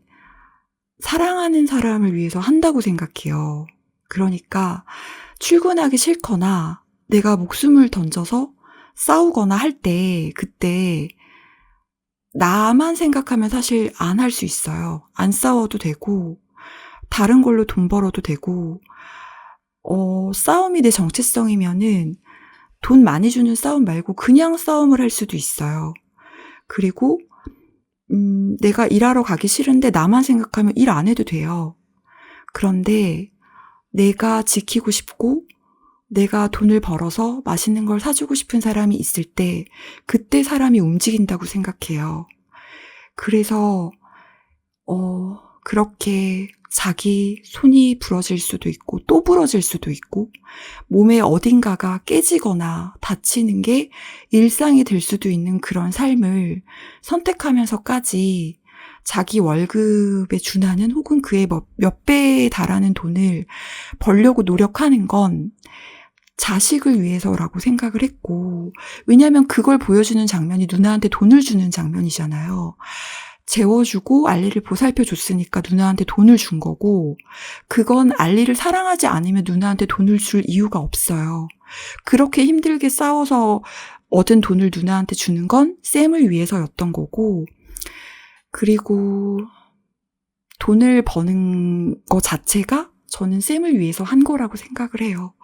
Speaker 1: 사랑하는 사람을 위해서 한다고 생각해요. 그러니까 출근하기 싫거나 내가 목숨을 던져서 싸우거나 할 때 그때 나만 생각하면 사실 안 할 수 있어요. 안 싸워도 되고 다른 걸로 돈 벌어도 되고 싸움이 내 정체성이면은 돈 많이 주는 싸움 말고 그냥 싸움을 할 수도 있어요. 그리고 내가 일하러 가기 싫은데 나만 생각하면 일 안 해도 돼요. 그런데 내가 지키고 싶고 내가 돈을 벌어서 맛있는 걸 사주고 싶은 사람이 있을 때 그때 사람이 움직인다고 생각해요. 그래서 그렇게 자기 손이 부러질 수도 있고 또 부러질 수도 있고 몸의 어딘가가 깨지거나 다치는 게 일상이 될 수도 있는 그런 삶을 선택하면서까지 자기 월급에 준하는 혹은 그의 몇 배에 달하는 돈을 벌려고 노력하는 건 자식을 위해서라고 생각을 했고, 왜냐하면 그걸 보여주는 장면이 누나한테 돈을 주는 장면이잖아요. 재워주고 알리를 보살펴줬으니까 누나한테 돈을 준 거고, 그건 알리를 사랑하지 않으면 누나한테 돈을 줄 이유가 없어요. 그렇게 힘들게 싸워서 얻은 돈을 누나한테 주는 건 쌤을 위해서였던 거고, 그리고 돈을 버는 거 자체가 저는 쌤을 위해서 한 거라고 생각을 해요.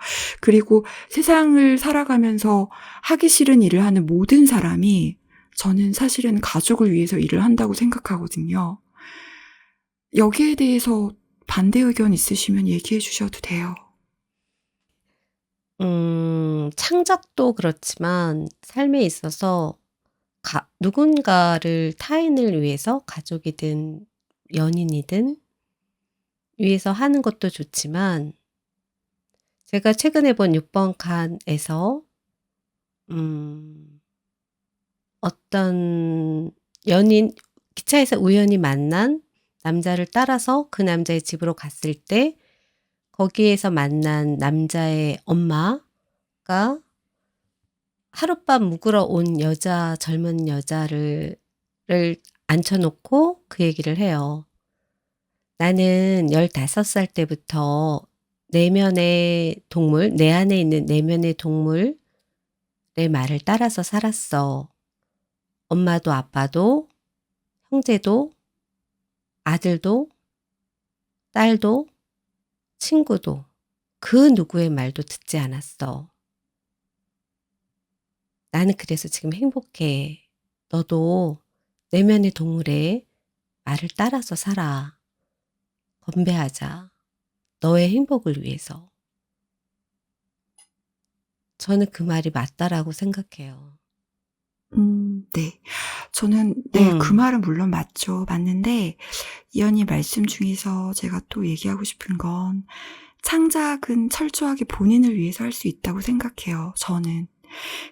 Speaker 1: 그리고 세상을 살아가면서 하기 싫은 일을 하는 모든 사람이 저는 사실은 가족을 위해서 일을 한다고 생각하거든요. 여기에 대해서 반대 의견 있으시면 얘기해 주셔도 돼요.
Speaker 3: 창작도 그렇지만 삶에 있어서 누군가를 타인을 위해서 가족이든 연인이든 위해서 하는 것도 좋지만 제가 최근에 본 6번 칸에서 어떤 연인 기차에서 우연히 만난 남자를 따라서 그 남자의 집으로 갔을 때 거기에서 만난 남자의 엄마가 하룻밤 묵으러 온 젊은 여자를 앉혀놓고 그 얘기를 해요. 나는 15살 때부터 내면의 동물, 내 안에 있는 내면의 동물의 말을 따라서 살았어. 엄마도 아빠도 형제도 아들도 딸도 친구도 그 누구의 말도 듣지 않았어. 나는 그래서 지금 행복해. 너도 내면의 동물의 말을 따라서 살아. 건배하자. 너의 행복을 위해서. 저는 그 말이 맞다라고 생각해요.
Speaker 1: 네. 저는, 그 말은 물론 맞죠. 맞는데, 이언니 말씀 중에서 제가 또 얘기하고 싶은 건, 창작은 철저하게 본인을 위해서 할 수 있다고 생각해요. 저는.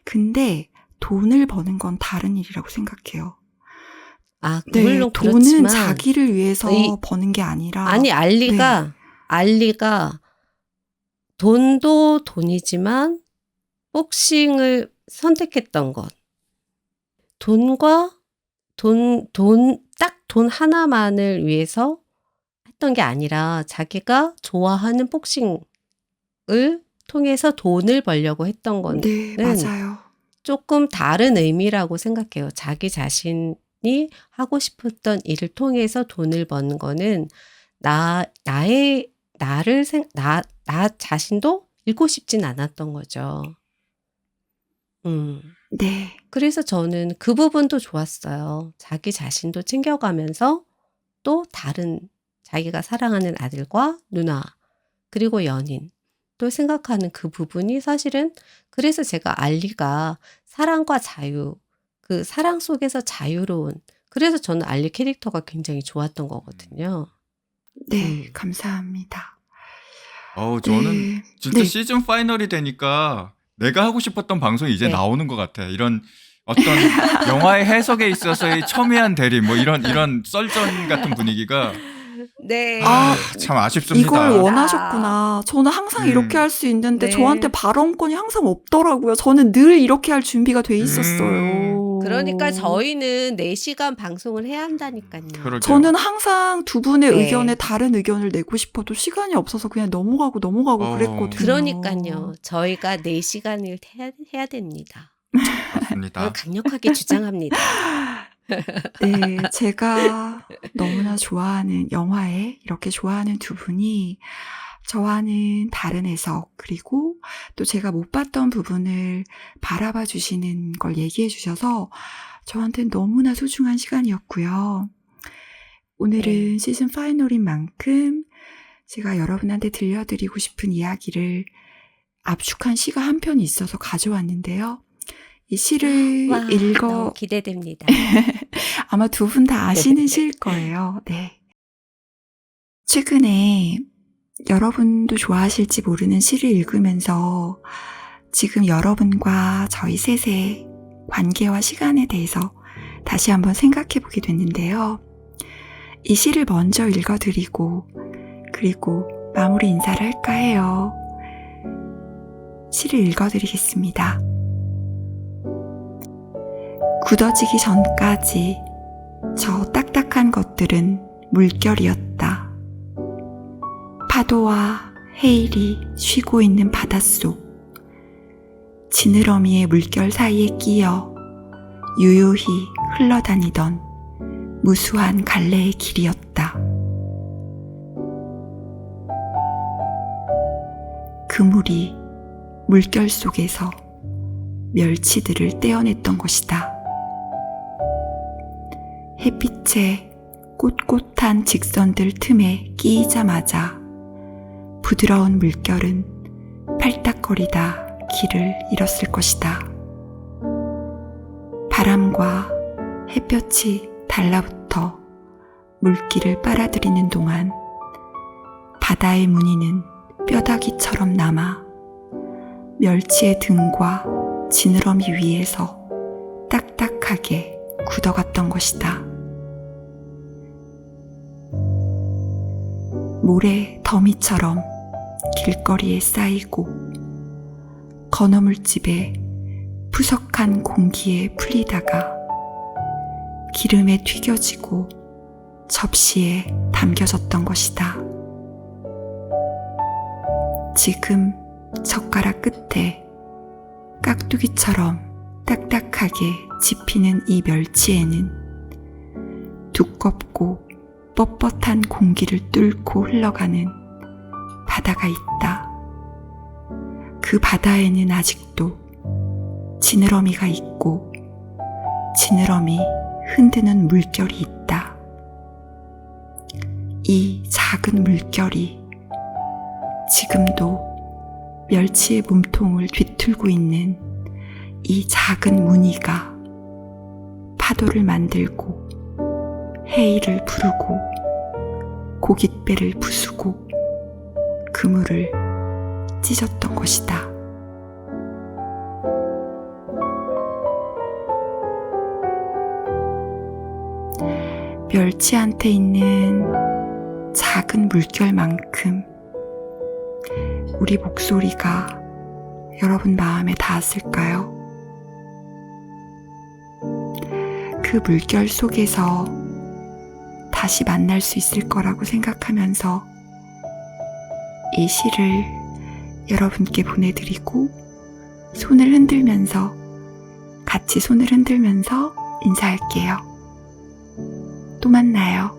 Speaker 1: 근데, 돈을 버는 건 다른 일이라고 생각해요. 네,
Speaker 3: 물론
Speaker 1: 돈은
Speaker 3: 그렇지만
Speaker 1: 자기를 위해서 버는 게 아니라,
Speaker 3: 아니 알리가 돈도 돈이지만 복싱을 선택했던 것. 딱 돈 하나만을 위해서 했던 게 아니라 자기가 좋아하는 복싱을 통해서 돈을 벌려고 했던 거는
Speaker 1: 네, 맞아요.
Speaker 3: 조금 다른 의미라고 생각해요. 자기 자신이 하고 싶었던 일을 통해서 돈을 버는 거는 나 자신도 잃고 싶진 않았던 거죠.
Speaker 1: 네.
Speaker 3: 그래서 저는 그 부분도 좋았어요. 자기 자신도 챙겨가면서 또 다른 자기가 사랑하는 아들과 누나 그리고 연인 또 생각하는 그 부분이 사실은 그래서 제가 알리가 사랑과 자유 그 사랑 속에서 자유로운 그래서 저는 알리 캐릭터가 굉장히 좋았던 거거든요.
Speaker 1: 네, 감사합니다.
Speaker 2: 저는 진짜
Speaker 1: 네.
Speaker 2: 시즌 파이널이 되니까 내가 하고 싶었던 방송이 이제
Speaker 3: 네.
Speaker 2: 나오는 것 같아. 이런 어떤 영화의 해석에 있어서의 첨예한 대립, 뭐 이런 썰전 같은 분위기가
Speaker 3: 네.
Speaker 2: 참 아쉽습니다.
Speaker 1: 이걸 원하셨구나. 저는 항상 이렇게 할 수 있는데
Speaker 3: 네.
Speaker 1: 저한테 발언권이 항상 없더라고요. 저는 늘 이렇게 할 준비가 돼 있었어요.
Speaker 3: 그러니까 저희는 4시간 방송을 해야 한다니까요.
Speaker 2: 그러게요.
Speaker 1: 저는 항상 두 분의
Speaker 3: 네.
Speaker 1: 의견에 다른 의견을 내고 싶어도 시간이 없어서 그냥 넘어가고 그랬거든요.
Speaker 3: 그러니까요. 저희가 4시간을 해야 됩니다.
Speaker 2: 맞습니다.
Speaker 3: 강력하게 주장합니다.
Speaker 1: 네, 제가 너무나 좋아하는 영화에 이렇게 좋아하는 두 분이 저와는 다른 해석, 그리고 또 제가 못 봤던 부분을 바라봐 주시는 걸 얘기해 주셔서 저한테는 너무나 소중한 시간이었고요. 오늘은 시즌 파이널인 만큼 제가 여러분한테 들려드리고 싶은 이야기를 압축한 시가 한 편이 있어서 가져왔는데요. 이 시를
Speaker 3: 와, 너무 기대됩니다.
Speaker 1: 아마 두 분 다 아시는 시일 거예요. 네. 최근에 여러분도 좋아하실지 모르는 시를 읽으면서 지금 여러분과 저희 셋의 관계와 시간에 대해서 다시 한번 생각해 보게 됐는데요. 이 시를 먼저 읽어드리고 그리고 마무리 인사를 할까 해요. 시를 읽어드리겠습니다. 굳어지기 전까지 저 딱딱한 것들은 물결이었다. 파도와 헤일이 쉬고 있는 바닷속, 지느러미의 물결 사이에 끼어 유유히 흘러다니던 무수한 갈래의 길이었다. 그물이 물결 속에서 멸치들을 떼어냈던 것이다. 햇빛에 꼿꼿한 직선들 틈에 끼이자마자 부드러운 물결은 팔딱거리다 길을 잃었을 것이다. 바람과 햇볕이 달라붙어 물길을 빨아들이는 동안 바다의 무늬는 뼈다귀처럼 남아 멸치의 등과 지느러미 위에서 딱딱하게 굳어갔던 것이다. 모래 더미처럼 길거리에 쌓이고 건어물집에 푸석한 공기에 풀리다가 기름에 튀겨지고 접시에 담겨졌던 것이다. 지금 젓가락 끝에 깍두기처럼 딱딱하게 집히는 이 멸치에는 두껍고 뻣뻣한 공기를 뚫고 흘러가는 바다가 있다. 그 바다에는 아직도 지느러미가 있고 지느러미 흔드는 물결이 있다. 이 작은 물결이 지금도 멸치의 몸통을 뒤틀고 있는 이 작은 무늬가 파도를 만들고 헤이를 부르고 고깃배를 부수고 그물을 찢었던 것이다. 멸치한테 있는 작은 물결만큼 우리 목소리가 여러분 마음에 닿았을까요? 그 물결 속에서 다시 만날 수 있을 거라고 생각하면서 이 시를 여러분께 보내드리고 같이 손을 흔들면서 인사할게요. 또 만나요.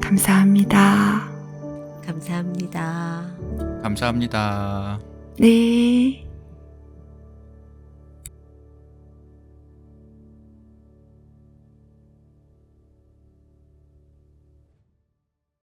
Speaker 1: 감사합니다.
Speaker 3: 감사합니다.
Speaker 2: 감사합니다.
Speaker 1: 네.